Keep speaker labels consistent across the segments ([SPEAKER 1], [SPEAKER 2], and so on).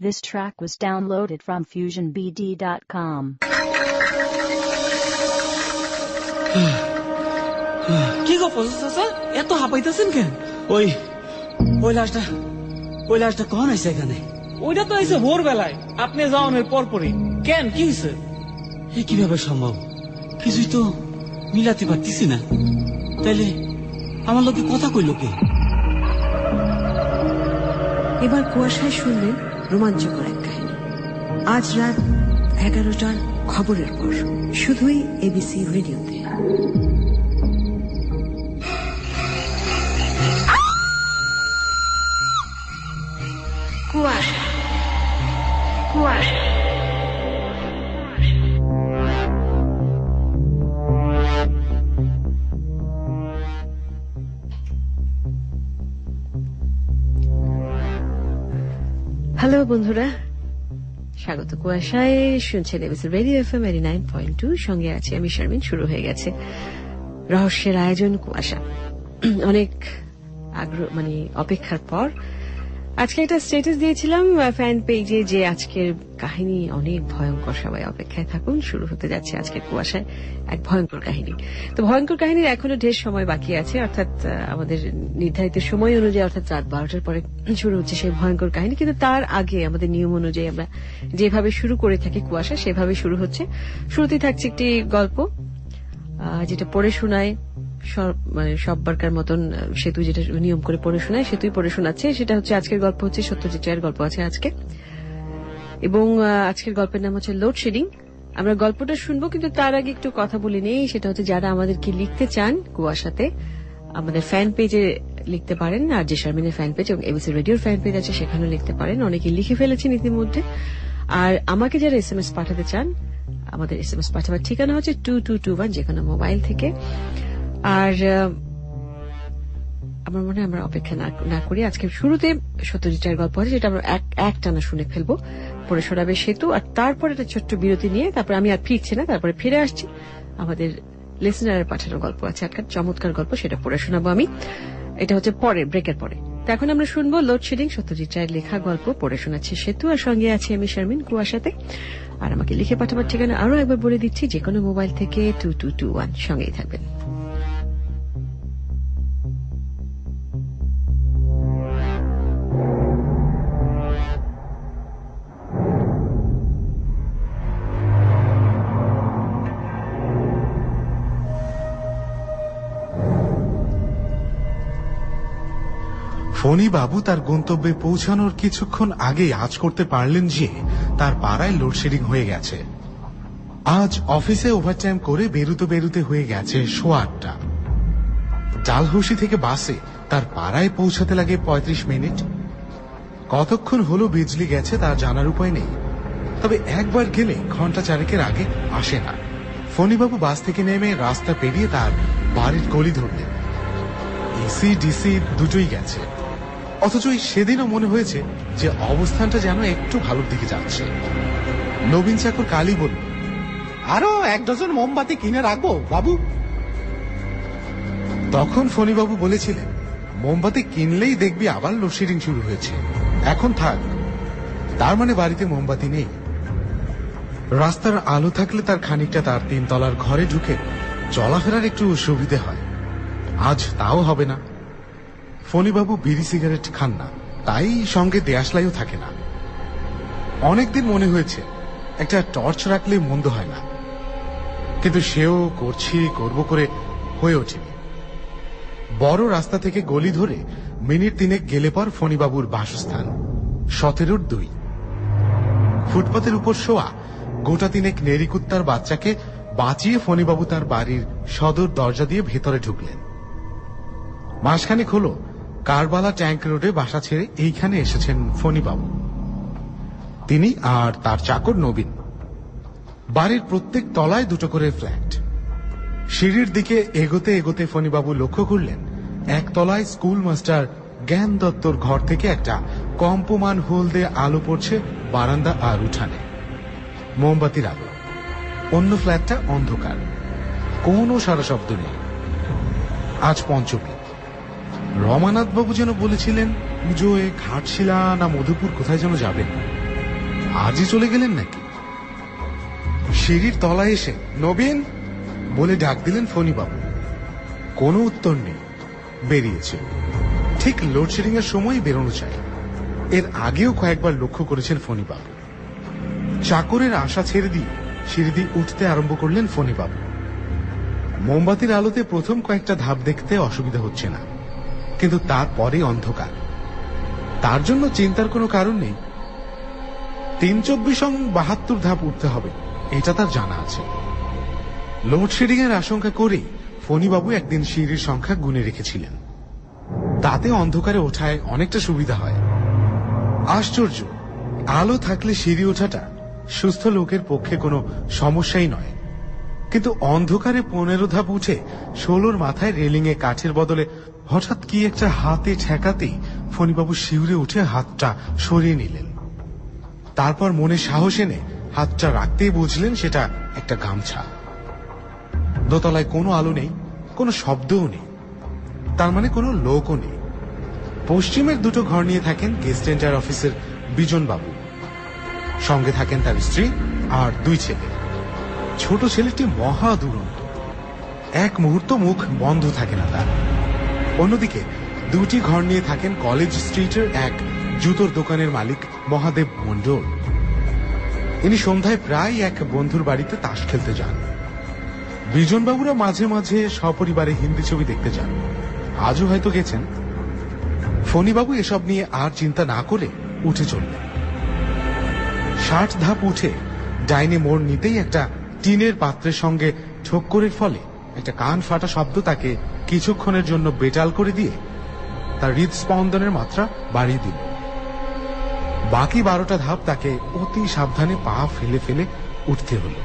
[SPEAKER 1] This track was downloaded from FusionBD.com.
[SPEAKER 2] কি গো processor sir এত হাঁপাইতেছেন কেন? ওই লাশটা কখন আইছে এখানে? ওইটা তো আইছে ভোরবেলায় আপনি যাওয়ানোর পরপরই। কেন কি হয়েছে? কিভাবে সম্ভব? কিছুই তো মিলাতে পারতেছি না। তাইলে আমার লোকে কথা কইল কে?
[SPEAKER 3] এবার কুয়াশায় শুনলেন রোমাঞ্চকর এক কাহিনী। আজ রাত 11টার খবরের পর শুধুই এবিসি রেডিওতে। কুয়াশা কুয়াশা হ্যালো বন্ধুরা, স্বাগত কুয়াশায়। শুনছেন এবিসি রেডিও এফএম 89.2, সঙ্গে আছি আমি শারমিন। শুরু হয়ে গেছে রহস্যের আয়োজন কুয়াশা। অনেক আগ্রহ অপেক্ষার পর আজকে একটা স্ট্যাটাস দিয়েছিলাম ফ্যান পেজে যে আজকের কাহিনী অনেক ভয়ঙ্কর, সবাই অপেক্ষায় থাকুন। শুরু হতে যাচ্ছে আজকের কুয়াশায় এক ভয়ঙ্কর কাহিনী। তো ভয়ঙ্কর কাহিনীর এখনো ঢের সময় বাকি আছে, অর্থাৎ আমাদের নির্ধারিত সময় অনুযায়ী অর্থাৎ রাত 12টার পরে শুরু হচ্ছে সেই ভয়ঙ্কর কাহিনী। কিন্তু তার আগে আমাদের নিয়ম অনুযায়ী আমরা যেভাবে শুরু করে থাকি কুয়াশা, সেভাবে শুরু হচ্ছে। শুরুতেই থাকছে একটি গল্প যেটা পড়ে শোনায় সববারকার মতন সেতু, যেটা নিয়ম করে পড়ে শোনায় সেতুই পড়ে শোনাচ্ছে। সেটা হচ্ছে আজকের গল্প হচ্ছে সত্যজিৎ রায়ের গল্প আছে আজকে, এবং আজকের গল্পের নাম হচ্ছে লোডশেডিং। আমরা গল্পটা শুনবো, কিন্তু তার আগে একটু কথা বলে নেই। সেটা হচ্ছে যারা আমাদেরকে লিখতে চান কুয়াশাতে, আমাদের ফ্যান পেজে লিখতে পারেন। আর যে শারমিনের ফ্যান পেজ এবং এবিসি রেডিওর ফ্যান পেজ আছে সেখানেও লিখতে পারেন। অনেকে লিখে ফেলেছেন ইতিমধ্যে। আর আমাকে যারা এসএমএস পাঠাতে চান, আমাদের এসএমএস পাঠাবার ঠিকানা হচ্ছে 2221, যে কোনো মোবাইল থেকে। আর আমার মনে হয় আমরা অপেক্ষা না করি, আজকে শুরুতে সত্যজিৎ রায়ের গল্প আছে, যেটা আমরা এক টানা শুনে ফেলবো। পরে শোনাবে সেতু, আর তারপর একটা ছোট্ট বিরতি নিয়ে তারপর আমি আর ফিরছি না, তারপরে ফিরে আসছি। আমাদের লিসনারের পাঠানো গল্প আছে একটা চমৎকার গল্প, সেটা পড়ে শোনাবো আমি। এটা হচ্ছে পরে, ব্রেকের পরে। তো এখন আমরা শুনবো লোডশেডিং, সত্যজিৎ রায়ের লেখা গল্প। পড়ে শোনাচ্ছে সেতু, আর সঙ্গে আছি আমি শারমিন কুয়াশাতে। আর আমাকে লিখে পাঠাবার ঠিকানা আরো একবার বলে দিচ্ছি, যে কোনো মোবাইল থেকে 2221, সঙ্গেই থাকবেন।
[SPEAKER 4] ফণী বাবু তার গন্তব্যে পৌঁছানোর কিছুক্ষণ আগে আজ করতে পারলেন যে তার পাড়ায় লোডশেডিং হয়ে গেছে। আজ অফিসে ওভারটাইম করে বেরুতে হয়ে গেছে 8:15। ডালহৌসি থেকে বাসে তার পাড়ায় পৌঁছাতে লাগে 35 মিনিট। কতক্ষণ হলো বিজলি গেছে তার জানার উপায় নেই, তবে একবার গেলে ঘন্টা চারেকের আগে আসে না। ফণীবাবু বাস থেকে নেমে রাস্তা পেরিয়ে তার বাড়ির গলি ধরলেন। এসি ডিসি দুটোই গেছে, অথচ সেদিনও মনে হয়েছে যে অবস্থানটা যেন একটু ভালোর দিকে যাচ্ছে। নবীন চাকর কালী বলল,
[SPEAKER 5] আরো 1 ডজন মোমবাতি কিনে রাখবো বাবু।
[SPEAKER 4] তখন ফণীবাবু বলেছিলেন, মোমবাতি কিনলেই দেখবি আবার লোডশেডিং শুরু হয়েছে, এখন থাক। তার মানে বাড়িতে মোমবাতি নেই। রাস্তার আলো থাকলে তার খানিকটা তার 3 তলার ঘরে ঢুকে চলাফেরার একটু সুবিধে হয়। আজ তাও হবে না। ফণীবাবু বিড়ি সিগারেট খান না, তাই সঙ্গে দেয়াশলাইও থাকে না। অনেকদিন মনে হয়েছে একটা টর্চ রাখলে মন্দ হয় না, কিন্তু সেও করব করে হয়ে ওঠেনি। বড় রাস্তা থেকে গলি ধরে মিনিট 3 গেলে পর ফণীবাবুর বাসস্থান 17-2। ফুটপাতের উপর শোয়া গোটা 3 নেড়িকুত্তার বাচ্চাকে বাঁচিয়ে ফণীবাবু তার বাড়ির সদর দরজা দিয়ে ভেতরে ঢুকলেন। মাসখানেক হলো কারবালা ট্যাঙ্ক রোডে বাসা ছেড়ে এইখানে এসেছেন ফণীবাবু, তিনি আর তার চাকর নবীন। বাড়ির প্রত্যেক তলায় 2টো করে ফ্ল্যাট। সিঁড়ির দিকে এগোতে ফণীবাবু লক্ষ্য করলেন, 1 তলায় স্কুল মাস্টার জ্ঞান দত্তর ঘর থেকে একটা কম্পমান হলদে আলো পড়ছে বারান্দা আর উঠানে, মোমবাতির আলো। অন্য ফ্ল্যাটটা অন্ধকার, কোনো সারা শব্দ নেই। আজ পঞ্চমী। রমানাথ বাবু যেন বলেছিলেন পুজোয় ঘাটশিলা না মধুপুর কোথায় যেন যাবেন। আজই চলে গেলেন নাকি? সিঁড়ির তলায় এসে নবীন বলে ডাক দিলেন ফণীবাবু। কোনো উত্তর নেই। বেরিয়েছে। ঠিক লোডশেডিং এর সময় বেরোনো চাই। এর আগেও কয়েকবার লক্ষ্য করেছেন ফণীবাবু। চাকরের আশা ছেড়ে দিয়ে সিঁড়ি দিয়ে উঠতে আরম্ভ করলেন ফণীবাবু। মোমবাতির আলোতে প্রথম কয়েকটা ধাপ দেখতে অসুবিধা হচ্ছে না, কিন্তু তারপরে অন্ধকার। তার জন্য চিন্তার কোনো কারণ নেই। 3-24-72 ধাপ উঠতে হবে, এটা তার জানা আছে। লোডশেডিং এর আশঙ্কা করেই ফণীবাবু একদিন সিঁড়ির সংখ্যা গুনে রেখেছিলেন। তাতে অন্ধকারে ওঠায় অনেকটা সুবিধা হয়। আশ্চর্য, আলো থাকলে সিঁড়ি ওঠাটা সুস্থ লোকের পক্ষে কোনো সমস্যাই নয়, কিন্তু অন্ধকারে 15 ধাপ উঠে 16 মাথায় রেলিং এ কাঠের বদলে হঠাৎ কি একটা হাতে ঠেকাতেই ফণীবাবু শিউরে উঠে হাতটা সরিয়ে নিলেন। তারপর মনে সাহস এনে হাতটা রাখতেই বুঝলেন সেটা একটা গামছা। দোতলায় কোনো আলো নেই, কোনো শব্দও নেই, তার মানে কোনো লোকও নেই। পশ্চিমের দুটো ঘর নিয়ে থাকেন গেস্ট রেঞ্জার অফিসের বিজনবাবু। সঙ্গে থাকেন তার স্ত্রী আর 2 ছেলে। ছোট ছেলেটি মহা দুরন্ত, এক মুহূর্ত মুখ বন্ধ থাকে না তার। অন্যদিকে 2টি ঘর নিয়ে থাকেন কলেজ স্ট্রিটের এক জুতোর দোকানের মালিক মহাদেব মণ্ডল। ইনি সন্ধ্যায় প্রায় এক বন্ধুর বাড়িতে তাস খেলতে যান। বিজনবাবুরা মাঝে মাঝে সপরিবারে হিন্দি ছবি দেখতে যান, আজও হয়তো গেছেন। ফণীবাবু এসব নিয়ে আর চিন্তা না করে উঠে চললেন। 60 ধাপ উঠে ডাইনে মোড় নিতেই একটা টিনের পাত্রের সঙ্গে ঠক্করের ফলে একটা কান ফাটা শব্দ তাকে কিছুক্ষণের জন্য বেটাল করে দিয়ে তার হৃদস্পন্দনের মাত্রা বাড়িয়ে দিল। বাকি 12টা ধাপ তাকে অতি সাবধানে পা ফেলে ফেলে উঠতে হলো।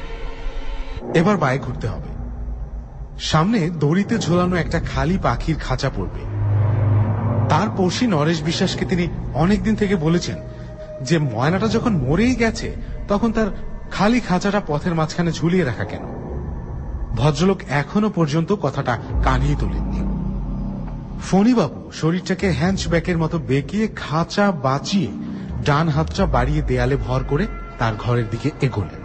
[SPEAKER 4] এবার বায়ে ঘুরতে হবে। সামনে দড়িতে ঝোলানো একটা খালি পাখির খাঁচা পড়বে। তার পড়শি নরেশ বিশ্বাসকে তিনি অনেকদিন থেকে বলেছেন যে ময়নাটা যখন মরেই গেছে তখন তার খালি খাঁচাটা পথের মাঝখানে ঝুলিয়ে রাখা কেন। ভদ্রলোক এখনো পর্যন্ত কথাটা কানিয়ে তোলেননি। ফণীবাবু শরীরটাকে হ্যাঞ্চব্যাকের মতো বেঁকিয়ে খাঁচা বাঁচিয়ে ডান হাতটা বাড়িয়ে দেয়ালে ভর করে তার ঘরের দিকে এগোলেন।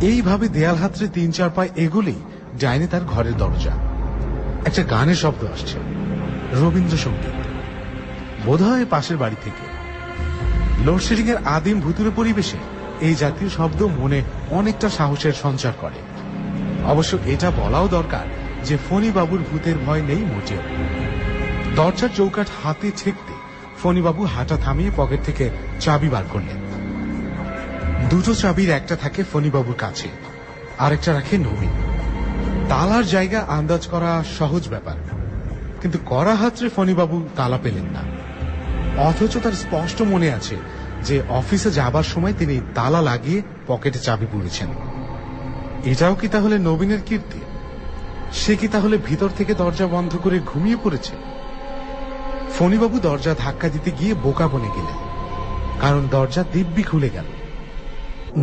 [SPEAKER 4] এইভাবে দেয়াল হাতড়ে 3-4 পায়ে এগোলেই ডাইনে তার ঘরের দরজা। একটা গানের শব্দ আসছে, রবীন্দ্রসঙ্গীত, বোধহয় পাশের বাড়ি থেকে। লোডশেডিং এর আদিম ভুতুরে পরিবেশে এই জাতীয় শব্দ মনে অনেকটা সাহসের সঞ্চার করে। অবশ্য এটা বলাও দরকার যে ফণীবাবুর ভূতের ভয় নেই মোটেও। দরজার চৌকাঠ হাতে ঠেকতে ফণীবাবু হাঁটা থামিয়ে পকেট থেকে চাবি বার করলেন। 2টো চাবির একটা থাকে ফণীবাবুর কাছে, আরেকটা রাখে নবীন। তালার জায়গা আন্দাজ করা সহজ ব্যাপার, কিন্তু কড়া হাতড়ে ফণীবাবু তালা পেলেন না। অথচ তার স্পষ্ট মনে আছে যে অফিসে যাবার সময় তিনি তালা লাগিয়ে পকেটে চাবি পুরেছেন। এটাও কি তাহলে নবীনের কীর্তি? সে কি তাহলে ভিতর থেকে দরজা বন্ধ করে ঘুমিয়ে পড়েছে? ফণীবাবু দরজা ধাক্কা দিতে গিয়ে বোকা বনে গেলেন, কারণ দরজা দিব্যি খুলে গেল।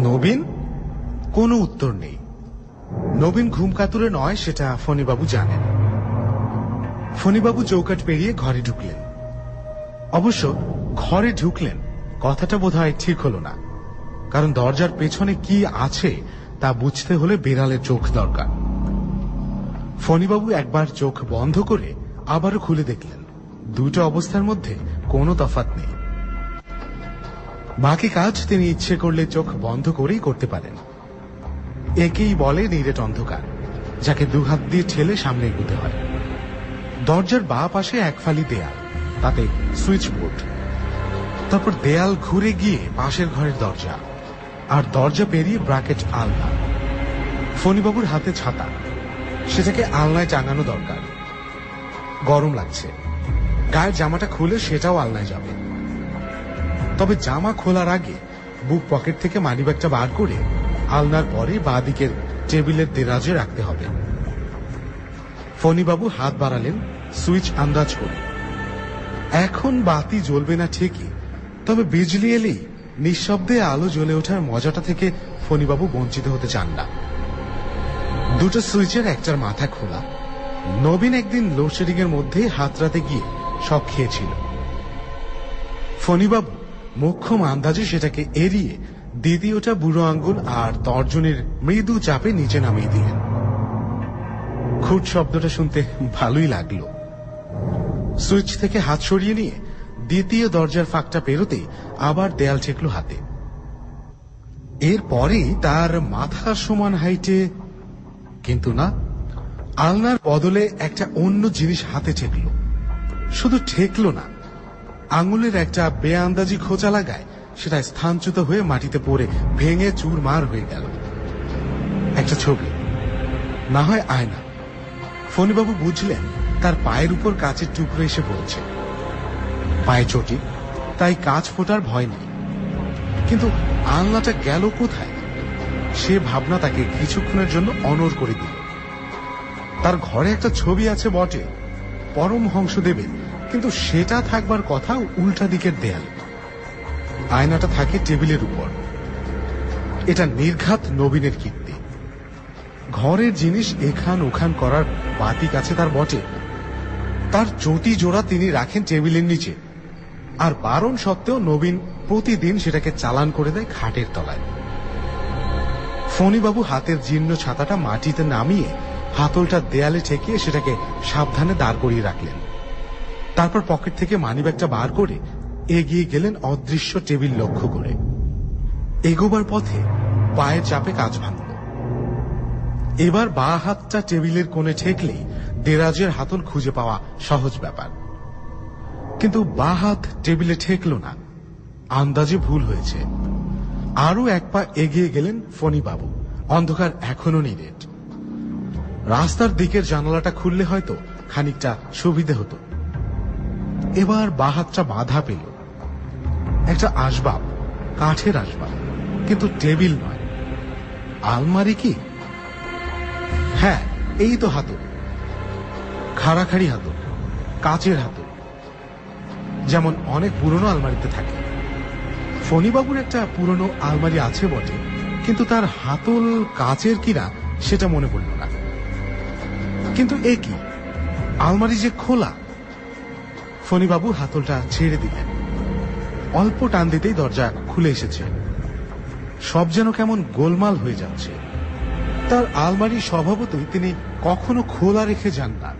[SPEAKER 4] নবীন? কোনো উত্তর নেই। নবীন ঘুম কাতুরে নয় সেটা ফণীবাবু জানেন। ফণীবাবু চৌকাঠ পেরিয়ে ঘরে ঢুকলেন। অবশ্য ঘরে ঢুকলেন কথাটা বোধহয় ঠিক হলো না, কারণ দরজার পেছনে কি আছে তা বুঝতে হলে বেড়ালের চোখ দরকার। ফণীবাবু একবার চোখ বন্ধ করে আবারও খুলে দেখলেন, 2টো অবস্থার মধ্যে কোনো তফাৎ নেই। বাকি কাজ তিনি ইচ্ছে করলে চোখ বন্ধ করেই করতে পারেন। একেই বলে নিরেট অন্ধকার, যাকে 2 হাত দিয়ে ঠেলে সামনে এগোতে হয়। দরজার বাঁ পাশে এক ফালি দেয়াল, তাতে সুইচ বোর্ড। তারপর দেয়াল ঘুরে গিয়ে পাশের ঘরের দরজা, আর দরজা পেরিয়ে ব্র্যাকেট আলনা। ফণীবাবুর হাতে ছাতা, সেটাকে আলনায় টাঙানো দরকার। গরম লাগছে, গায়ের জামাটা খুলে সেটাও আলনায় যাবে। তবে জামা খোলার আগে বুক পকেট থেকে মানিব্যাগটা বার করে আলনার পরে বাঁ দিকের টেবিলের দেরাজে রাখতে হবে। ফণীবাবু হাত বাড়ালেন সুইচ আন্দাজ করে। এখন বাতি জ্বলবে না ঠিকই, তবে বিজলি এলেই নিঃশব্দে আলো জ্বলে ওঠার মজাটা থেকে ফণীবাবু বঞ্চিত হতে চান না। 2টো সুইচের একটার মাথা খোলা। নবীন একদিন লোডশেডিং এর মধ্যে হাতড়াতে গিয়ে শক খেয়েছিল। ফণীবাবু মোক্ষম আন্দাজে সেটাকে এড়িয়ে দ্বিতীয়টা বুড়ো আঙ্গুল আর তর্জনীর মৃদু চাপে নিচে নামিয়ে দিলেন। খুট শব্দটা শুনতে ভালোই লাগলো। সুইচ থেকে হাত সরিয়ে নিয়ে দ্বিতীয় দরজার ফাঁকটা পেরোতেই আবার দেয়াল ঠেকলো হাতে। এরপরেই তার মাথা সমান হাইটে, কিন্তু না, আলনার বদলে একটা অন্য জিনিস হাতে ঠেকলো। শুধু ঠেকলো না, আঙুলের একটা বেআন্দাজি খোঁচা লাগায় সেটা স্থানচ্যুত হয়ে মাটিতে পড়ে ভেঙে চুরমার হয়ে গেল। একটা ছবি, না হয় আয়না। ফণীবাবু বুঝলেন তার পায়ের উপর কাচের টুকরো এসে পড়েছে। পায়ে চটি, তাই কাঁচ ফোটার ভয় নেই, কিন্তু আলনাটা গেল কোথায় সে ভাবনা তাকে কিছুক্ষণের জন্য অনড় করে দিল। তার ঘরে একটা ছবি আছে বটে, পরমহংসদেবের, কিন্তু সেটা থাকবার কথা উল্টা দিকের দেয়ালে। আয়নাটা থাকে টেবিলের উপর। এটা নির্ঘাত নবীনের কীর্তি। ঘরের জিনিস এখান ওখান করার বাতিক আছে তার বটে। তার চটি জোড়া তিনি রাখেন টেবিলের নিচে, আর বারণ সত্ত্বেও নবীন প্রতিদিন সেটাকে চালান করে দেয় খাটের তলায়। ফণীবাবু হাতের জীর্ণ ছাতাটা মাটিতে নামিয়ে হাতলটা দেয়ালে ঠেকিয়ে সেটাকে সাবধানে দাঁড় করিয়ে রাখলেন। তারপর পকেট থেকে মানিব্যাগটা বার করে এগিয়ে গেলেন অদৃশ্য টেবিল লক্ষ্য করে। এগোবার পথে পায়ের চাপে কাঁচ ভাঙল। এবার বাঁ হাতটা টেবিলের কোণে ঠেকলেই দেরাজের হাতল খুঁজে পাওয়া সহজ ব্যাপার, কিন্তু বাঁ হাত টেবিলে ঠেকল না। আন্দাজে ভুল হয়েছে। আরো এক পা এগিয়ে গেলেন ফণীবাবু। অন্ধকার এখনো নিরেট। রাস্তার দিকের জানালাটা খুললে হয়তো খানিকটা সুবিধে হতো। এবার বাঁ হাতটা বাধা পেল। একটা আসবাব, কাঠের আসবাব, কিন্তু টেবিল নয়। আলমারি কি? হ্যাঁ, এই তো হাতল। খাড়াখাড়ি হাতল, কাচের হাতল, যেমন অনেক পুরনো আলমারিতে থাকে। ফণীবাবুর একটা পুরনো আলমারি আছে বটে, কিন্তু তার হাতল কাচের কিনা সেটা মনে পড়ল না। কিন্তু এ কি, আলমারি যে খোলা! ফণীবাবু হাতলটা ছেড়ে দিলেন। অল্প টান দিতেই দরজা খুলে এসেছে। সব যেন কেমন গোলমাল হয়ে যাচ্ছে। তার আলমারি স্বভাবতই তিনি কখনো খোলা রেখে যান না।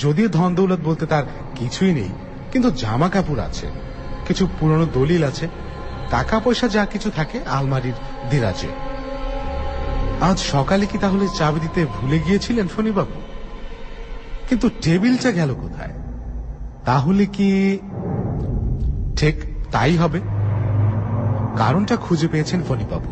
[SPEAKER 4] যদিও ধন দৌলত বলতে তার কিছুই নেই, কিন্তু জামা কাপড় আছে, কিছু পুরনো দলিল আছে, টাকা পয়সা যা কিছু থাকে আলমারির দিরাজে। আজ সকালে কি তাহলে চাবি দিতে ভুলে গিয়েছিলেন ফণীবাবু? কিন্তু টেবিলটা গেল কোথায়? তাহলে কি? ঠিক তাই হবে। কারণটা খুঁজে পেয়েছেন ফণীবাবু।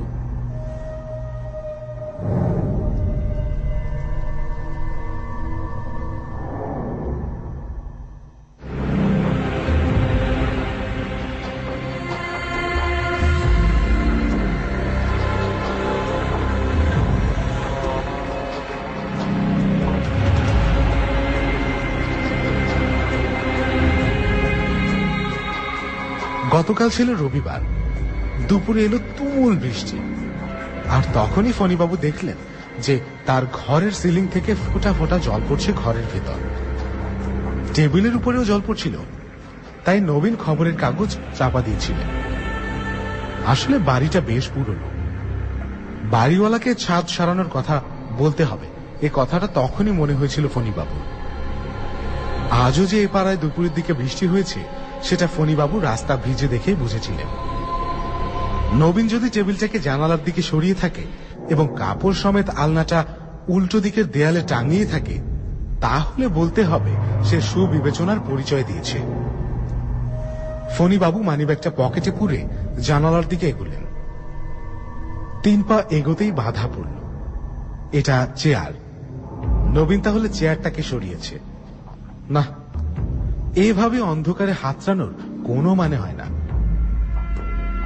[SPEAKER 4] গতকাল ছিল রবিবার। দুপুরে এলো তুমুল বৃষ্টি, আর তখনই ফণীবাবু দেখলেন যে তার ঘরের সিলিং থেকে ফোঁটা ফোঁটা জল পড়ছে ঘরের ভেতর। টেবিলের উপরেও জল পড়ছিল, তাই নবীন খবরের কাগজ চাপা দিয়েছিলেন। আসলে বাড়িটা বেশ পুরনো। বাড়িওয়ালাকে ছাদ সারানোর কথা বলতে হবে, এ কথাটা তখনই মনে হয়েছিল ফণীবাবু। আজও যে এ পাড়ায় দুপুরের দিকে বৃষ্টি হয়েছে সেটা ফণীবাবু রাস্তা ভিজে দেখেই বুঝেছিলেন। নবীন যদি টেবিলটাকে জানালার দিকে সরিয়ে থাকে এবং কাপড় সমেত আলনাটা উল্টো দিকের দেয়ালে টাঙিয়ে থাকে, তাহলে বলতে হবে সে সুবিবেচনার পরিচয় দিয়েছে। ফণীবাবু মানিব্যাগটা পকেটে পুরে জানালার দিকে এগোলেন। 3 পা এগোতেই বাধা পড়ল। এটা চেয়ার। নবীন তাহলে চেয়ারটাকে সরিয়েছে। না, এভাবে অন্ধকারে হাতড়ানোর কোনো মানে হয় না।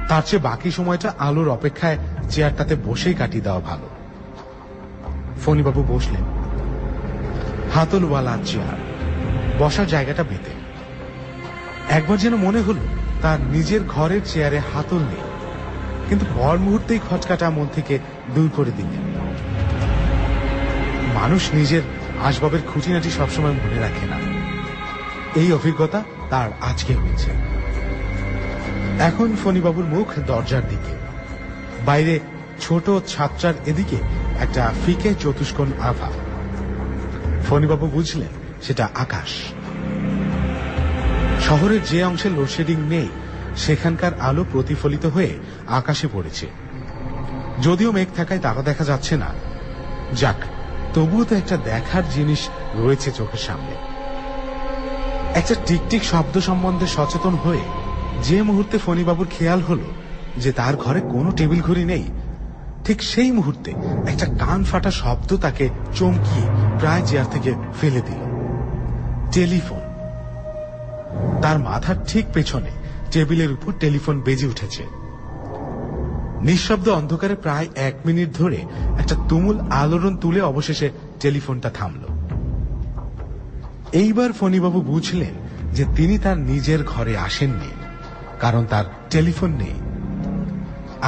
[SPEAKER 4] তার চেয়ে বাকি সময়টা আলোর অপেক্ষায় চেয়ারটাতে বসেই কাটিয়ে দেওয়া ভালো। ফণীবাবু বসলেন। হাতলওয়ালা চেয়ার, বসার জায়গাটা বেঁধে। একবার যেন মনে হলো তার নিজের ঘরের চেয়ারে হাতল নেই, কিন্তু পর মুহূর্তেই খটকাটা মন থেকে দূর করে দিলেন। মানুষ নিজের আসবাবের খুঁটিনাটি সবসময় মনে রাখে না। এই অভিজ্ঞতা তার আজকে হয়েছে। এখন ফণীবাবুর মুখ দরজার দিকে। বাইরে ছোট ছাত্রার এদিকে একটা ফিকে চতুষ্কোণ আভা। ফণীবাবু বুঝলেন সেটা আকাশ। শহরের যে অংশে লোডশেডিং নেই সেখানকার আলো প্রতিফলিত হয়ে আকাশে পড়েছে। যদিও মেঘ থাকায় তারা দেখা যাচ্ছে না, যাক, তবুও তো একটা দেখার জিনিস রয়েছে চোখের সামনে। একটা টিকটিক শব্দ সম্বন্ধে সচেতন হয়ে যে মুহূর্তে ফণীবাবুর খেয়াল হলো যে তার ঘরে কোনো টেবিল ঘড়ি নেই, ঠিক সেই মুহূর্তে একটা কান ফাটা শব্দ তাকে চমকিয়ে প্রায় চেয়ার থেকে ফেলে দিল। টেলিফোন। তার মাথার ঠিক পেছনে টেবিলের উপর টেলিফোন বেজে উঠেছে। নিঃশব্দ অন্ধকারে প্রায় 1 মিনিট ধরে একটা তুমুল আলোড়ন তুলে অবশেষে টেলিফোনটা থামল। এইবার ফণীবাবু বুঝলেন যে তিনি তার নিজের ঘরে আসেননি, কারণ তার টেলিফোন নেই।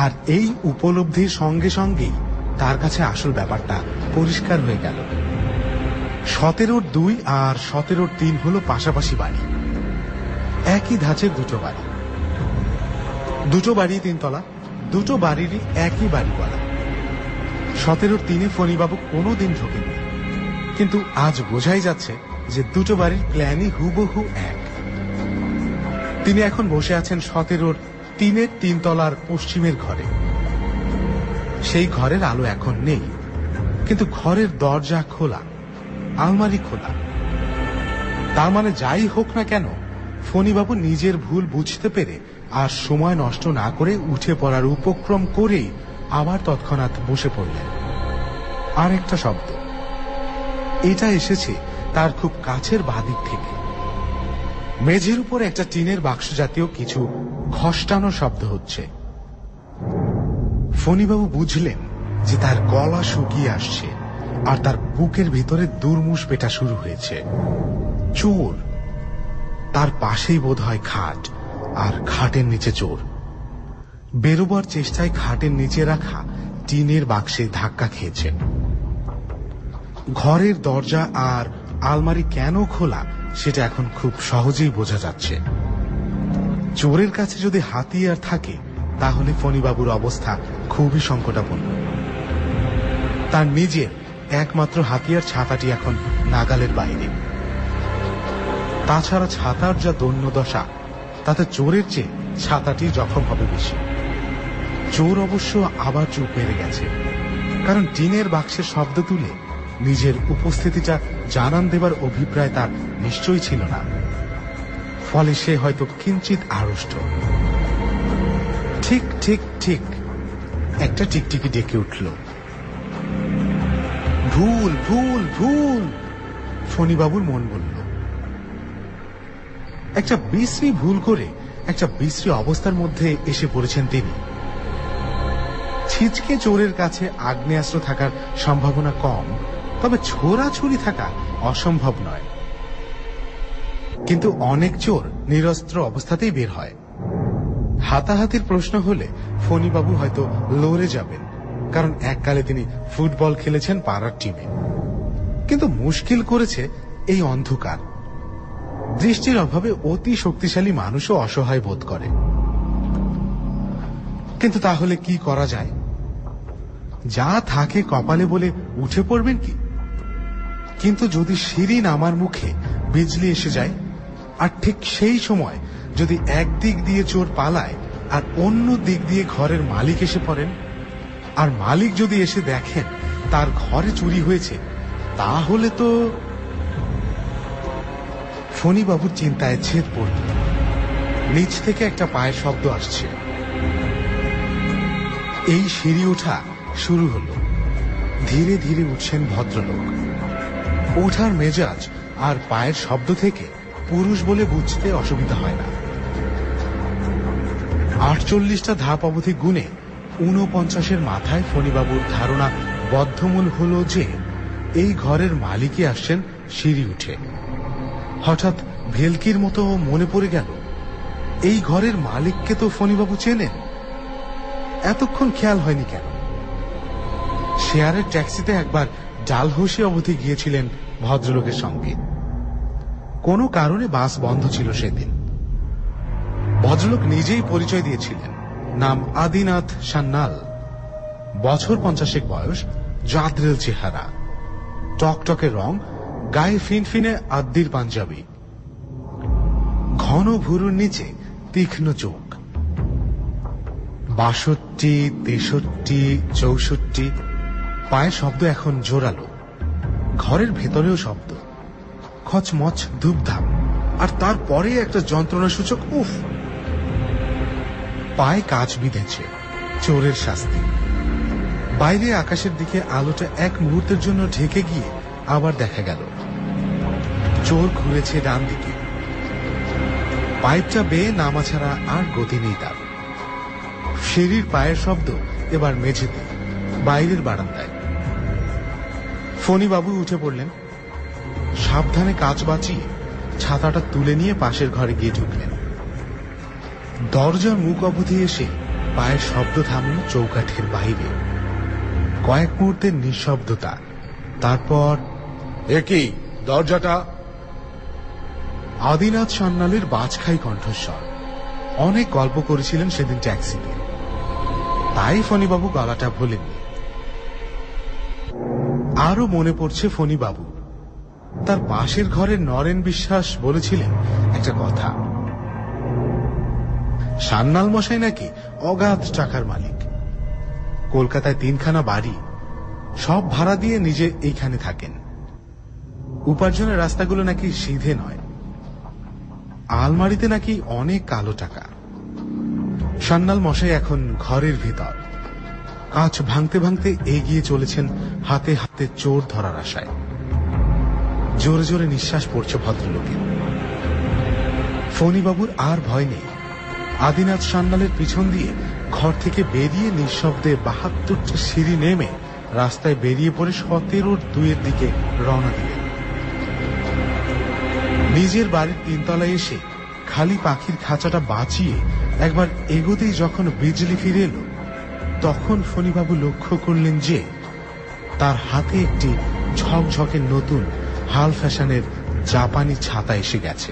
[SPEAKER 4] আর এই উপলব্ধির সঙ্গে সঙ্গেই তার কাছে আসল ব্যাপারটা পরিষ্কার হয়ে গেল। 17-2 আর 17-3 হলো পাশাপাশি বাড়ি, একই ধাঁচের দুটো বাড়ি। দুটো বাড়ি 3 তলা, দুটো বাড়িরই একই বাড়িওয়ালা। 17-3 ফণীবাবু কোনোদিন ঢোকেননি, কিন্তু আজ বোঝাই যাচ্ছে যে দুটো বাড়ির প্ল্যানই হুবহু এক। তিনি এখন বসে আছেন 17-3 3 তলার পশ্চিমের ঘরে। সেই ঘরের আলো এখন নেই, কিন্তু ঘরের দরজা খোলা, আলমারি খোলা। তার মানে যাই হোক না কেন, ফণীবাবু নিজের ভুল বুঝতে পেরে আর সময় নষ্ট না করে উঠে পড়ার উপক্রম করেই আবার তৎক্ষণাৎ বসে পড়লেন। আর একটা শব্দ, এটা এসেছে তার খুব কাছের বাদিক থেকে। মেঝের উপর একটা টিনের বাক্স জাতীয় কিছু ঘষ্টানো শব্দ হচ্ছে। ফণীবাবু বুঝলেন যে তার গলা শুকিয়ে আসছে আর তার বুকের ভিতরে দুর্মুষ পেটা শুরু হয়েছে। চোর। তার পাশেই বোধ হয় খাট, আর খাটের নিচে চোর। বেরোবার চেষ্টায় খাটের নিচে রাখা টিনের বাক্সে ধাক্কা খেয়েছেন। ঘরের দরজা আর আলমারি কেন খোলা সেটা এখন খুব সহজেই বোঝা যাচ্ছে। চোরের কাছে যদি হাতিয়ার থাকে তাহলে ফণীবাবুর অবস্থা খুবই সংকটাপন্ন। তার নিজের একমাত্র হাতিয়ার ছাতাটি এখন নাগালের বাইরে। তাছাড়া ছাতার যা দৈন্য দশা, তাতে চোরের চেয়ে ছাতাটি জখম হবে বেশি। চোর অবশ্য আবার চুপ মেরে গেছে, কারণ টিনের বাক্সের শব্দ তুলে নিজের উপস্থিতিটা জানান দেবার অভিপ্রায় তার নিশ্চয়ই ছিল না। ফলে সে হয়তো কিঞ্চিত আড়ষ্ট। ঠিক ঠিক ঠিক একটা টিকটিকি ডেকে উঠল। ভুল ভুল ভুল, ফণীবাবুর মন বলল। একটা বিশ্রী ভুল করে একটা বিশ্রী অবস্থার মধ্যে এসে পড়েছেন তিনি। ছিচকে চোরের কাছে আগ্নেয়াস্ত্র থাকার সম্ভাবনা কম, তবে ছোড়াছুরি থাকা অসম্ভব নয়। কিন্তু অনেক চোর নিরস্ত্র অবস্থাতেই বের হয়। হাতাহাতির প্রশ্ন হলে ফণীবাবু হয়তো লড়ে যাবেন, কারণ এককালে তিনি ফুটবল খেলেছেন পাড়ার টিমে। কিন্তু মুশকিল করেছে এই অন্ধকার। দৃষ্টির অভাবে অতি শক্তিশালী মানুষও অসহায় বোধ করে। কিন্তু তাহলে কি করা যায়? যা থাকে কপালে বলে উঠে পড়বেন কি? কিন্তু যদি সিঁড়ি নামার মুখে বিজলি এসে যায়, আর ঠিক সেই সময় যদি একদিক দিয়ে চোর পালায় আর অন্য দিক দিয়ে ঘরের মালিক এসে পড়েন, আর মালিক যদি এসে দেখেন তার ঘরে চুরি হয়েছে, তাহলে তো... ফণীবাবুর চিন্তায় ছেদ পড়ল। নিচ থেকে একটা পায়ের শব্দ আসছে। এই সিঁড়ি ওঠা শুরু হলো। ধীরে ধীরে উঠছেন ভদ্রলোক। ওঠার মেজাজ আর পায়ের শব্দ থেকে পুরুষ বলে বুঝতে অসুবিধা হয় না। 48টা ধাপ অবধি গুনে 49-এর মাথায় ফণীবাবুর ধারণা বদ্ধমূল হল যে এই ঘরের মালিকই আসছেন সিঁড়ি উঠে। হঠাৎ ভেলকির মতো মনে পড়ে গেল, এই ঘরের মালিককে তো ফণীবাবু চেনেন। এতক্ষণ খেয়াল হয়নি কেন? শেয়ারের ট্যাক্সিতে একবার ডালহৌসি অবধি গিয়েছিলেন ভদ্রলোকের সঙ্গে। কোনো কারণে বাস বন্ধ ছিল সেদিন। ভদ্রলোক নিজেই পরিচয় দিয়েছিলেন, নাম আদিনাথ সান্যাল। বছর 50 বয়স, জাদ্রেল চেহারা, টকটকে রং, গায়ে ফিনফিনে আদ্দির পাঞ্জাবি, ঘন ভুরুর নিচে তীক্ষ্ণ চোখ। 62, 63, 64 পায়ের শব্দ এখন জোরালো, ঘরের ভেতরেও শব্দ, খচমচ ধূপধাপ, আর তারপরে একটা যন্ত্রণা সূচক উফ। পায়ে কাজ বিঁধেছে, চোরের শাস্তি। বাইরে আকাশের দিকে আলোটা এক মুহূর্তের জন্য ঢেকে গিয়ে আবার দেখা গেল চোর ঘুরেছে ডান দিকে। পাইপটা বেয়ে নামা ছাড়া আর গতি নেই তার। সিঁড়ির পায়ের শব্দ এবার মেঝেতে, বাইরের বারান্দায়। ফণীবাবু উঠে পড়লেন, সাবধানে কাজ বাঁচিয়ে ছাতাটা তুলে নিয়ে পাশের ঘরে গিয়ে ঢুকলেন। দরজার মুখ অবধি এসে পায়ের শব্দ থামল চৌকাঠের বাইরে। কয়েক মুহূর্তের নিঃশব্দতা, তারপর একই দরজাটা। আদিনাথ সান্যালের বাজখাই কণ্ঠস্বর। অনেক গল্প করেছিলেন সেদিন ট্যাক্সিতে, তাই ফণীবাবু গলাটা ভোলেননি। আরো মনে পড়ছে ফণীবাবু তার পাশের ঘরের নরেন বিশ্বাস বলেছিলেন একটা কথা, সান্যাল মশাই নাকি অগাধ টাকার মালিক, কলকাতায় 3খানা বাড়ি, সব ভাড়া দিয়ে নিজে এইখানে থাকেন। উপার্জনের রাস্তাগুলো নাকি সিধে নয়, আলমারিতে নাকি অনেক কালো টাকা। সান্যাল মশাই এখন ঘরের ভিতর, কাঁচ ভাঙতে ভাঙতে এগিয়ে চলেছেন হাতে হাতে চোর ধরার আশায়। জোরে জোরে নিঃশ্বাস পড়ছে ভদ্রলোকের। ফণীবাবুর আর ভয় নেই। আদিনাথ সান্যালের পিছন দিয়ে ঘর থেকে বেরিয়ে নিঃশব্দে 72টা সিঁড়ি নেমে রাস্তায় বেরিয়ে পড়ে 17-2 দিকে রওনা দিলেন। নিজের বাড়ির 3তলায় এসে খালি পাখির খাঁচাটা বাঁচিয়ে একবার এগোতেই যখন বিজলি ফিরে এলো, তখন ফণীবাবু লক্ষ্য করলেন যে তার হাতে একটি ঝকঝকে নতুন হাল ফ্যাশনের জাপানি ছাতা এসে গেছে।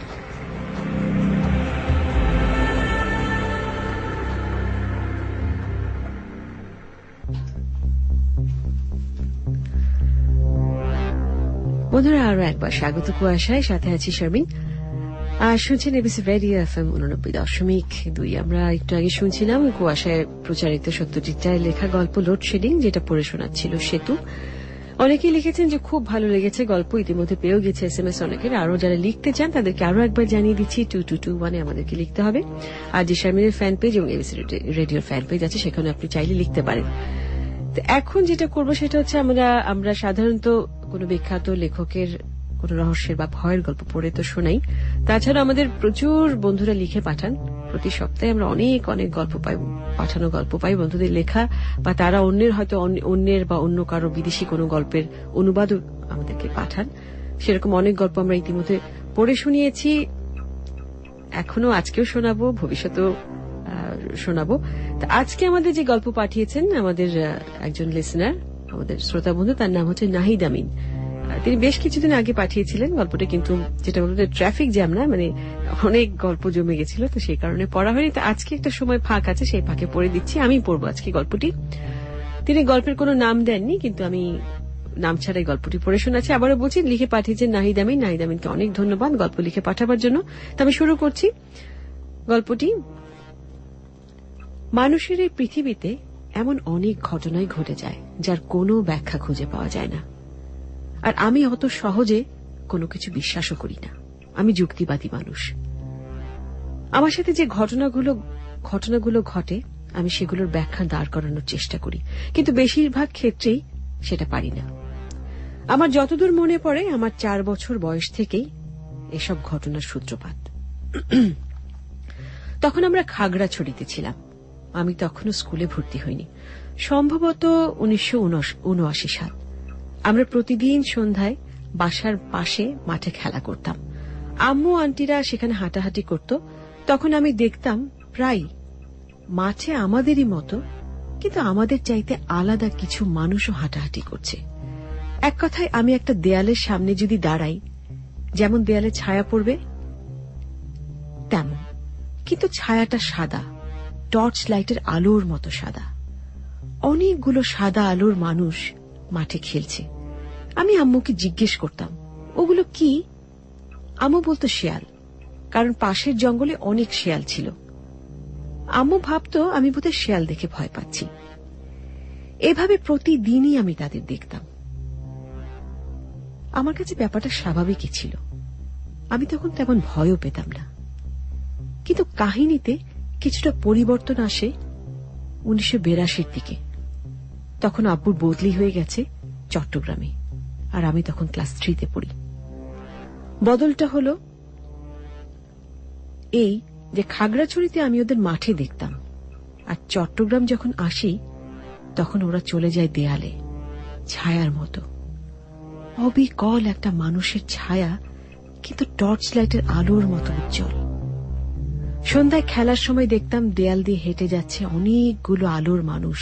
[SPEAKER 3] বন্ধুরা, আরো একবার স্বাগত কুয়াশায়, সাথে আছি শারমিন। আর শুনছেন এবিসি রেডিও FM 89.2। আমরা একটু আগে শুনছিলাম কুয়াশায় প্রচারিত সত্যজিৎ রায়ের লেখা গল্প লোডশেডিং, যেটা পড়ে শোনাচ্ছিল সেতু। অনেকেই লিখেছেন যে খুব ভালো লেগেছে গল্প, ইতিমধ্যে পেয়েও গেছে SMS অনেকের। আরো যারা লিখতে চান তাদেরকে আরো একবার জানিয়ে দিচ্ছি 2221 আমাদেরকে লিখতে হবে। আর যে শারমিনের ফ্যান পেজ এবং এবিসি রেডিওর ফ্যান পেজ আছে, সেখানে আপনি চাইলে লিখতে পারেন। তো এখন যেটা করবো সেটা হচ্ছে, আমরা সাধারণত কোনো বিখ্যাত লেখকের কোনো রহস্যের বা ভয়ের গল্প পড়ে তো শোনাই। তাছাড়া আমাদের প্রচুর বন্ধুরা লিখে পাঠান, প্রতি সপ্তাহে আমরা অনেক অনেক গল্প পাই, পাঠানো গল্প পাই বন্ধুদের লেখা, বা তারা অন্যের হয়তো অন্যের বা অন্য কারো বিদেশি কোনো গল্পের অনুবাদও আমাদেরকে পাঠান। সেরকম অনেক গল্প আমরা ইতিমধ্যে পড়ে শুনিয়েছি, এখনো আজকেও শোনাবো, ভবিষ্যতেও শোনাবো। তো আজকে আমাদের যে গল্প পাঠিয়েছেন আমাদের একজন লিসনার, আমাদের শ্রোতা বন্ধু, তার নাম হচ্ছে নাহিদ আমিন। তিনি বেশ কিছুদিন আগে পাঠিয়েছিলেন গল্পটা, কিন্তু যেটা বলতে ট্রাফিক জ্যাম না, অনেক গল্প জমে গেছিল, তো সেই কারণে পড়া হয়নি। তো আজকে একটা সময় ফাঁক আছে, সেই ফাঁকে পড়ে দিচ্ছি। আমি পড়বো আজকে গল্পটি। তিনি গল্পের কোনো নাম দেননি, কিন্তু আমি নাম ছাড়াই গল্পটি পড়ে শোনাচ্ছি। আবারও বলছি, লিখে পাঠিয়েছেন নাহিদ আমিন। নাহিদ আমিনকে অনেক ধন্যবাদ গল্প লিখে পাঠাবার জন্য। তো আমি শুরু করছি গল্পটি। মানুষের এই পৃথিবীতে এমন অনেক ঘটনাই ঘটে যায় যার কোনো ব্যাখ্যা খুঁজে পাওয়া যায় না। আর আমি অত সহজে কোনো কিছু বিশ্বাসও করি না। আমি যুক্তিবাদী মানুষ। আমার সাথে যে ঘটনাগুলো ঘটে, আমি সেগুলোর ব্যাখ্যা দাঁড় করানোর চেষ্টা করি, কিন্তু বেশিরভাগ ক্ষেত্রেই সেটা পারি না। আমার যতদূর মনে পড়ে, আমার 4 বছর বয়স থেকেই এসব ঘটনার সূত্রপাত। তখন আমরা খাগড়াছড়িতে ছিলাম। আমি তখনও স্কুলে ভর্তি হইনি, সম্ভবত 1979 সাল। আমরা প্রতিদিন সন্ধ্যায় বাসার পাশে মাঠে খেলা করতাম। আম্মু আন্টিরা সেখানে হাঁটাহাঁটি করত। তখন আমি দেখতাম প্রায় মাঠে আমাদেরই মতো, কিন্তু আমাদের চাইতে আলাদা কিছু মানুষও হাঁটাহাঁটি করছে। এক কথায়, আমি একটা দেয়ালের সামনে যদি দাঁড়াই, যেমন দেয়ালে ছায়া পড়বে তেমন, কিন্তু ছায়াটা সাদা, টর্চ লাইটের আলোর মতো সাদা। অনেকগুলো সাদা আলোর মানুষ মাঠে খেলছে। আমি আম্মুকে জিজ্ঞেস করতাম, ওগুলো কি? আম্মু বলতো শেয়াল, কারণ পাশের জঙ্গলে অনেক শেয়াল ছিল। আম্মু ভাবতো আমি বোধহয় শেয়াল দেখে ভয় পাচ্ছি। এভাবে প্রতিদিনই আমি তাদের দেখতাম। আমার কাছে ব্যাপারটা স্বাভাবিকই ছিল। আমি তখন তেমন ভয়ও পেতাম না। কিন্তু কাহিনীতে কিছুটা পরিবর্তন আসে 1982 দিকে। তখন আব্বুর বদলি হয়ে গেছে চট্টগ্রামে, আর আমি তখন ক্লাস 3-তে পড়ি। বদলটা হলো এই যে খাগড়াছড়িতে আমি ওদের মাঠে দেখতাম, আর চট্টগ্রাম যখন আসি তখন ওরা চলে যায় দেয়ালে, ছায়ার মতো। অবিকল একটা মানুষের ছায়া, কিন্তু টর্চ লাইটের আলোর মতো উজ্জ্বল। সন্ধ্যায় খেলার সময় দেখতাম দেয়াল দিয়ে হেঁটে যাচ্ছে অনেকগুলো আলোর মানুষ,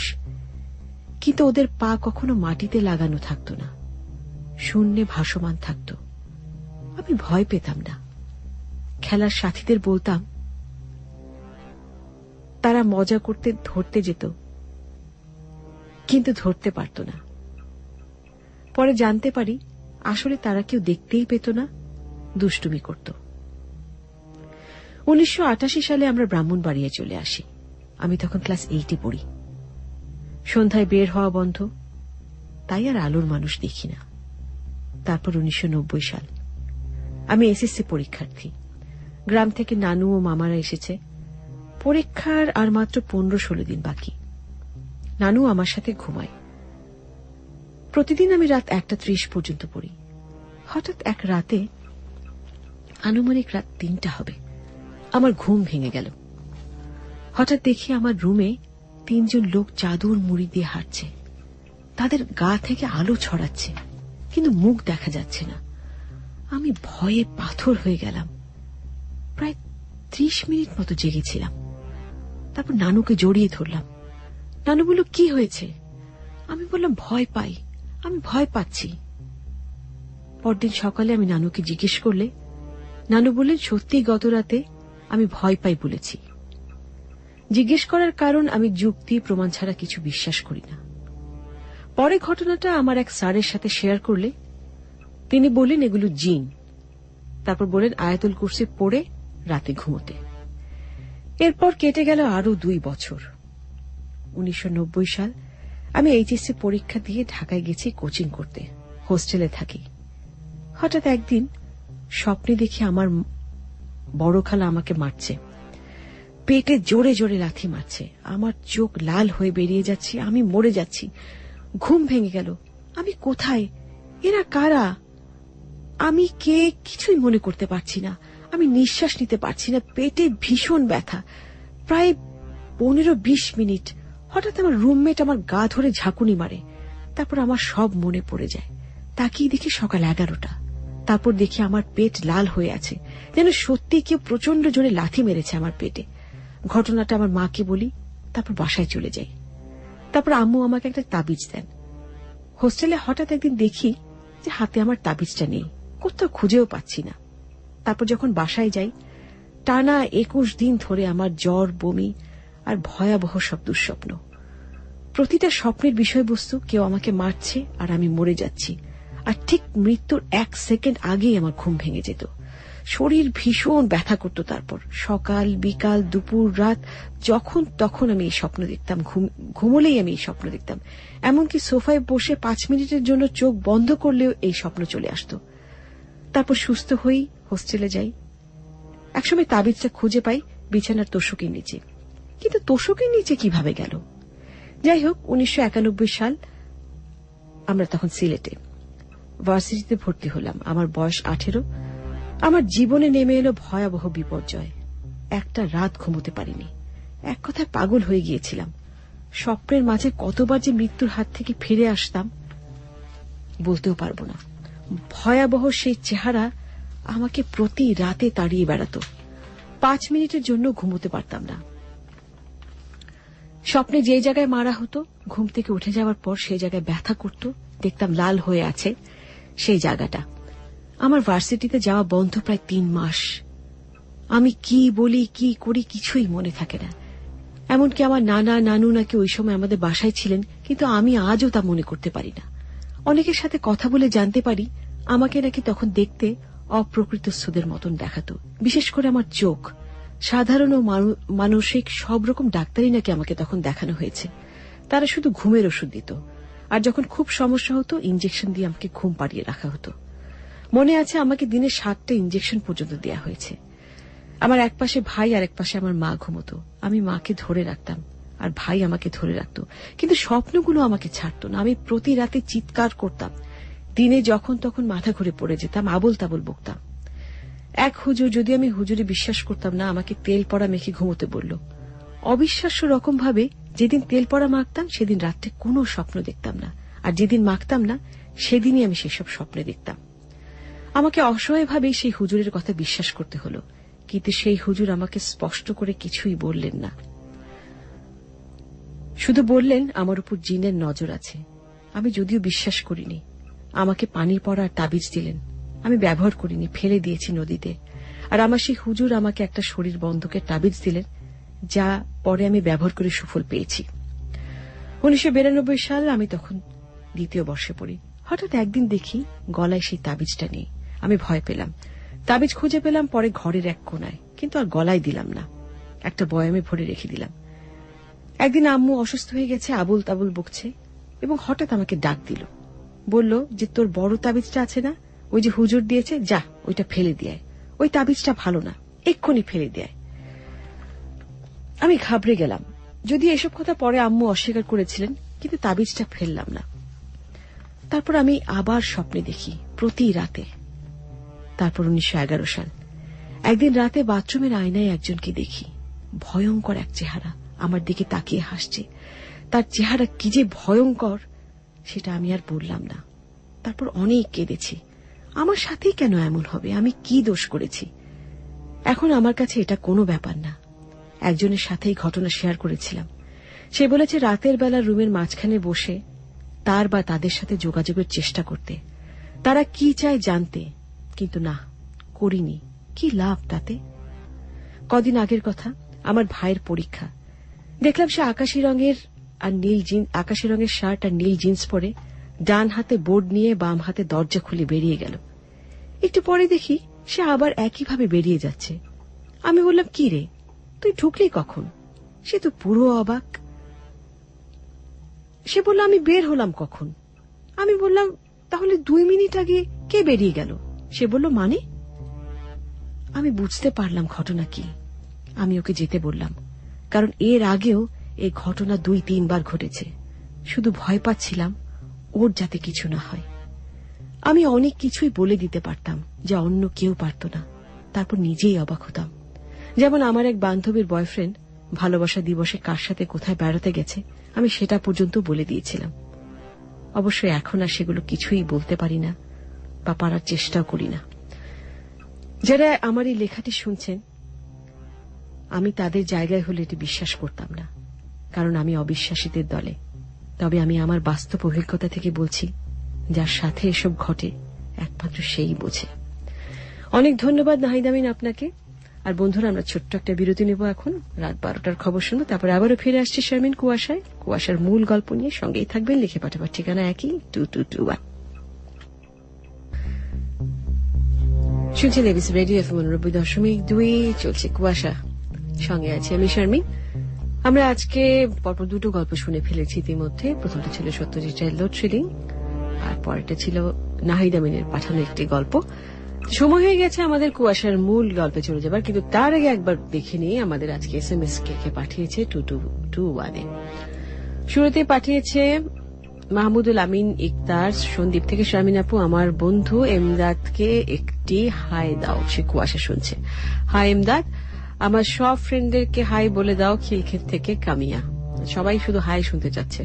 [SPEAKER 3] কিন্তু ওদের পা কখনো মাটিতে লাগানো থাকতো না, শূন্যে ভাসমান থাকত। আমি ভয় পেতাম না। খেলার সাথীদের বলতাম, তারা মজা করতে ধরতে যেত, কিন্তু ধরতে পারত না। পরে জানতে পারি আসলে তারা কেউ দেখতেই পেত না, দুষ্টুমি করত। 1988 সালে আমরা ব্রাহ্মণবাড়িয়ায় চলে আসি। আমি তখন ক্লাস 8-এ পড়ি। সন্ধ্যায় বের হওয়া বন্ধ, তাই আর আলোর মানুষ দেখি না। তারপর 1990 সাল, আমি এসএসসি পরীক্ষার্থী। গ্রাম থেকে নানু ও মামারা এসেছে। পরীক্ষার আর মাত্র 15-16 দিন বাকি। নানু আমার সাথে ঘুমায়। প্রতিদিন আমি রাত 1:30 পর্যন্ত পড়ি। হঠাৎ এক রাতে, আনুমানিক রাত 3টা হবে, আমার ঘুম ভেঙে গেল। হঠাৎ দেখি আমার রুমে 3 জন লোক চাদর মুড়ি দিয়ে হাঁটছে। তাদের গা থেকে আলো ছড়াচ্ছে, কিন্তু মুখ দেখা যাচ্ছে না। আমি ভয়ে পাথর হয়ে গেলাম। প্রায় 30 মিনিট মতো জেগেছিলাম। তারপর নানুকে জড়িয়ে ধরলাম। নানু বলল, কি হয়েছে? আমি বললাম, ভয় পাই, আমি ভয় পাচ্ছি। পরদিন সকালে আমি নানুকে জিজ্ঞেস করলে নানু বললেন, সত্যি গত রাতে আমি ভয় পাই বলেছি। জিজ্ঞেস করার কারণ, আমি যুক্তি প্রমাণ ছাড়া কিছু বিশ্বাস করি না। পরে ঘটনাটা আমার এক স্যারের সাথে শেয়ার করলে তিনি বললেন এগুলো জিন। তারপর বললেন আয়াতুল কুরসি পড়ে রাতে ঘুমোতে। এরপর কেটে গেল আরো 2 বছর। 1990 সাল, আমি এইচএসসি পরীক্ষা দিয়ে ঢাকায় গেছি কোচিং করতে, হোস্টেলে থাকি। হঠাৎ একদিন স্বপ্নে দেখি আমার বড় খালা আমাকে মারছে, পেটে জোরে জোরে লাথি মারছে। আমার চোখ লাল হয়ে বেরিয়ে যাচ্ছে, আমি মরে যাচ্ছি। ঘুম ভেঙে গেল। আমি কোথায়? এরা কারা? আমি কে? কিছুই মনে করতে পারছি না। আমি নিঃশ্বাস নিতে পারছি না, পেটে ভীষণ ব্যথা। প্রায় 15-20 মিনিট। হঠাৎ আমার রুমমেট আমার গা ধরে ঝাঁকুনি মারে। তারপর আমার সব মনে পড়ে যায়। তাকিয়ে দেখি সকাল 11টা। তারপর দেখি আমার পেট লাল হয়ে আছে, যেন সত্যি কেউ প্রচন্ড জোরে লাথি মেরেছে আমার পেটে। ঘটনাটা আমার মাকে বলি, তারপর বাসায় চলে যাই। তারপর আম্মু আমাকে একটা তাবিজ দেন। হোস্টেলে হঠাৎ একদিন দেখি যে হাতে আমার তাবিজটা নেই, কোথাও খুঁজেও পাচ্ছি না। তারপর যখন বাসায় যাই, টানা 21 দিন ধরে আমার জ্বর, বমি আর ভয়াবহ সব দুঃস্বপ্ন। প্রতিটা স্বপ্নের বিষয়বস্তু কেউ আমাকে মারছে আর আমি মরে যাচ্ছি, আর ঠিক মৃত্যুর 1 সেকেন্ড আগেই আমার ঘুম ভেঙে যেত। শরীর ভীষণ ব্যথা করত। তারপর সকাল, বিকাল, দুপুর, রাত, যখন তখন আমি এই স্বপ্ন দেখতাম। ঘুমলেই আমি এই স্বপ্ন দেখতাম। এমনকি সোফায় বসে 5 মিনিটের জন্য চোখ বন্ধ করলেও এই স্বপ্ন চলে আসত। তারপর সুস্থ হই, হোস্টেলে যাই। একসময় তাবিজটা খুঁজে পাই বিছানার তোশকের নিচে, কিন্তু তোশকের নিচে কিভাবে গেল? যাই হোক, 1991 সাল, আমরা তখন সিলেটে ভার্সিটিতে ভর্তি হলাম। আমার বয়স 18। আমার জীবনে নেমে এলো ভয়াবহ বিপর্যয়। একটা রাত ঘুমোতে পারিনি। এক কথায় পাগল হয়ে গিয়েছিলাম। স্বপ্নের মাঝে কতবার যে মৃত্যুর হাত থেকে ফিরে আসতাম বলতেও পারবো না। ভয়াবহ সেই চেহারা আমাকে প্রতি রাতে তাড়িয়ে বেড়াত। 5 মিনিটের জন্য ঘুমোতে পারতাম না। স্বপ্নে যে জায়গায় মারা হতো, ঘুম থেকে উঠে যাওয়ার পর সেই জায়গায় ব্যথা করত, দেখতাম লাল হয়ে আছে সেই জায়গাটা। আমার ভার্সিটিতে যাওয়া বন্ধ প্রায় 3 মাস। আমি কি বলি, কি করি, কিছুই মনে থাকে না। এমনকি আমার নানা নানু নাকি ওই সময় আমাদের বাসায় ছিলেন, কিন্তু আমি আজও তা মনে করতে পারি না। অনেকের সাথে কথা বলে জানতে পারি আমাকে নাকি তখন দেখতে অপ্রকৃতস্থদের মতন দেখাতো, বিশেষ করে আমার চোখ। সাধারণ ও মানসিক সব রকম ডাক্তারই নাকি আমাকে তখন দেখানো হয়েছে। তারা শুধু ঘুমের ওষুধ দিত, আর যখন খুব সমস্যা হতো ইঞ্জেকশন দিয়ে আমাকে ঘুম পাড়িয়ে রাখা হতো। মনে আছে আমাকে দিনে 7টা ইঞ্জেকশন পর্যন্ত দেয়া হয়েছে। আমার এক পাশে ভাই আর এক পাশে আমার মা ঘুমতো। আমি মাকে ধরে রাখতাম আর ভাই আমাকে ধরে রাখত, কিন্তু স্বপ্নগুলো আমাকে ছাড়ত না। আমি প্রতি রাতে চিৎকার করতাম, দিনে যখন তখন মাথা ঘুরে পড়ে যেতাম, আবল তাবল বকতাম। এক হুজুর, যদি আমি হুজুরে বিশ্বাস করতাম না, আমাকে তেল পড়া মেখে ঘুমোতে বলল। অবিশ্বাস্য রকম ভাবে যেদিন তেল পড়া মাখতাম সেদিন রাত্রে কোনো স্বপ্ন দেখতাম না, আর যেদিন মাখতাম না সেদিনই আমি সেসব স্বপ্নে দেখতাম। আমাকে অসহায়ভাবেই সেই হুজুরের কথা বিশ্বাস করতে হলো, কিন্তু সেই হুজুর আমাকে স্পষ্ট করে কিছুই বললেন না। শুধু বললেন আমার উপর জিনের নজর আছে। আমি যদিও বিশ্বাস করিনি। আমাকে পানির পড়ার তাবিজ দিলেন, আমি ব্যবহার করিনি, ফেলে দিয়েছি নদীতে। আর আমার সেই হুজুর আমাকে একটা শরীর বন্ধকের তাবিজ দিলেন, যা পরে আমি ব্যবহার করে সুফল পেয়েছি। 1992 সাল, আমি তখন 2য় বর্ষে পড়ি। হঠাৎ একদিন দেখি গলায় সেই তাবিজটা নেই। আমি ভয় পেলাম। তাবিজ খুঁজে পেলাম পরে ঘরের এক কোনায়, কিন্তু আর গলায় দিলাম না, একটা বয়ামে ভরে রেখে দিলাম। একদিন আম্মু অসুস্থ হয়ে গেছে, আবুল তাবুল বকছে, এবং হঠাৎ আমাকে ডাক দিল। বলল যে তোর বড় তাবিজটা আছে না, ওই যে হুজুর দিয়েছে, যা ওইটা ফেলে দিয়ে, ওই তাবিজটা ভালো না, এক্ষুনি ফেলে দিয়ে। আমি ঘাবড়ে গেলাম। যদি এসব কথা পরে আম্মু অস্বীকার করেছিলেন, কিন্তু তাবিজটা ফেললাম না। তারপর আমি আবার স্বপ্নে দেখি, প্রতি রাতে। তারপর 1911 সাল, একদিন রাতে বাথরুমের আয়নায় একজনকে দেখি। ভয়ঙ্কর এক চেহারা, আমার দিকে তাকিয়ে হাসছে। তার চেহারা কি যে ভয়ঙ্কর, সেটা আমি আর বললাম না। তারপর অনেক কেঁদেছি। আমার সাথেই কেন এমন হবে? আমি কি দোষ করেছি? এখন আমার কাছে এটা কোনো ব্যাপার না। একজনের সাথেই ঘটনা শেয়ার করেছিলাম। সে বলেছে রাতের বেলা রুমের মাঝখানে বসে তার বা তাদের সাথে যোগাযোগের চেষ্টা করতে, তারা কি চায় জানতে, কিন্তু না, করিনি। কি লাভ তাতে? কদিন আগের কথা, আমার ভাইয়ের পরীক্ষা। দেখলাম সে আকাশি রঙের শার্ট আর নীল জিন্স পরে ডান হাতে বোর্ড নিয়ে বাম হাতে দরজা খুলে বেরিয়ে গেল। একটু পরে দেখি সে আবার একইভাবে বেরিয়ে যাচ্ছে। আমি বললাম, কি রে, তুই ঢুকলি কখন? সে তো পুরো অবাক। সে বলল, আমি বের হলাম কখন? আমি বললাম, তাহলে 2 মিনিট আগে কে বেরিয়ে গেল? সে বলল, মানে? আমি বুঝতে পারলাম ঘটনা কি। আমি ওকে যেতে বললাম, কারণ এর আগেও এই ঘটনা 2-3 বার ঘটেছে। শুধু ভয় পাচ্ছিলাম ওর যাতে কিছু না হয়। আমি অনেক কিছুই বলে দিতে পারতাম যা অন্য কেউ পারত না, তারপর নিজেই অবাক হতাম। যেমন আমার এক বান্ধবীর বয়ফ্রেন্ড ভালোবাসা দিবসে কার সাথে কোথায় বেড়াতে গেছে, আমি সেটা পর্যন্ত বলে দিয়েছিলাম। অবশ্যই এখন আর সেগুলো কিছুই বলতে পারি না বা পারার চেষ্টাও করি না। যারা আমার এই লেখাটি শুনছেন, আমি তাদের জায়গায় হলে এটি বিশ্বাস করতাম না, কারণ আমি অবিশ্বাসীদের দলে। তবে আমি আমার বাস্তব অভিজ্ঞতা থেকে বলছি, যার সাথে এসব ঘটে একমাত্র সেই বোঝে। অনেক ধন্যবাদ নাহিদ আমিন আপনাকে। আর বন্ধুরা, আমরা ছোট্ট একটা বিরতি নেব। এখন রাত 12টার খবর শুনবো, তারপরে আবারও ফিরে আসছি শারমিন কুয়াশায়। কুয়াশার মূল গল্প নিয়ে সঙ্গেই থাকবেন। লিখে পাঠাবার ঠিকানা একই, 2221। শুনছেন এবিসি রেডিও FM 90.2, চলছে কুয়াশা। সঙ্গে আছে আমি শারমিন। আমরা আজকে পরপর 2টো গল্প শুনে ফেলেছি ইতিমধ্যে। প্রথমটা ছিল সত্যজিৎ রায়ের লোডশেডিং, আর পরেরটা ছিল নাহিদ আমিনের পাঠানো একটি গল্প। সময় হয়ে গেছে আমাদের কুয়াশার মূল গল্পে চলে যাবার, কিন্তু তার আগে একবার দেখে নিই আমাদের আজকে SMS কে পাঠিয়েছে 2221-এ। শুরুতে পাঠিয়েছে মাহমুদুল আমিন ইকতার সন্দীপ থেকে। শারমিন আপু, আমার বন্ধু এমদাদকে একটি হাই দাও, সে কুয়াশা শুনছে। হাই এমদাদ, আমার সব ফ্রেন্ডদেরকে হাই বলে দাও খিলক্ষেত থেকে কামিয়া। সবাই শুধু হাই শুনতে চাচ্ছে।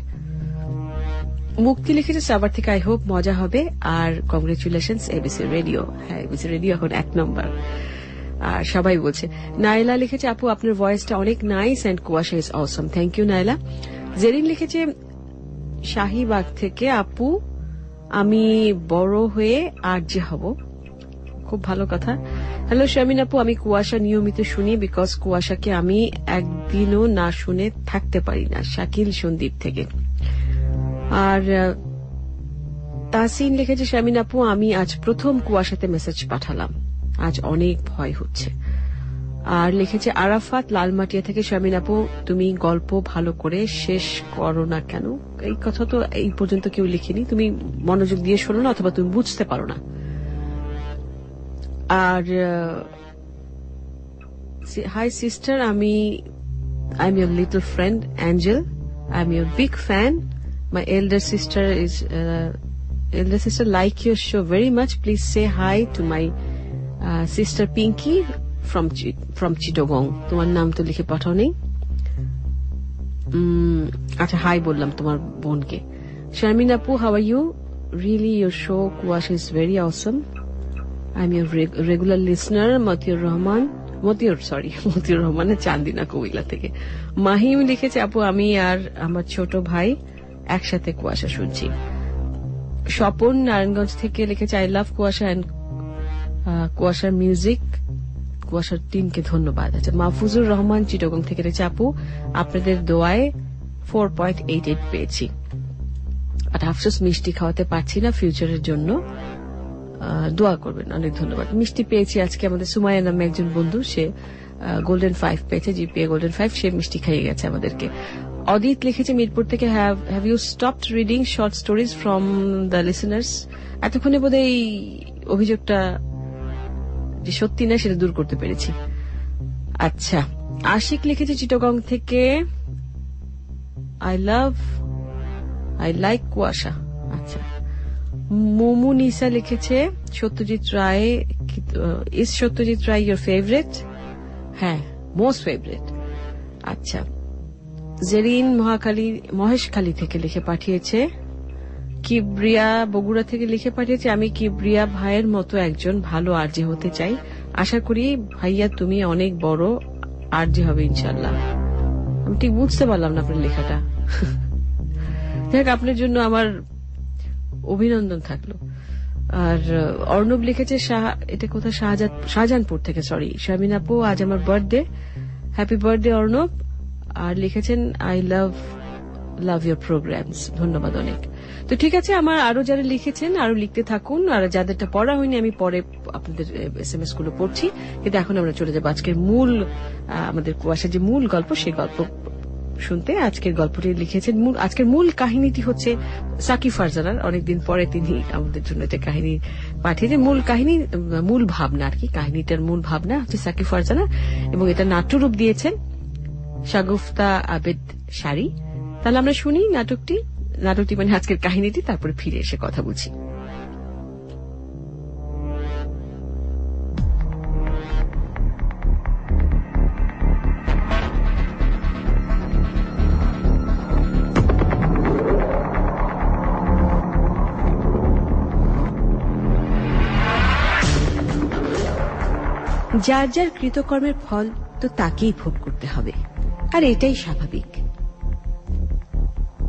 [SPEAKER 3] মুক্তি লিখেছে সাভার থেকে, আই হোপ মজা হবে, আর কংগ্রেচুলেশনস এবিসি রেডিও। হ্যাঁ, এবিসি রেডিও এখন 1 নম্বর, আর সবাই বলছে। নাইলা লিখেছে, আপু আপনার ভয়েসটা অনেক nice and Kuasha is awesome. Thank you Naila. Zerin লিখেছে শাহিবাগ থেকে, আপু আমি বড় হয়ে আরজে হব। খুব ভালো কথা। হ্যালো শারমিন আপু, আমি কুয়াশা নিয়মিত শুনি, বিকজ কুয়াশাকে আমি একদিনও না শুনে থাকতে পারি না। শাকিল সন্দীপ থেকে। আর তাসিন লিখেছে, শারমিন আপু আমি আজ প্রথম কুয়াশাতে মেসেজ পাঠালাম, আজ অনেক ভয় হচ্ছে। আর লিখেছে আরাফাত লালমাটিয়া থেকে, শারমিন আপু তুমি গল্প ভালো করে শেষ করো না কেন? এই কথা তো এই পর্যন্ত কেউ লিখেনি, তুমি মনোযোগ দিয়ে শোনো না, অথবা তুমি বুঝতে পারো না। আর hi sister, I am your little friend Angel, I am your big fan, my elder sister like your show very much, please say hi to my sister Pinky from Chittagong. তোমার নাম তো লিখে পাঠাও নেই। আচ্ছা, হাই বললাম তোমার বোনকে। শারমিন আপু, how are you? Really your show Kuasha is very awesome. I'm your regular listener, Motiur রহমানের চান্দিনা কুমিল্লা থেকে। মাহিম লিখেছে, আপু আমি আর আমার ছোট ভাই একসাথে কুয়াশা শুনছি। স্বপন নারায়ণগঞ্জ থেকে লিখেছে, আই লাভ কুয়াশা এন্ড কুয়াশার মিউজিক, কুয়াশার টিমকে ধন্যবাদ। আচ্ছা, মাহফুজুর রহমান চিটাগং থেকে লিখেছে, আপু আপনাদের দোয়ায় 4.88 পেয়েছি, আর আফসোস মিষ্টি খাওয়াতে পারছি না, ফিউচারের জন্য দোয়া করবেন। অনেক ধন্যবাদ। মিষ্টি পেয়েছি আজকে, আমাদের সুমাইয়া নামে একজন বন্ধু, সে গোল্ডেন 5 পেয়েছে, জিপিএ গোল্ডেন 5, সে মিষ্টি খাইয়ে গেছে আমাদেরকে। অদিত লিখেছে মিরপুর থেকে, have you stopped reading short stories from the listeners? এতক্ষণে বোধহয় এই অভিযোগটা যে সত্যি না সেটা দূর করতে পেরেছি। আচ্ছা, আশিক লিখেছে চিটাগং থেকে, আই লাইক কুয়াশা। আচ্ছা, মোমু নিসা লিখেছে, Satyajit Ray, is Satyajit Ray your favourite? হ্যাঁ, মোস্ট ফেভারিট। আচ্ছা, জেরিন মহেশখালী থেকে লিখে পাঠিয়েছে। কিবরিয়া বগুড়া থেকে লিখে পাঠিয়েছে, আমি কিবরিয়া ভাইয়ের মতো একজন ভালো আরজে হতে চাই, আশা করি ভাইয়া তুমি অনেক বড় আরজে হবে ইনশাল্লাহ। আমি ঠিক বুঝতে পারলাম না আপনার লেখাটা। দেখ, আপনার জন্য আমার অভিনন্দন থাকলো। আর অর্ণব লিখেছে, এটা কোথায়, শাহজাহানপুর থেকে, সরি শারমিন আপু আজ আমার বার্থডে, হ্যাপি বার্থডে অর্ণব। আর লিখেছেন, আই লাভ ইউর প্রোগ্রামস, ধন্যবাদ অনেক। তো ঠিক আছে, আমার আরো যারা লিখেছেন আরো লিখতে থাকুন, আর যাদেরটা পড়া হয়নি আমি পরে আপনাদের SMS গুলো পড়ছি। কিন্তু এখন আমরা চলে যাবো আজকের আমাদের কুয়াশার যে মূল গল্প, সেই গল্প শুনতে। আজকের গল্পটি লিখেছেন, আজকের মূল কাহিনীটি হচ্ছে সাকিব ফারজানার। অনেকদিন পরে তিনি আমাদের জন্য একটা কাহিনী পাঠিয়েছেন। মূল ভাবনা আর কি, কাহিনীটার মূল ভাবনা হচ্ছে সাকিব ফারজানা, এবং এটা নাট্যরূপ দিয়েছেন শাগুফতা আবেদ শাড়ি। তাহলে আমরা শুনি নাটকটি মানে আজকের কাহিনীটি, তারপরে ফিরে এসে কথা বলছি। যার যার কৃতকর্মের ফল তো তাকেই ভোগ করতে হবে, আর এটাই স্বাভাবিক।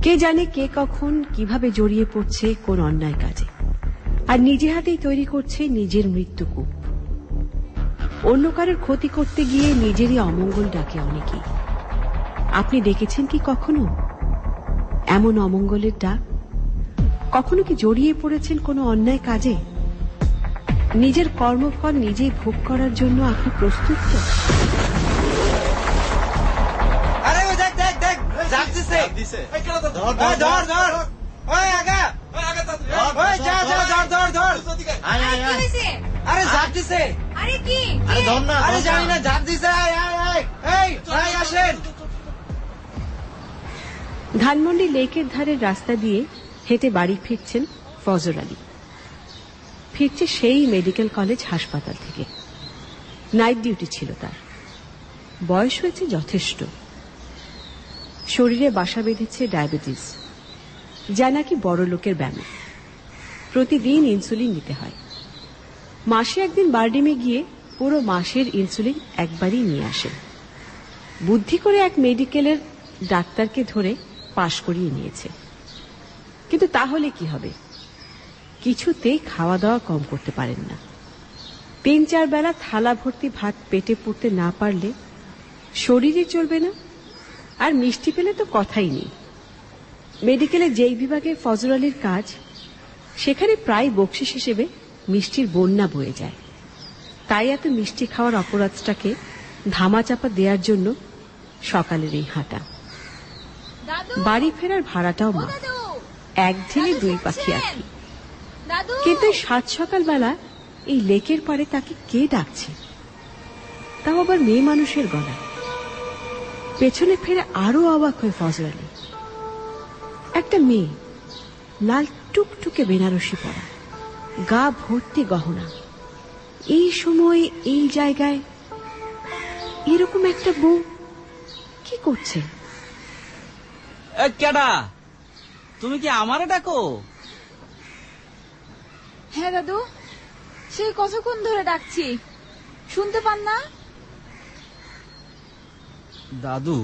[SPEAKER 3] কে জানে কে কখন কিভাবে জড়িয়ে পড়ছে কোন অন্যায় কাজে, আর নিজে হাতেই তৈরি করছে নিজের মৃত্যুকূপ। অন্য কারোর ক্ষতি করতে গিয়ে নিজেরই অমঙ্গল ডাকে অনেকেই। আপনি দেখেছেন কি কখনো এমন অমঙ্গলের ডাক? কখনো কি জড়িয়ে পড়েছেন কোনো অন্যায় কাজে? নিজের কর্মফল নিজেই ভোগ করার জন্য আপনি প্রস্তুত তো? ধানমন্ডি লেকের ধারের রাস্তা দিয়ে হেঁটে বাড়ি ফিরছেন ফজর আলী। ফিরছে সেই মেডিকেল কলেজ হাসপাতাল থেকে। নাইট ডিউটি ছিল তার। বয়স হয়েছে যথেষ্ট। শরীরে বাসা বেঁধেছে ডায়াবেটিস, যা নাকি বড় লোকের ব্যায়াম। প্রতিদিন ইনসুলিন নিতে হয়। মাসে একদিন বারডিমে গিয়ে পুরো মাসের ইনসুলিন একবারই নিয়ে আসেন। বুদ্ধি করে এক মেডিকেলের ডাক্তারকে ধরে পাশ করিয়ে নিয়েছে। কিন্তু তাহলে কি হবে? কিছুতেই খাওয়া দাওয়া কম করতে পারেন না। 3-4 বেলা থালা ভর্তি ভাত পেটে পুড়তে না পারলে শরীরে চলবে না, আর মিষ্টি পেলে তো কথাই নেই। মেডিকেলে যেই বিভাগে ফজল আলীর কাজ, সেখানে প্রায় বকশিস হিসেবে মিষ্টির বন্যা বয়ে যায়। তাই এত মিষ্টি খাওয়ার অপরাধটাকে ধামাচাপা দেওয়ার জন্য সকালের এই হাঁটা। বাড়ি ফেরার ভাড়াটাও মা, এক ঢিলে 2 পাখি আর কি। কিন্তু 7 সকালবেলা এই লেকের পাড়ে তাকে কে ডাকছে, তাও আবার মেয়ে মানুষের গলা। পেছনে ফিরে আরো অবাক হয়ে ফজল আলী। একটা মেয়ে, লাল টুকটুকে বেনারসি পরা, গা ভর্তি গহনা, এই সময় এই জায়গায় এরকম একটা বউ কি করছে?
[SPEAKER 2] কেডা, তুমি কি আমারে ডাকো?
[SPEAKER 6] হ্যাঁ দাদু, সেই কতক্ষণ ধরে ডাকছি, শুনতে পান না?
[SPEAKER 2] দাদু,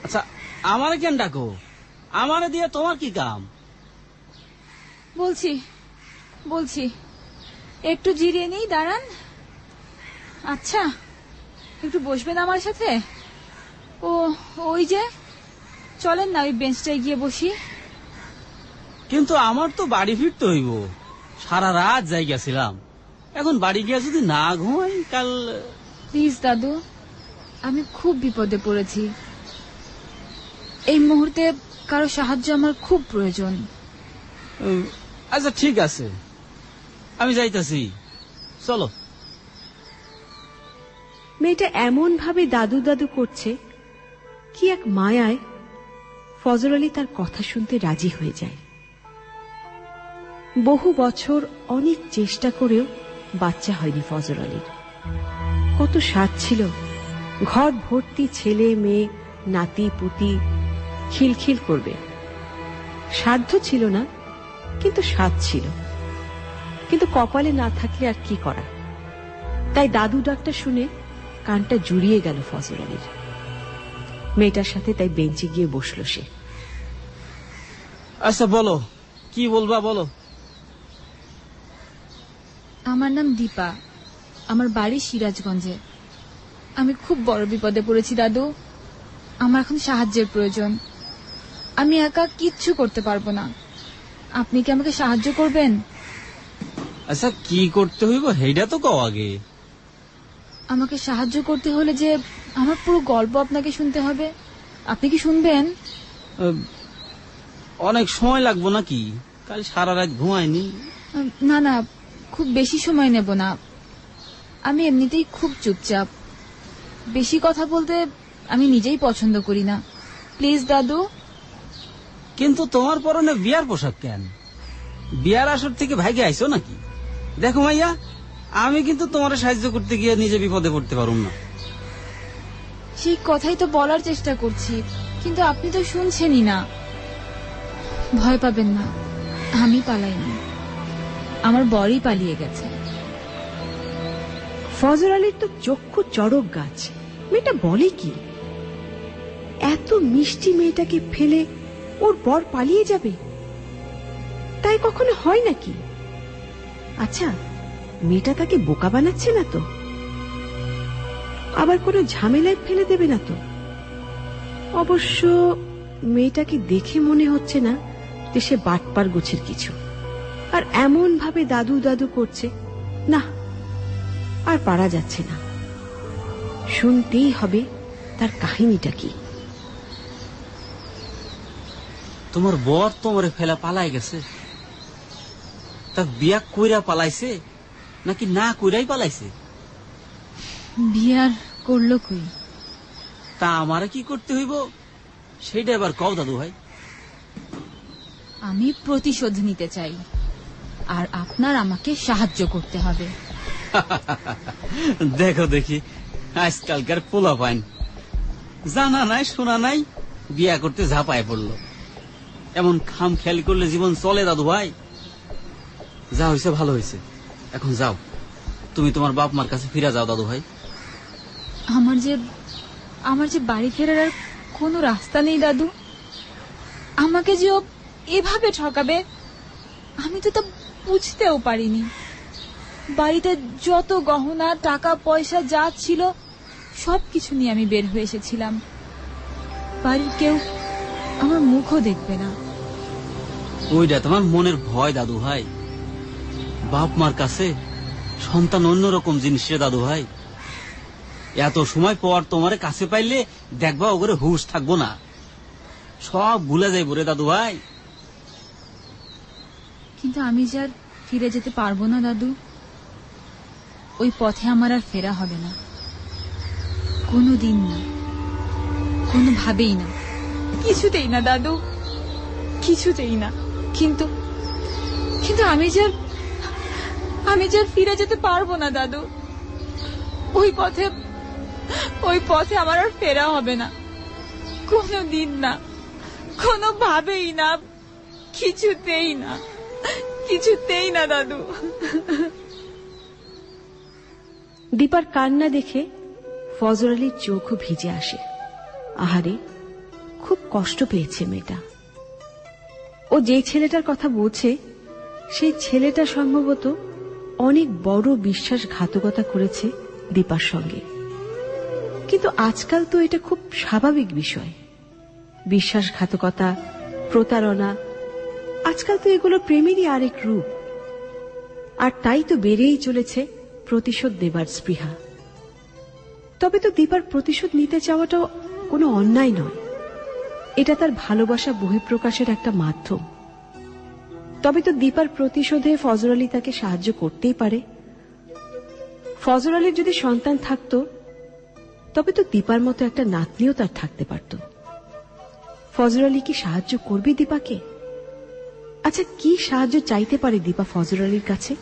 [SPEAKER 2] আচ্ছা আমারে কেন ডাকো? আমারে দিয়ে তোমার কি কাম?
[SPEAKER 6] বলছি বলছি একটু জিরিয়ে নেই, দাঁড়ান। আচ্ছা, একটু বসবেন আমার সাথে? ওই যে চলেন না, ওই বেঞ্চটায় গিয়ে বসি।
[SPEAKER 2] কিন্তু আমার তো বাড়ি ফিরতে হইব, সারা রাত জায়গা ছিলাম। এখন বাড়ি গিয়ে যদি না ঘুমাই, কাল...
[SPEAKER 6] প্লিজ দাদু, আমি খুব বিপদে পড়েছি। এই মুহূর্তে কারো সাহায্য আমার খুব প্রয়োজন।
[SPEAKER 2] আচ্ছা ঠিক আছে, আমি যাইতাছি, চলো।
[SPEAKER 3] মেয়েটা এমন ভাবে দাদু দাদু করছে, কি এক মায়ায় ফজল আলী তার কথা শুনতে রাজি হয়ে যায়। বহু বছর অনেক চেষ্টা করেও বাচ্চা হয়নি ফজল আলীর। কত স্বাদ ছিল, ঘর ভর্তি ছেলে মেয়ে, নাতি পুতি, খিলখিল করবে। সাধ্য ছিল না, কিন্তু স্বাদ ছিল। কিন্তু কপালে না থাকলে আর কি করা। তাই দাদু ডাকটা শুনে কানটা জুড়িয়ে গেল ফজল আলীর। মেয়েটার সাথে তাই বেঞ্চে গিয়ে বসল সে।
[SPEAKER 2] আচ্ছা বলো, কি বলবা বলো।
[SPEAKER 6] আমার নাম দীপা, আমার বাড়ি সিরাজগঞ্জে। আমি খুব বড় বিপদে পড়েছি দাদু, আমার এখন সাহায্যের প্রয়োজন। আমি একা কিচ্ছু করতে পারবো না, আপনি কি আমাকে সাহায্য করবেন?
[SPEAKER 2] আচ্ছা কি করতে হইব সেইটা তো কও আগে।
[SPEAKER 6] আমাকে সাহায্য করতে হলে যে আমার পুরো গল্প আপনাকে শুনতে হবে, আপনি কি শুনবেন?
[SPEAKER 2] অনেক সময় লাগবো নাকি? কাল সারা রাত ঘুমাইনি।
[SPEAKER 6] না না, খুব বেশি সময় নেব না। আমি এমনিতেই খুব চুপচাপ, বেশি কথা বলতে আমি নিজেই পছন্দ করি না। প্লিজ দাদু।
[SPEAKER 2] কিন্তু তোমার পরনে বিয়ার পোশাক কেন? বিয়ার আসর থেকে ভাইগে আইছো নাকি? দেখো মাইয়া, আমি কিন্তু তোমার সাহায্য করতে গিয়ে নিজে বিপদে পড়তে পারুম না।
[SPEAKER 6] সেই কথাই তো বলার চেষ্টা করছি, কিন্তু আপনি তো শুনছেনই না। ভয় পাবেন না, আমি পালাইনি, আমার বরই পালিয়ে গেছে।
[SPEAKER 3] ফজল আলীর তো চক্ষু চড়ক গাছ। মেয়েটা বলে কি? এত মিষ্টি মেয়েটাকে ফেলে ওর বর পালিয়ে যাবে? তাই কখনো হয় নাকি? আচ্ছা, মেয়েটা তাকে বোকা বানাচ্ছে না তো? আবার কোনো ঝামেলায় ফেলে দেবে না তো? অবশ্য মেয়েটাকে দেখে মনে হচ্ছে না যে সে বাটপার গোছের কিছু। আর এমন ভাবে দাদু দাদু করছে, না আর পারা যাচ্ছে না। শুনতেই হবে তার কাহিনীটা কি।
[SPEAKER 2] তোমার বর তোমারে ফেলা পালাই গেছে? তা বিয়া কইরা পালাইছে নাকি না কইরাই পালাইছে?
[SPEAKER 6] বিয়ার করলো কই?
[SPEAKER 2] তা আমারে কি করতে হইব সেইটা এবার কও দাদু ভাই।
[SPEAKER 6] আমি প্রতিশোধ নিতে চাই, আর আপনার আমাকে সাহায্য করতে হবে।
[SPEAKER 2] দেখো দেখি আজকালকার পোলা পাইন, জানা নাই শোনা নাই বিয়া করতে ঝাঁপায় পড়লো। এমন খাম খেয়াল করলে জীবন চলে দাদু ভাই। যা হয়েছে ভালো হয়েছে, এখন যাও, তুমি তোমার বাপ মার কাছে ফিরে যাও দাদু ভাই।
[SPEAKER 6] আমার যে বাড়ি ফেরার আর কোনো রাস্তা নেই দাদু। আমাকে যে ও এভাবে ঠকাবে আমি তো তা বুঝতেও পারিনি। বাড়িতে যত গহনা টাকা পয়সা যা ছিল সবকিছু নিয়ে আমি বের হয়ে এসেছিলাম। বাড়ির কেউ আমার মুখও দেখবে না।
[SPEAKER 2] ওইটা তোমার মনের ভয় দাদু ভাই। বাপ মার কাছে সন্তান অন্যরকম জিনিস রে দাদু ভাই। এত সময় পর তোমার কাছে পাইলে দেখবা ওগুলো হুশ থাকবো না, সব ভুলে যাইব রে দাদু ভাই।
[SPEAKER 6] কিন্তু আমি যে আর ফিরে যেতে পারবো না দাদু। ওই পথে আমার আর ফেরা হবে না, কোনোদিন না, কোনোভাবেই না, কিছুতেই না দাদু, কিছুতেই না। কিন্তু কিন্তু আমি যে আর ফিরে যেতে পারবো না দাদু। ওই পথে আমার আর ফেরা হবে না, কোনোদিন না, কোনোভাবেই না, কিছুতেই না, কিছুতেই না দাদু।
[SPEAKER 3] দীপার কান্না দেখে ফজর আলীর চোখও ভিজে আসে। আহারে, খুব কষ্ট পেয়েছে মেয়েটা। ও যে ছেলেটার কথা বলছে সেই ছেলেটা সম্ভবত অনেক বড় বিশ্বাসঘাতকতা করেছে দীপার সঙ্গে। কিন্তু আজকাল তো এটা খুব স্বাভাবিক বিষয়। বিশ্বাসঘাতকতা, প্রতারণা, আজকাল তো এগুলো প্রেমেরই আরেক রূপ। আর তাই তো বেড়েই চলেছে প্রতিশোধ দেবার স্পৃহা। তবে তো দীপার প্রতিশোধ নিতে চাওয়াটাও কোনো অন্যায় নয়, এটা তার ভালোবাসা বহিঃপ্রকাশের একটা মাধ্যম। তবে তো দীপার প্রতিশোধে ফজর আলী তাকে সাহায্য করতেই পারে। ফজর আলীর যদি সন্তান থাকতো তবে তো দীপার মতো একটা নাতনিও তার থাকতে পারত। ফজর আলী কি সাহায্য করবে দীপাকে? আচ্ছা, কি সাহায্য চাইতে পারে দীপা ফজর আলীর কাছে?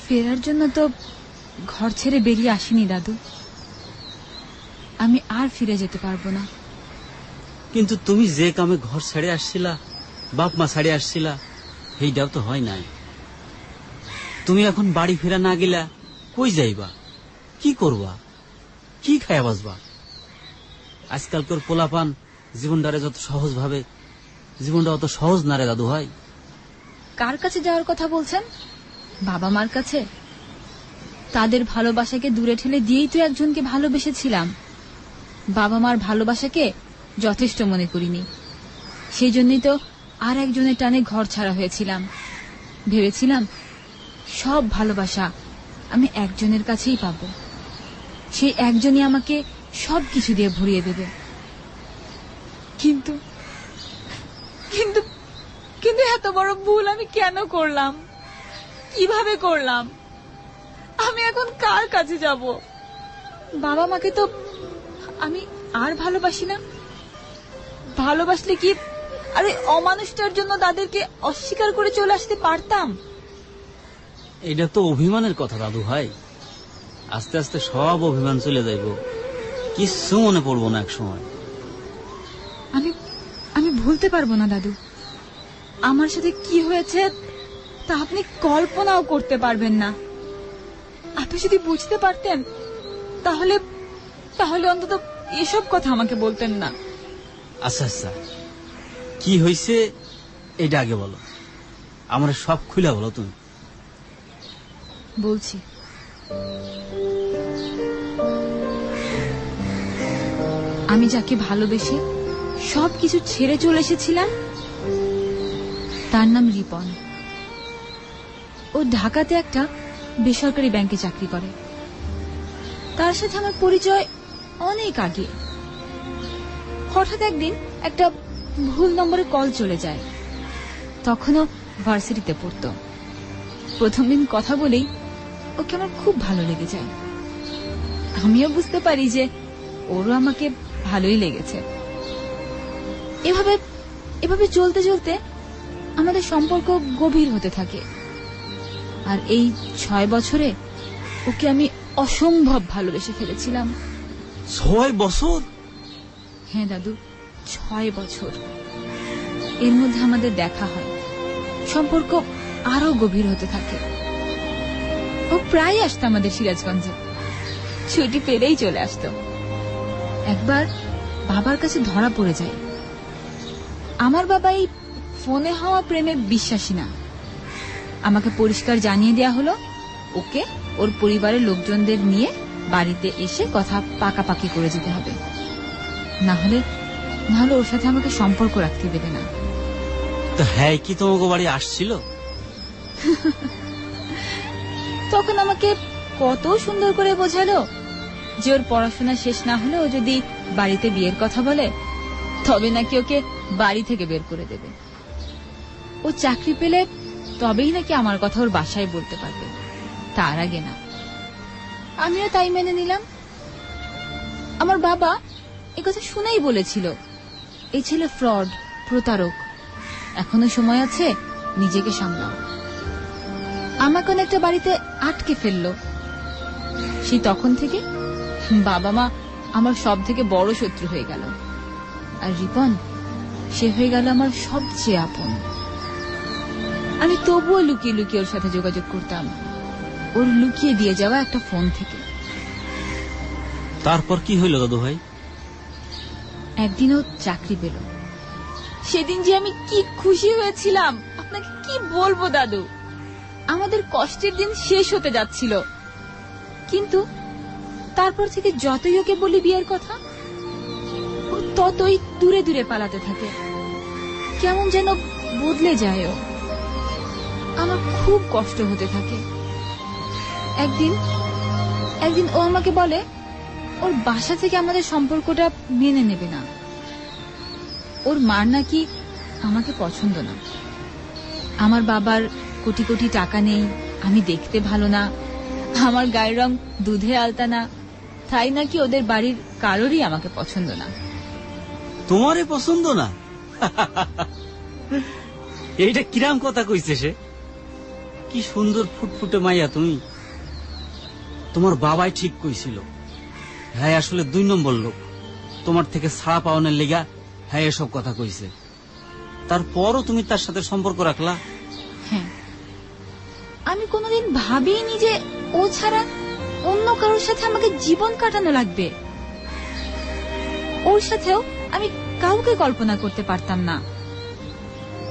[SPEAKER 6] ফেরার জন্য তো ঘর ছেড়ে বেরিয়ে আসিনি দাদু। আমি আর ফিরে যেতে পারবো না।
[SPEAKER 2] কিন্তু তুমি যে কামে ঘর ছেড়ে আসছিলা, বাপ মা ছেড়ে আসছিলা, সেইটাও তো হয় নাই। তুমি এখন বাড়ি ফেরা না গেলা কই যাইবা, কি করবা, কি খায়া বাসবা? আজকালকার পোলাপান জীবনটারে যত সহজ ভাবে, জীবনটা অত সহজ না রে দাদু ভাই।
[SPEAKER 6] কার কাছে যাওয়ার কথা বলছেন? বাবা মার কাছে? তাদের ভালোবাসাকে দূরে ঠেলে দিয়েই তো একজনকে ভালোবেসেছিলাম। বাবা মার ভালোবাসাকে যথেষ্ট মনে করিনি, সেই জন্যই তো আর একজনের টানে ঘর ছাড়া হয়েছিলাম। ভেবেছিলাম সব ভালোবাসা আমি একজনের কাছেই পাবো, সেই একজনই আমাকে সবকিছু দিয়ে ভরিয়ে দেবে। কিন্তু কিন্তু কিন্তু এত বড় ভুল আমি কেন করলাম, কিভাবে করলাম? আমি এখন কার কাছে যাব? বাবা মাকে তো আমি আর ভালোবাসি না। ভালোবাসলে কি আরে অমানুষটার জন্য তাদেরকে অস্বীকার করে চলে আসতে পারতাম?
[SPEAKER 2] এটা তো অভিমানের কথা দাদু ভাই। আস্তে আস্তে সব অভিমান চলে যাইব, কিচ্ছু মনে পড়বো না এক সময়।
[SPEAKER 6] আমি ভুলতে পারবো না দাদু। আমার সাথে কি হয়েছে তা আপনি কল্পনাও করতে পারবেন না। আপনি যদি বুঝতে পারতেন তাহলে তাহলে অন্তত এসব কথা আমাকে বলতেন না।
[SPEAKER 2] আচ্ছা আচ্ছা, কি হয়েছে এটা আগে বলো, আমার সব খুলে বলো তুমি।
[SPEAKER 6] বলছি, আমি যাকে ভালোবেসে সবকিছু ছেড়ে চলে এসেছিলাম তার নাম রিপন। ও ঢাকাতে একটা বেসরকারি ব্যাংকে চাকরি করে। তার সাথে আমার পরিচয় অনেক আগে। হঠাৎ একদিন একটা ভুল নম্বরে কল চলে যায়। তখনও ভার্সিটিতে পড়তো। প্রথম দিন কথা বলেই ওকে আমার খুব ভালো লেগে যায়। আমিও বুঝতে পারি যে ওরও আমাকে ভালোই লেগেছে। এভাবে এভাবে চলতে চলতে আমাদের সম্পর্ক গভীর হতে থাকে। আর এই 6 বছরে ওকে আমি অসম্ভব ভালোবেসে ফেলেছিলাম।
[SPEAKER 2] 6 বছর?
[SPEAKER 6] হ্যাঁ দাদু, 6 বছর। এর মধ্যে আমাদের দেখা হয়, সম্পর্ক আরো গভীর হতে থাকে। ও প্রায় আসতো আমাদের সিরাজগঞ্জে, ছুটি পেলেই চলে আসতো। একবার বাবার কাছে ধরা পড়ে যায়। আমার বাবা এই ফোনে হওয়া প্রেমে বিশ্বাসী না। আমাকে পরিষ্কার জানিয়ে দেয়া হলো ওকে ওর পরিবারের লোকজনদের নিয়ে বাড়িতে এসে কথা পাকাপাকি করে যেতে হবে, না হলে ওর সাথে আমাকে সম্পর্ক রাখতে দেবে না।
[SPEAKER 2] তো হ্যাঁ, কি তোমাকে বাড়ি আসছিল?
[SPEAKER 6] তখন আমাকে কত সুন্দর করে বোঝালো যে ওর পড়াশোনা শেষ না হলে ও যদি বাড়িতে বিয়ের কথা বলে তবে নাকি ওকে বাড়ি থেকে বের করে দেবে। ও চাকরি পেলে তবেই নাকি আমার কথা ওর বাসায় বলতে পারবে, তার আগে না। আমিও তাই মেনে নিলাম। আমার বাবা একথা শুনেই বলেছিল এই ছেলে ফ্রড, প্রতারক, এখনো সময় আছে, নিজেকে সামলাও। আমাকে একটা বাড়িতে আটকে ফেললো। সেই তখন থেকে বাবা মা আমার সব থেকে বড় শত্রু হয়ে গেল, আর রিপন সে হয়ে গেল আমার সবচেয়ে আপন। আমি তবুও লুকিয়ে লুকিয়ে ওর সাথে যোগাযোগ করতাম, ওর লুকিয়ে দিয়ে যাওয়া একটা ফোন থেকে।
[SPEAKER 2] তারপর কি হইল দাদু ভাই?
[SPEAKER 6] একদিন ও চাকরি পেল। সেদিন যে আমি কি খুশি হয়েছিলাম আপনাকে কি বলবো দাদু। আমাদের কষ্টের দিন শেষ হতে যাচ্ছিল, কিন্তু তারপর থেকে যতই ওকে বলি বিয়ের কথা ও ততই দূরে দূরে পালাতে থাকে, কেমন যেন বদলে যায় ও। আমার খুব কষ্ট হতে থাকে। একদিন ও আমাকে বলে ওর বাসা থেকে আমাদের সম্পর্কটা মেনে নেবে না, ওর মার নাকি আমাকে পছন্দ না। আমার বাবার কোটি কোটি টাকা নেই, আমি দেখতে ভালো না, আমার গায়ের রং দুধে আলতা না, তাই নাকি ওদের বাড়ির কারোরই আমাকে পছন্দ না।
[SPEAKER 2] তোমারই পছন্দ না? এইটা কিরাম কথা কইছে সে? কি সুন্দর ফুটফুটে মাইয়া তুমি। তোমার বাবাই ঠিক কইছিল, হ্যাঁ আসলে 2 নম্বর লোক, তোমার থেকে ছাড়া পাওয়ানোর লেগা হ্যাঁ এসব কথা কইছে। তারপরও তুমি তার সাথে সম্পর্ক রাখলা?
[SPEAKER 6] হ্যাঁ, আমি কোনোদিন ভাবিনি যে ও ছাড়া অন্য কারোর সাথে আমাকে জীবন কাটানো লাগবে। ওর সাথেও আমি কাউকে কল্পনা করতে পারতাম না।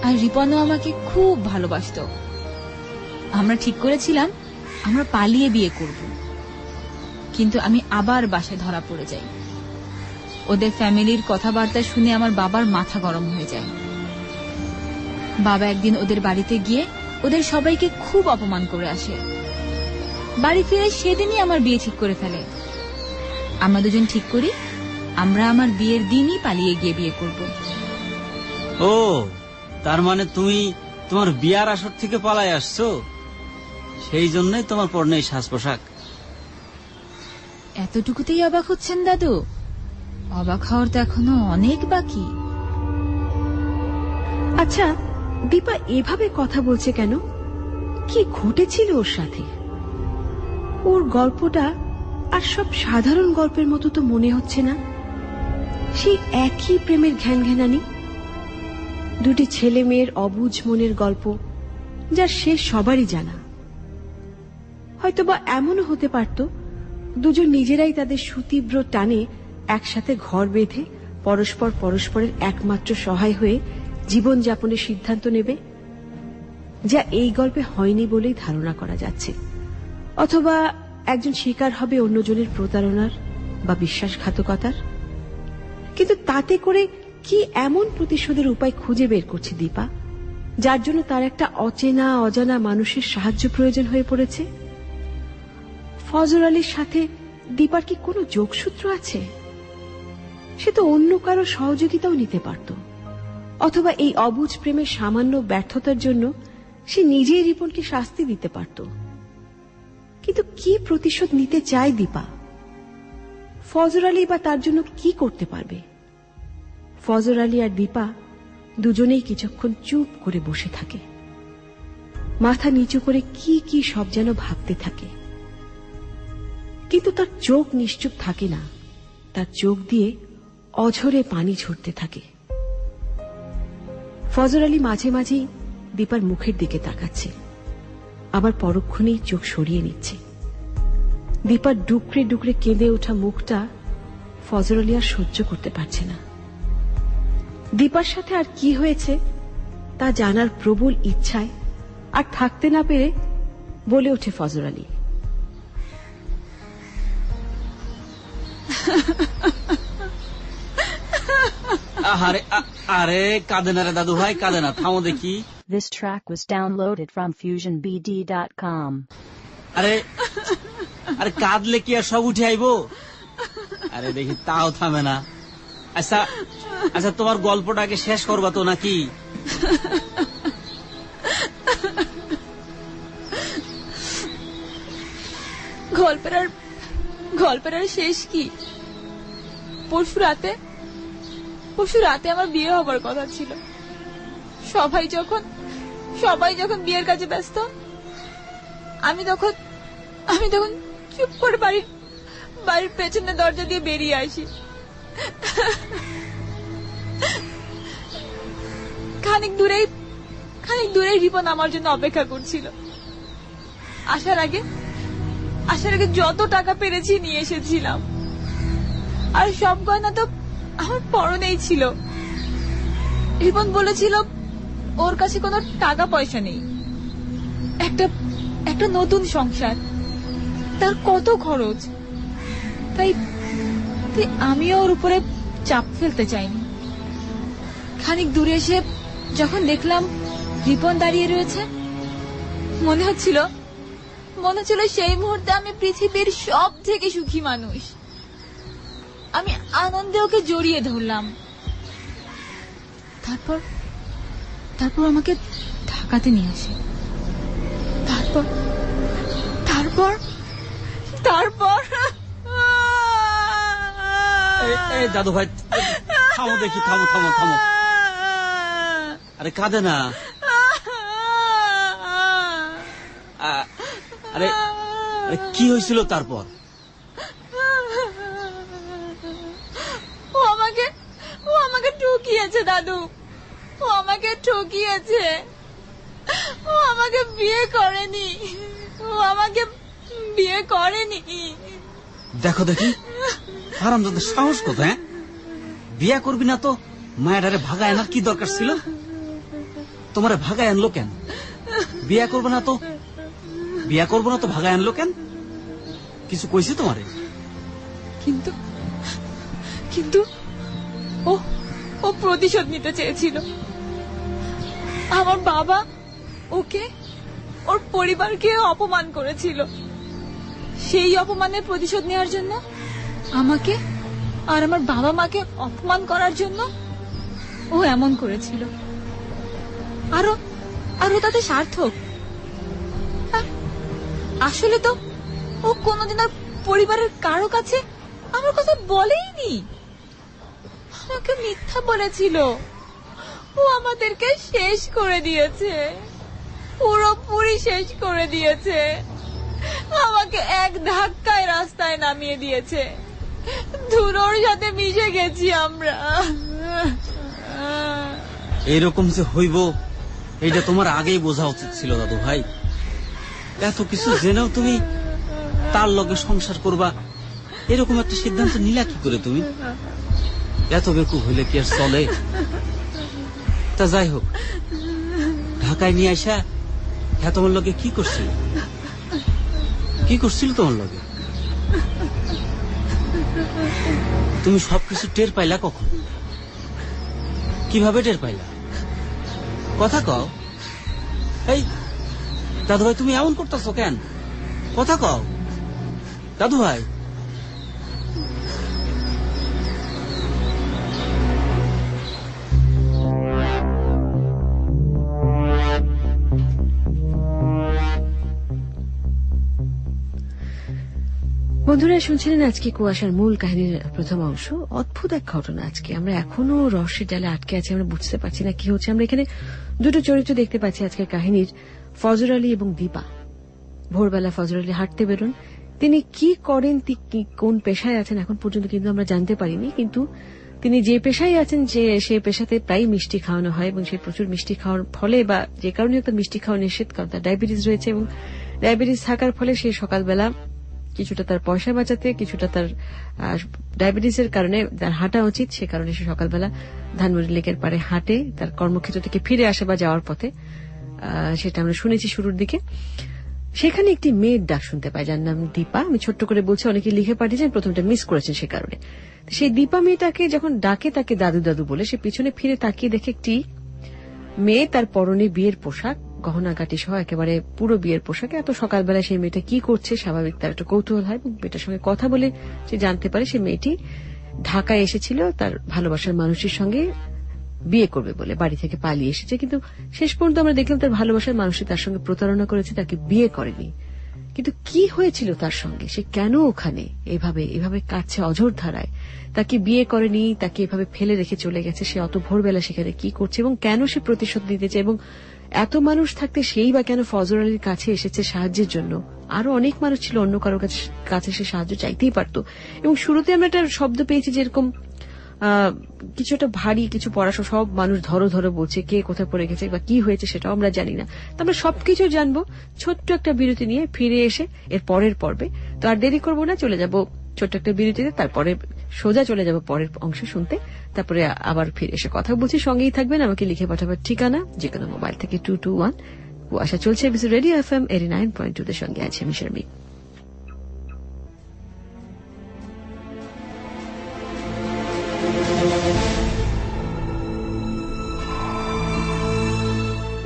[SPEAKER 6] আর রিপনও আমাকে খুব ভালোবাসতো। আমরা ঠিক করেছিলাম আমরা পালিয়ে বিয়ে করব, কিন্তু আমি আবার বাসায় ধরা পড়ে যাই। ওদের ফ্যামিলির কথাবার্তা শুনে আমার বাবার মাথা গরম হয়ে যায়। বাবা একদিন ওদের বাড়িতে গিয়ে ওদের সবাইকে খুব অপমান করে আসে। বাড়ি ফিরে সেদিনই আমার বিয়ে ঠিক করে ফেলে। আমরা দুজন ঠিক করি আমরা আমার বিয়ের দিনই পালিয়ে গিয়ে বিয়ে করব।
[SPEAKER 2] ও, তার মানে তুমি তোমার বিয়ার আসর থেকে পালায় আসছো, সেই জন্যই তোমার পরনে এই সাজ পোশাক।
[SPEAKER 6] এতটুকুতেই অবাক হচ্ছেন দাদু? অবাক হওয়ার তো এখনো অনেক বাকি।
[SPEAKER 3] আচ্ছা, দীপা এভাবে কথা বলছে কেন? কি ঘটেছিল ওর সাথে? ওর গল্পটা আর সব সাধারণ গল্পের মতো তো মনে হচ্ছে না। সেই একই প্রেমের ঘ্যান ঘ্যানানি, দুটি ছেলে মেয়ের অবুঝ মনের গল্প, যার শেষ সবারই জানা। হয়তোবা এমনও হতে পারত দুজন নিজেরাই তাদের সুতীব্র টানে একসাথে ঘর বেঁধে পরস্পর পরস্পরের একমাত্র সহায় হয়ে জীবন যাপনের সিদ্ধান্ত নেবে, যা এই গল্পে হয়নি বলেই ধারণা করা যাচ্ছে। অথবা একজন শিকার হবে অন্যজনের প্রতারণার বা বিশ্বাসঘাতকতার। কিন্তু তাতে করে কি এমন প্রতিশোধের উপায় খুঁজে বের করছে দীপা, যার জন্য তার একটা অচেনা অজানা মানুষের সাহায্য প্রয়োজন হয়ে পড়েছে? ফজর আলীর সাথে দীপার কি কোনো যোগসূত্র আছে? সে তো অন্য কারো সহযোগিতাও নিতে পারত, অথবা এই অবুঝ প্রেমের সামান্য ব্যর্থতার জন্য সে নিজেই রিপনকে শাস্তি দিতে পারত। কিন্তু কি প্রতিশোধ নিতে চায় দীপা? ফজর আলী বা তার জন্য কি করতে পারবে? ফজর আলী আর দীপা দুজনেই কিছুক্ষণ চুপ করে বসে থাকে, মাথা নিচু করে কি কি সব যেন ভাবতে থাকে। কিন্তু তার চোখ নিশ্চুপ থাকে না, তার চোখ দিয়ে অঝরে পানি ঝরতে থাকে। ফজর আলী মাঝে মাঝেই দীপার মুখের দিকে তাকাচ্ছে, আবার পরক্ষণেই চোখ সরিয়ে নিচ্ছে। দীপার ডুকরে ডুকরে কেঁদে ওঠা মুখটা ফজর আলী আর সহ্য করতে পারছে না। দীপার সাথে আর কি হয়েছে তা জানার প্রবল ইচ্ছায় আর থাকতে না পেরে বলে ওঠে ফজর আলী,
[SPEAKER 2] আরে কাঁদে না রে দাদু ভাই, কাঁদে না, থামো দেখি।
[SPEAKER 1] This track was downloaded from FusionBD.com.
[SPEAKER 2] আরে আরে কাঁদলে কি আর সব উঠে আইবো? আরে দেখি তাও থামে না। আচ্ছা আচ্ছা, তোমার গল্পটাকে শেষ করবা তো নাকি?
[SPEAKER 6] গল্পের আর শেষ কি? পরশু রাতে আমার বিয়ে হবার কথা ছিল। সবাই যখন বিয়ের কাজে ব্যস্ত, আমি তখন চুপ করে বাড়ির পেছনে দরজা দিয়ে বেরিয়ে আসি। খানিক দূরেই রিপন আমার জন্য অপেক্ষা করছিল। আসার আগে যত টাকা পেরেছি নিয়ে এসেছিলাম, আর সব গয়না তো আমার পরনেই ছিল। রিপন বলেছিল ওর কাছে কোনো টাকা পয়সা নেই, একটা নতুন সংসার, তার কত খরচ। তাই আমিও ওর উপরে চাপ ফেলতে চাইনি। খানিক দূরে এসে যখন দেখলাম রিপন দাঁড়িয়ে রয়েছে, মনে হচ্ছিল সেই মুহূর্তে আমি পৃথিবীর সব থেকে সুখী মানুষ। আমি আনন্দে ওকে জড়িয়ে ধরলাম। তারপর আমাকে ঢাকাতে নিয়ে আসে। তারপর
[SPEAKER 2] এই দাদু ভাই, থামো দেখি, থামো। আরে কাঁদে না। আরে কি হয়েছিল তারপর?
[SPEAKER 6] ও আমাকে ঠকিয়েছে দাদু, ও আমাকে ঠকিয়েছে। ও আমাকে বিয়ে করেনি।
[SPEAKER 2] দেখো দেখি, হারামজাদা সাহস কত! হ্যাঁ, বিয়ে করবি না তো মায়েরারে ভাগায় আনার কি দরকার ছিল? তোমারে ভাগায় আনলো কেন? বিয়ে করবো না তো ভাগায় আনলো কেন? কিছু কইছি তোমারে?
[SPEAKER 6] কিন্তু ও প্রতিশোধ নিতে চেয়েছিল। আমার বাবা ওকে, ওর পরিবারকে অপমান করেছিল। সেই অপমানের প্রতিশোধ নেওয়ার জন্য আমাকে আর আমার বাবা মাকে অপমান করার জন্য ও এমন করেছিল। আরো তাতে সার্থক। আসলে তো ও কোনোদিন আর পরিবারের কারো কাছে আমার কথা বলেইনি। আমাকে মিথ্যা বলেছিল। ও আমাদেরকে শেষ করে দিয়েছে, পুরোপুরি শেষ করে দিয়েছে। আমাকে এক ধাক্কায় রাস্তায় নামিয়ে দিয়েছে। ধুলোর সাথে মিশে গেছি আমরা।
[SPEAKER 2] এইরকম যে হইব এইটা তোমার আগেই বোঝা উচিত ছিল দাদু ভাই। এত কিছু জেনেও তুমি তার লগে সংসার করবা, এরকম একটা সিদ্ধান্ত নিলা কি করে তুমি? এত বেকুব হইলে কি আর চলে? তা যাই হোক, ঢাকায় নিয়ে আসা হ্যাঁ তোমার লগে কি করছিল তোমার লগে? তুমি সবকিছু টের পাইলা কখন? কিভাবে টের পাইলা? কথা কও। এই দাদু ভাই, তুমি এমন করতেছো কেন? কথা কও দাদু ভাই।
[SPEAKER 3] বন্ধুরা, শুনছিলেন আজকে কুয়াশার মূল কাহিনীর প্রথম অংশ। অদ্ভুত এক ঘটনা আজকে। আমরা এখনো রহস্যের জালে আটকে আছি, আমরা বুঝতে পারছি না কি হচ্ছে। আমরা এখানে দুটো চরিত্র দেখতে পাচ্ছি আজকের কাহিনীর, ফজর আলী এবং দীপা। ভোরবেলা ফজর আলী হাঁটতে বেরোন। তিনি কি করেন, কোন পেশায় আছেন এখন পর্যন্ত কিন্তু আমরা জানতে পারিনি, কিন্তু তিনি যে পেশায় আছেন সেই পেশাতে প্রায় মিষ্টি খাওয়ানো হয় এবং সে প্রচুর মিষ্টি খাওয়ার ফলে বা যে কারণে তার মিষ্টি খাওয়া নিষেধ, কারণ তার ডায়াবেটিস রয়েছে এবং ডায়াবেটিস থাকার ফলে সে সকালবেলা কিছুটা তার পয়সা বাঁচাতে, কিছুটা তার ডায়াবেটিসের কারণে তার হাঁটা উচিত, সে কারণে সে সকালবেলা ধানমন্ডি লেকের পাড়ে হাঁটে তার কর্মক্ষেত্র থেকে ফিরে আসে বা যাওয়ার পথে। সেটা আমরা শুনেছি শুরুর দিকে। সেখানে একটি মেয়ের ডাক শুনতে পাই যার নাম দীপা। আমি ছোট্ট করে বলছি, অনেকে লিখে পাঠিয়েছেন, প্রথমটা মিস করেছেন সে কারণে। সেই দীপা মেয়েটাকে যখন ডাকে তাকে দাদু দাদু বলে, সে পিছনে ফিরে তাকিয়ে দেখে একটি মেয়ে, তার পরনে বিয়ের পোশাক, গহনাগাটি সহ একেবারে পুরো বিয়ের পোশাকে। এত সকালবেলা সেই মেয়েটা কি করছে, স্বাভাবিক তার একটা কৌতূহল হয়। মেয়েটার সঙ্গে কথা বলে সে জানতে পারে সে মেয়েটি ঢাকায় এসেছিল তার ভালোবাসার মানুষের সঙ্গে বিয়ে করবে বলে, বাড়ি থেকে পালিয়ে এসেছে। কিন্তু শেষ পর্যন্ত আমরা দেখলাম তার ভালোবাসার মানুষই তার সঙ্গে প্রতারণা করেছে, তাকে বিয়ে করেনি। কিন্তু কি হয়েছিল তার সঙ্গে, সে কেন ওখানে এভাবে কাছে অঝোর ধারায়, তাকে বিয়ে করেনি, তাকে এভাবে ফেলে রেখে চলে গেছে, সে অত ভোরবেলা সেখানে কি করছে এবং কেন সে প্রতিশোধ নিতে চায়, এবং এত মানুষ থাকতে সেই বা কেন ফজর আলীর কাছে এসেছে সাহায্যের জন্য। আরো অনেক মানুষ ছিল, অন্য কারোর কাছে সে সাহায্য চাইতেই পারত। এবং শুরুতে আমরা একটা শব্দ পেয়েছি যেরকম কিছু একটা ভারী কিছু পড়াশোনা, সব মানুষ ধরো ধরো বলছে, কে কোথায় পড়ে গেছে বা কি হয়েছে সেটাও আমরা জানি না। তো আমরা সবকিছু জানবো ছোট্ট একটা বিরতি নিয়ে ফিরে এসে এর পরের পর্বে। তো আর দেরি করবো না, চলে যাব ছোট্ট একটা বিরতিতে, তারপরে সোজা চলে যাব পরের অংশ শুনতে, তারপরে আবার ফিরে এসে কথা বলছি। সঙ্গেই থাকবেন, আমাকে লিখে পাঠাবার ঠিকানা যে কোনো মোবাইল থেকে 2221 কুয়াশা চলছে এবিসি রেডিও FM 89.2 তে। সঙ্গে আছে আমি শারমিন।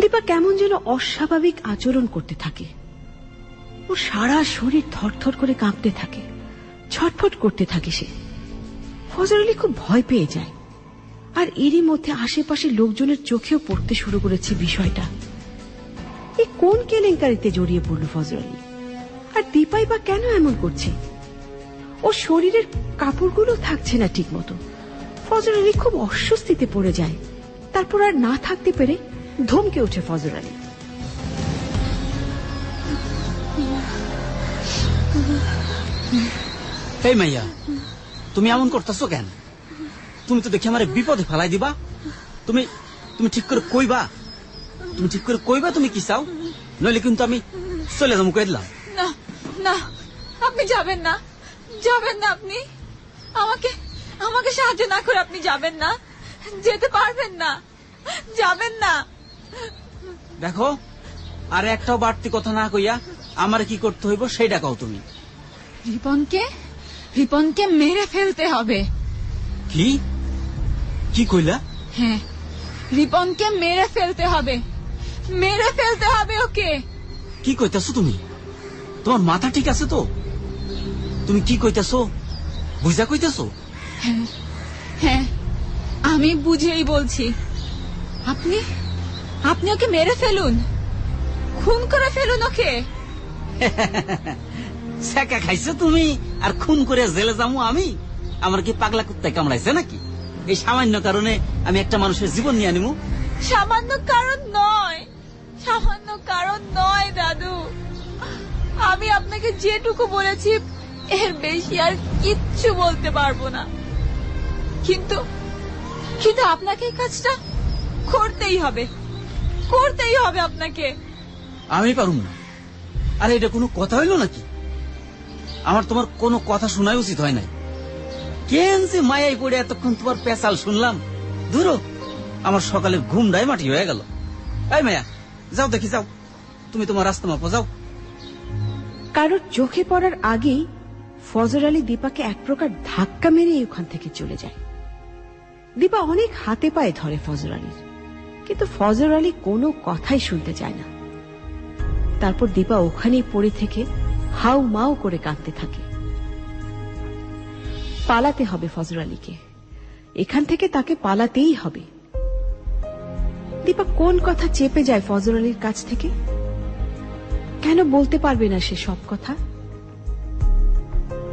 [SPEAKER 3] দীপা কেমন যেন অস্বাভাবিক আচরণ করতে থাকে। ও সারা শরীর থরথর করে কাঁপতে থাকে, ছটফট করতে থাকে সে। ফজর আলী খুব ভয় পেয়ে যায়, আর এরই মধ্যে আশেপাশে লোকজনের চোখেও পড়তে শুরু করেছে বিষয়টা। এই কোন কেলেঙ্কারিতে জড়িয়ে পড়ল ফজর আলী, আর দীপাই বা কেন এমন করছে? ও শরীরের কাপড়গুলো থাকছে না ঠিক মতো। ফজর আলী খুব অস্বস্তিতে পড়ে যায়। তারপর আর না থাকতে পেরে ধমকে ওঠে ফজর আলী।
[SPEAKER 2] এই মাইয়া, তুমি এমন করতেছো কেন? তুমি তো দেখি আমার বিপদে ফেলাই দিবা। তুমি তুমি ঠিক করে কইবা, তুমি কি চাও, নইলে কিন্তু আমি চলে যাবো কয়ে দিলাম।
[SPEAKER 6] না না, আপনি যাবেন না, আপনি আমাকে সাহায্য না করে আপনি যাবেন না, যেতে পারবেন না, যাবেন না।
[SPEAKER 2] দেখো, আর একটাও বাড়তি কথা না কইয়া আমার কি করতে হইব সেইটা কও তুমি।
[SPEAKER 6] রিপনকে মেরে ফেলতে হবে।
[SPEAKER 2] কি কি কইলা?
[SPEAKER 6] হ্যাঁ, রিপনকে মেরে ফেলতে হবে ওকে।
[SPEAKER 2] কি কইতাছো তুমি? তোমার মাথা ঠিক আছে তো? তুমি কি কইতাছো, বুঝা কইতাছো?
[SPEAKER 6] হ্যাঁ, আমি বুঝেই বলছি। আপনি ওকে মেরে ফেলুন, খুন করে ফেলুন ওকে।
[SPEAKER 2] ছেকা খাইছো তুমি, আর খুন করে জেলে যাবো আমি? আমার কি পাগলা কুত্তায় কামড়াইছে নাকি? এই সামান্য কারণে আমি একটা মানুষের জীবন নিয়ে আনিমু?
[SPEAKER 6] সামান্য কারণ নয় দাদু। আমি আপনাকে যেটুকু বলেছি এর বেশি আর কিচ্ছু বলতে পারবো না। কিন্তু আপনাকে এই কাজটা করতেই হবে আপনাকে।
[SPEAKER 2] আমি পারুম না। আরে এটা কোনো কথা হইল নাকি? আমার তোমার কোনো কথা শোনাই উচিত হয় নাই। কেন যে মায়াই পড়ে এতক্ষণ তোমার পেশাল শুনলাম, দূর আমার সকালের ঘুমটাই মাটি হয়ে গেল। এই মায়া, যাও দেখি, যাও তুমি তোমার রাস্তা মাপো, যাও।
[SPEAKER 3] কারোর চোখে পড়ার আগেই ফজর আলী দীপাকে এক প্রকার ধাক্কা মেরে ওখান থেকে চলে যায়। দীপা অনেক হাতে পায়ে ধরে ফজর আলীর, কিন্তু ফজর আলী কোনো কথাই শুনতে চায় না। তারপর দীপা ওখানেই পড়ে থেকে হাউ মাউ করে কাঁদতে থাকে। পালাতে হবে ফজর আলীকে, এখান থেকে তাকে পালাতেই হবে। দীপা কোন কথা চেপে যায় ফজর আলীর কাছ থেকে? কেন বলতে পারবে না সে সব কথা?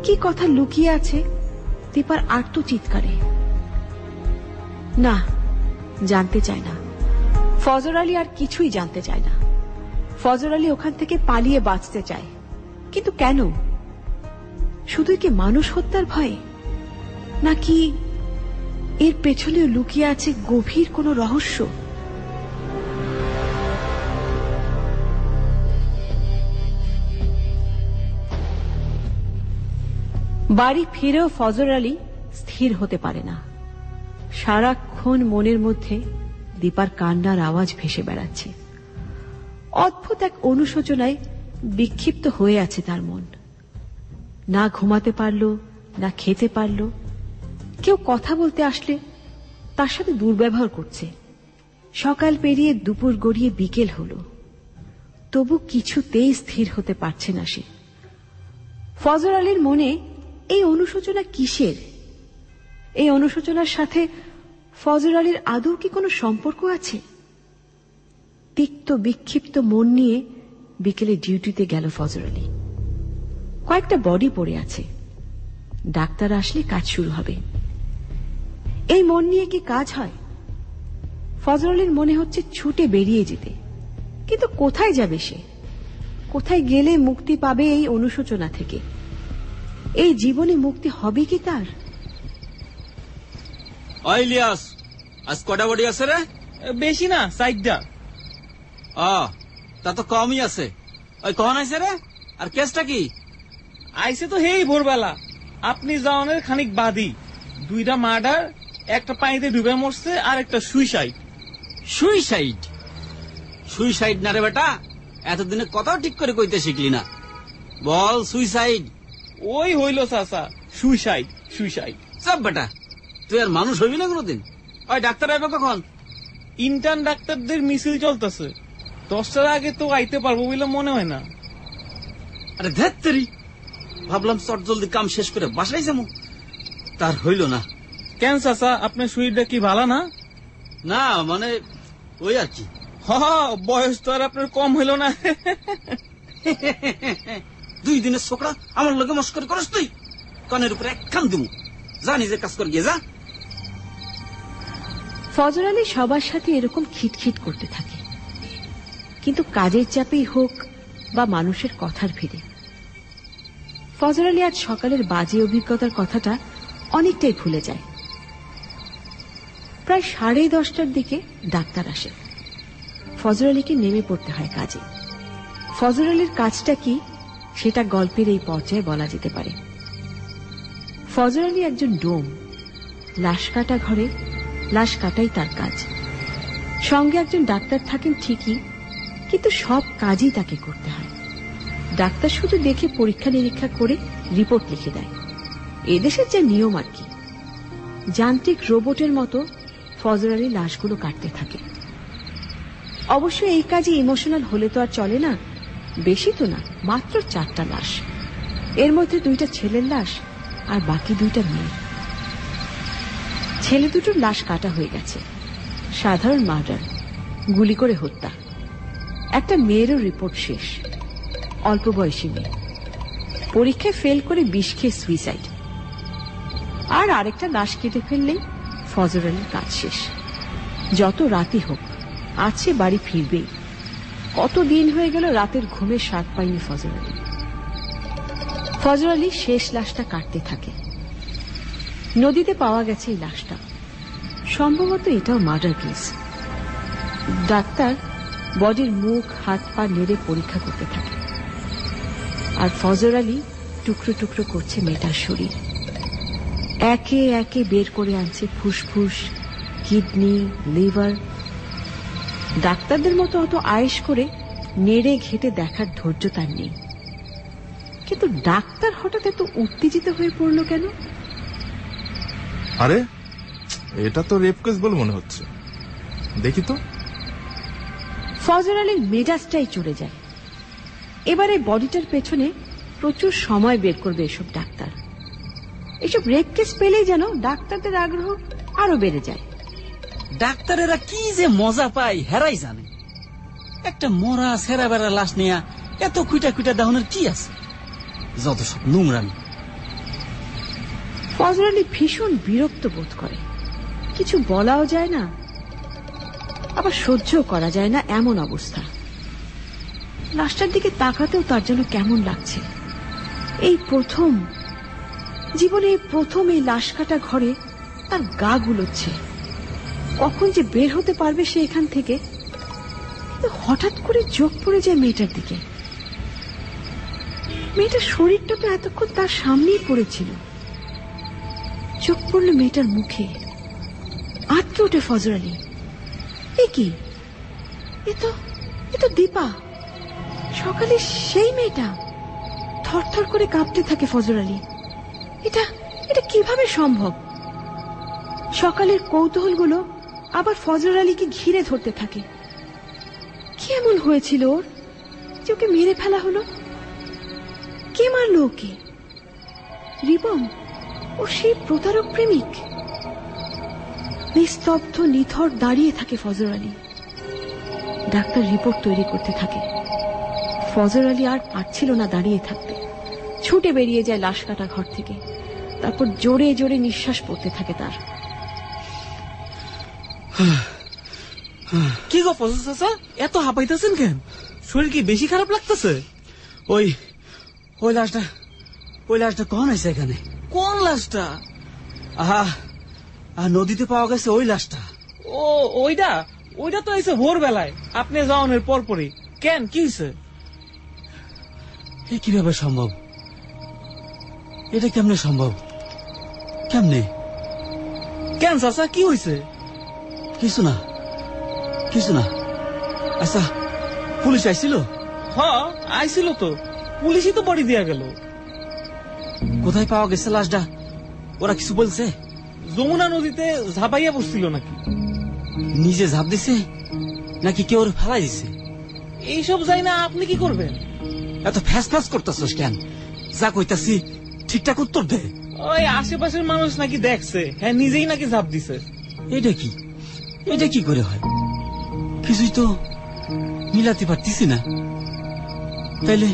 [SPEAKER 3] কি কথা লুকিয়ে আছে দীপার আর্ত চিৎকারে? না, জানতে চায় না। ফজর আলী আর কিছুই জানতে চায় না। ফজর আলী ওখান থেকে পালিয়ে বাঁচতে চায়, কিন্তু কেন? শুধুই কি মানুষ হত্যার ভয়ে, নাকি এর পেছনেও লুকিয়ে আছে গভীর কোনো রহস্য? বাড়ি ফিরেও ফজর আলী স্থির হতে পারে না। সারাক্ষণ মনের মধ্যে দীপার কান্নার আওয়াজ ভেসে বেড়াচ্ছে। অদ্ভুত এক অনুশোচনায় বিক্ষিপ্ত হয়ে আছে তার মন। না ঘুমাতে পারল, না খেতে পারল। কেউ কথা বলতে আসলে তার সাথে দুর্ব্যবহার করছে। সকাল পেরিয়ে দুপুর গড়িয়ে বিকেল হল, তবু কিছুতেই স্থির হতে পারছে না সে। ফজর আলীর মনে এই অনুশোচনা কিসের? এই অনুশোচনার সাথে ফজর আলীর আদৌ কি কোনো সম্পর্ক আছে? তিক্ত বিক্ষিপ্ত মন নিয়ে বিকেলে ডিউটিতে গেল ফজর আলী। কয়েকটা বডি পড়ে আছে, ডাক্তার আসলে কাজ শুরু হবে। এই মন নিয়ে কি কাজ হয়? ফজর আলীর মনে হচ্ছে ছুটে বেরিয়ে যেতে, কিন্তু কোথায় যাবে সে? কোথায় গেলে মুক্তি পাবে এই অনুশোচনা থেকে? এই জীবনে মুক্তি হবে কি তার?
[SPEAKER 2] ইলিয়াস, আজ কটা বডি আছে রে? বেশি না, 4টা। তা তো কমই আছে। ওই কখন আইছে রে? আর কেসটা কি? আইছে তো হেই ভোরবেলা, আপনি যাওয়ানের খানিক বাদী। 2টা মার্ডার, একটা পানিতে ডুবে মরছে, আর একটা সুইসাইড। সুইসাইড? সুইসাইড না রে বেটা, এতদিনে কথাও ঠিক করে কইতে শিখলি না। বল সুইসাইড। ওই হইল চাচা, সুইসাইড সুইসাইড। সব বেটা, তুই আর মানুষ হইবি না কোনোদিন। ওই ডাক্তার আইবে কখন? ইন্টার্ন ডাক্তারদের মিছিল চলতেছে, 10টার আগে তো আইতে পারবো বলে মনে হয় না। আরে ধ্যাত্তেরি, ভাবলাম চট জলদি কাম শেষ করে বাসায় যাবো, তার হইল না। কেন চাচা, আপনার শরীরটা কি ভালো না? না মানে ওই আর কি। বয়স তো আর আপনার কম হইল না। 2 দিনের ছোকরা আমার লগে মস্করি করস তুই? কানের উপরে একখান দিমু, যা নিজের কাজ কর গিয়ে যা।
[SPEAKER 3] ফজর আলী সবার সাথে এরকম খিটখিট করতে থাকে, কিন্তু কাজের চাপেই হোক বা মানুষের কথার ভিড়ে। ফজর আলী আজ সকালের বাজে অভিজ্ঞতার কথাটা অনেকটাই ভুলে যায়। প্রায় 10:30টার দিকে ডাক্তার আসে। ফজর আলীকে নেমে পড়তে হয় কাজে। ফজর আলীর কাজটা কি সেটা গল্পের এই পর্যায়ে বলা যেতে পারে। ফজর আলী একজন ডোম, লাশ কাটা ঘরে লাশ কাটাই তার কাজ। সঙ্গে একজন ডাক্তার থাকেন ঠিকই, কিন্তু সব কাজই তাকে করতে হয়। ডাক্তার শুধু দেখে পরীক্ষা নিরীক্ষা করে রিপোর্ট লিখে দেয়, এদেশের যে নিয়ম আর কি। যান্ত্রিক রোবটের মতো ফজর আলী লাশগুলো কাটতে থাকে। অবশ্য এই কাজে ইমোশনাল হলে তো আর চলে না। বেশি তো না, মাত্র 4টা লাশ, এর মধ্যে 2টা ছেলের লাশ আর বাকি 2টা মেয়ে। ছেলে দুটোর লাশ কাটা হয়ে গেছে, সাধারণ মার্ডার, গুলি করে হত্যা। একটা মেয়েরও রিপোর্ট শেষ, অল্প বয়সী মেয়ে, পরীক্ষায় ফেল করে বিষ খেয়ে সুইসাইড। আর আরেকটা লাশ কেটে ফেললেই ফজর আলীর কাজ শেষ। যত রাতই হোক, আছে বাড়ি ফিরবেই। কতদিন হয়ে গেল রাতের ঘুমের স্বাদ পায়নি ফজর আলী। ফজর আলী শেষ লাশটা কাটতে থাকে। নদীতে পাওয়া গেছে এই লাশটা, সম্ভবত এটাও মার্ডার কেস। ডাক্তার বডির মুখ হাত পা নেড়ে পরীক্ষা করতে থাকে, আর ফজর আলী টুকরো টুকরো করছে মেয়েটার শরীর। একে একে বের করে আনছে ফুসফুস, কিডনি, লিভার। ডাক্তারদের মতো অত আয়েশ করে নেড়ে ঘেটে দেখার ধৈর্য তার নেই। কিন্তু ডাক্তার হঠাৎ এত উত্তেজিত হয়ে পড়ল কেন?
[SPEAKER 7] আরে এটা তো রেপ কেস বলে মনে হচ্ছে, দেখি তো।
[SPEAKER 3] ফজর আলীর মেজাজটাই চলে যায়। এবারে বডিটার পেছনে প্রচুর সময় বের করবে এসব ডাক্তার। এসব রেপ কেস পেলেই যেন ডাক্তারদের আগ্রহ আরো বেড়ে যায়।
[SPEAKER 2] ডাক্তারেরা কি যে মজা পায় হেরাই জানে। একটা মরা সেরা বেড়া লাশ নিয়ে এত কুইটা কুইটা দাহনের কি আছে? যত সব নোংরামি।
[SPEAKER 3] ফজর আলী ভীষণ বিরক্ত বোধ করে। কিছু বলাও যায় না, আবার সহ্য করা যায় না এমন অবস্থা। লাশটার দিকে তাকাতেও তার যেন কেমন লাগছে। এই প্রথম জীবনে, প্রথম এই লাশ কাটা ঘরে তার গা গুলোচ্ছে। কখন যে বের হতে পারবে সে এখান থেকে। হঠাৎ করে চোখ পড়ে যায় মেয়েটার দিকে। মেয়েটার শরীরটা তো এতক্ষণ তার সামনেই পড়েছিল। চোখ পড়ল মেয়েটার মুখে, আটকে ওঠে ফজর আলী। এ কি? এ তো দীপা। সকালে সেই মেয়েটা থরথর করে কাঁপতে থাকে ফজর আলী। এটা এটা কিভাবে সম্ভব? সকালের কৌতূহলগুলো আবার ফজর আলীকে ঘিরে ধরতে থাকে। কি এমন হয়েছিল ওর যে ওকে মেরে ফেলা হলো? কে মারলো ওকে? রিপন ও সেই প্রতারক প্রেমিক? নিস্তব্ধ নিথর দাঁড়িয়ে থাকে ফজর আলী। ডাক্তার রিপোর্ট তৈরি করতে থাকে। ফজর আলী আর পারছিল না দাঁড়িয়ে থাকতে, ছুটে বেরিয়ে যায় লাশ কাটা ঘর থেকে। তারপর জোরে জোরে নিঃশ্বাস পড়তে থাকে তার।
[SPEAKER 2] কি গো ফজল চাচা, এত হাঁপাইতেছেন কেন? শরীর কি বেশি খারাপ লাগতেছে? ওই ওই লাশটা কখন আছে এখানে? কোন লাশটা? আহা, নদীতে পাওয়া গেছে ওই লাশটা। ও ওইটা তো এসে ভোর বেলায় আপনি যাওয়ানোর পরপরই। কেন, কি হয়েছে? এ কিভাবে সম্ভব? এটা কেমনে সম্ভব? কেমনে? কেন চাচা, কি হয়েছে? কিছু না। আচ্ছা, পুলিশ আইছিল? হ্যাঁ আইছিল তো, পুলিশই তো বডি দিয়া গেল। কোথায় পাওয়া গেছে লাশটা? ওরা কিছু বলছে? যমুনা নদীতে ঝাঁপাইয়া বসছিল নাকি? নিজে ঝাঁপ দিছে নাকি কেউ ফেলাই দিছে? এইসব যাই না, আপনি কি করবেন? এত ফ্যাস করতেছস কেন? যা কইতাছি ঠিকঠাক উত্তর দে। ওই আশেপাশের মানুষ নাকি দেখছে, হ্যাঁ নিজেই নাকি ঝাঁপ দিছে। এটা কি করে হয়? কিছুই তো মিলাতে পারতেছি না। তাইলে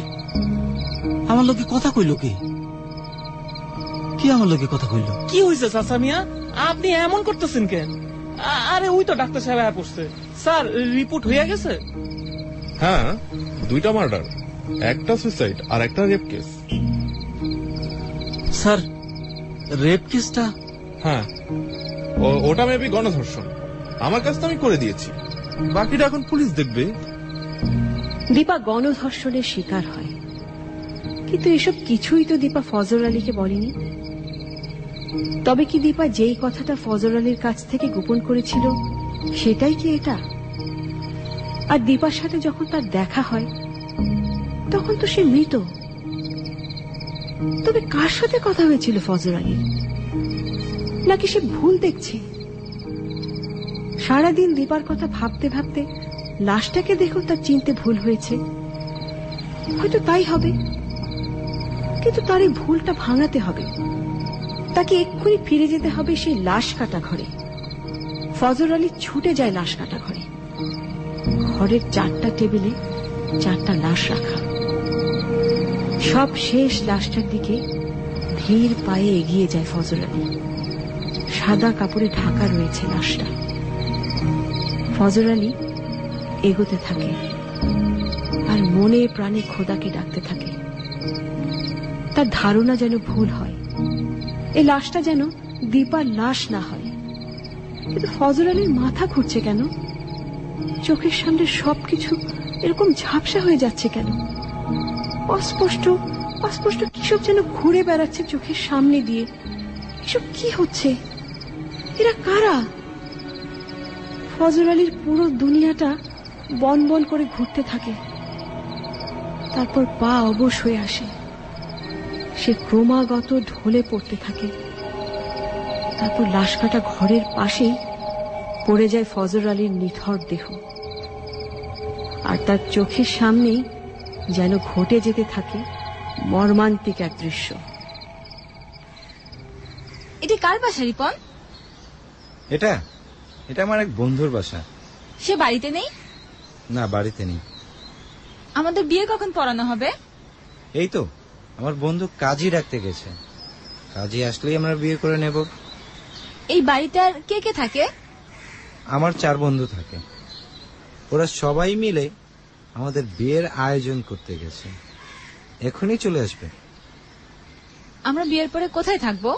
[SPEAKER 2] আমার লোকে কথা কইল কে? আমার লোকে কথা কইল? কি হয়েছে চাচা মিয়া, আপনি এমন করতেছেন কেন? আরে ওই তো ডাক্তার সাহেব আয়া পড়ছে। স্যার, রিপোর্ট হয়ে গেছে?
[SPEAKER 7] হ্যাঁ, 2টা মার্ডার, একটা সুইসাইড আর একটা রেপ কেস।
[SPEAKER 2] স্যার, রেপ কেসটা?
[SPEAKER 7] হ্যাঁ, ওটা মেবি গণধর্ষণ। আমার কাছে তো আমি করে দিয়েছি, বাকিটা এখন পুলিশ দেখবে।
[SPEAKER 3] দীপা গণধর্ষণের শিকার হয়, কিন্তু এসব কিছুই তো দীপা ফজর আলীকে বলেনি। তবে কি দীপা যেই কথাটা ফজর আলীর কাছ থেকে গোপন করেছিল সেটাই কি এটা? আর দীপার সাথে যখন তার দেখা হয় তখন তো সে মৃত। তবে কার সাথে কথা হয়েছিল ফজর আলী? নাকি সে ভুল দেখছে? সারাদিন দীপার কথা ভাবতে ভাবতে লাশটাকে দেখো তার চিনতে ভুল হয়েছে। হয়তো তাই হবে, কিন্তু তার এই ভুলটা ভাঙাতে হবে। তাকে এক্ষুনি ফিরে যেতে হবে সেই লাশ কাটা ঘরে। ফজর আলী ছুটে যায় লাশ কাটা ঘরে। ঘরের 4টা টেবিলে 4টা লাশ রাখা। সব শেষ লাশটার দিকে ধীর পায়ে এগিয়ে যায় ফজর আলী। সাদা কাপড়ে ঢাকা রয়েছে লাশটা। ফজর আলী এগোতে থাকে আর মনে প্রাণে খোদাকে ডাকতে থাকে। তার ধারণা যেন ভুল হয়, এই লাশটা যেন দীপার লাশ না হয়। কিন্তু ফজর আলীর মাথা ঘুরছে কেন? চোখের সামনে সবকিছু এরকম ঝাপসা হয়ে যাচ্ছে কেন? অস্পষ্ট কিসব যেন ঘুরে বেড়াচ্ছে চোখের সামনে দিয়ে। এসব কি হচ্ছে? এরা কারা? ফজর আলীর পুরো দুনিয়াটা বন বন করে ঘুরতে থাকে। তারপর পা অবশ হয়ে আসে। সে ক্রমাগত ঢলে পড়তে থাকে। তারপর লাশ কাটা ঘরের পাশেই পড়ে যায় ফজর আলীর নিথর দেহ। আর তার চোখের সামনেই যেন ঘটে যেতে থাকে মর্মান্তিক এক দৃশ্য।
[SPEAKER 6] এটা কার বাসা রিপন?
[SPEAKER 8] এটা আমার এক বন্ধুর বাসা।
[SPEAKER 6] সে বাড়িতে নেই?
[SPEAKER 8] না, বাড়িতে নেই।
[SPEAKER 6] আমাদের বিয়ে কখন পড়ানো হবে?
[SPEAKER 8] এই তো আমার বন্ধু কাজী রাখতে গেছে, কাজী আসলেই আমরা বিয়ে করে নেব।
[SPEAKER 6] এই বাড়িটার কে কে থাকে?
[SPEAKER 8] আমার 4 বন্ধু থাকে। ওরা সবাই মিলে আমাদের বিয়ের আয়োজন করতে গেছে, এখনই চলে আসবে।
[SPEAKER 6] আমরা বিয়ের পরে কোথায় থাকবো?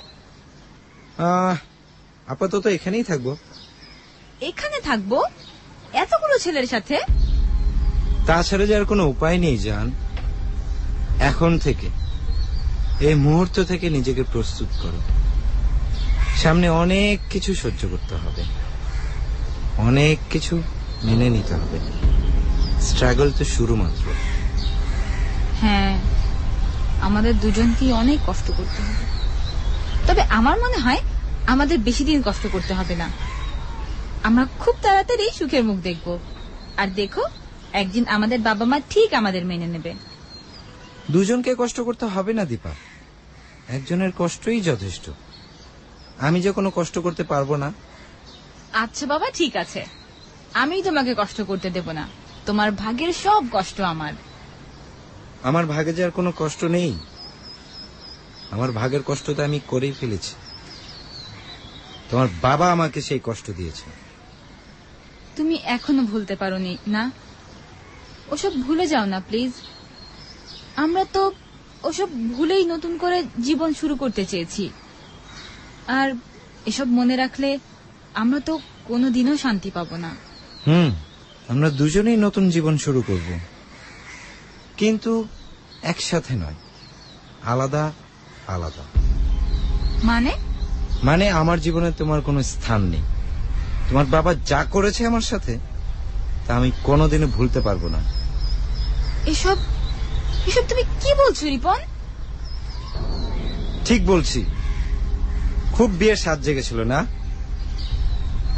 [SPEAKER 8] আপাতত এখানেই থাকবো।
[SPEAKER 6] এখানে থাকবো এতগুলো ছেলের সাথে?
[SPEAKER 8] তাছাড়া যে আর কোনো উপায় নেই জান। এখন থেকে, এই মুহূর্ত থেকে নিজেকে প্রস্তুত করো। সামনে অনেক কিছু সহ্য করতে হবে, অনেক কিছু মেনে নিতে হবে। স্ট্রাগল তো শুরু মাত্র।
[SPEAKER 6] হ্যাঁ, আমাদের দুজনকেই অনেক কষ্ট করতে হবে। তবে আমার মনে হয় আমাদের বেশি দিন কষ্ট করতে হবে না। আমরা খুব তাড়াতাড়ি সুখের মুখ দেখব। আর দেখো, একদিন আমাদের বাবা মা ঠিক আমাদের মেনে নেবে।
[SPEAKER 8] দুজনকে কষ্ট করতে হবে না দীপা, একজনের কষ্টই যথেষ্ট। আমি যে কোনো কষ্ট করতে পারবো না।
[SPEAKER 6] আচ্ছা বাবা, ঠিক আছে, আমি তোমাকে কষ্ট করতে দেব না। তোমার ভাগের সব কষ্ট আমার।
[SPEAKER 8] আমার ভাগে যে আর কোনো কষ্ট নেই। আমার ভাগের কষ্ট তো আমি করেই ফেলেছি। তোমার বাবা আমাকে সেই কষ্ট দিয়েছে।
[SPEAKER 6] তুমি এখনো ভুলতে পারোনি না? ওসব ভুলে যাও না প্লিজ। আমরা তো ওসব ভুলেই নতুন করে জীবন শুরু করতে চেয়েছি। আর এসব মনে রাখলে আমরা তো কোনোদিনও শান্তি পাবো না।
[SPEAKER 8] আমরা দুজনেই নতুন জীবন শুরু করব, কিন্তু একসাথে নয়, আলাদা আলাদা। মানে আমার জীবনে তোমার কোনো স্থান নেই। তোমার বাবা যা করেছে আমার সাথে তা আমি কোনোদিনও ভুলতে পারবো না।
[SPEAKER 6] এসব এসব তুমি কি বলছো রিপন?
[SPEAKER 8] ঠিক বলছি। খুব বিয়ের স্বাদ জেগেছিল না?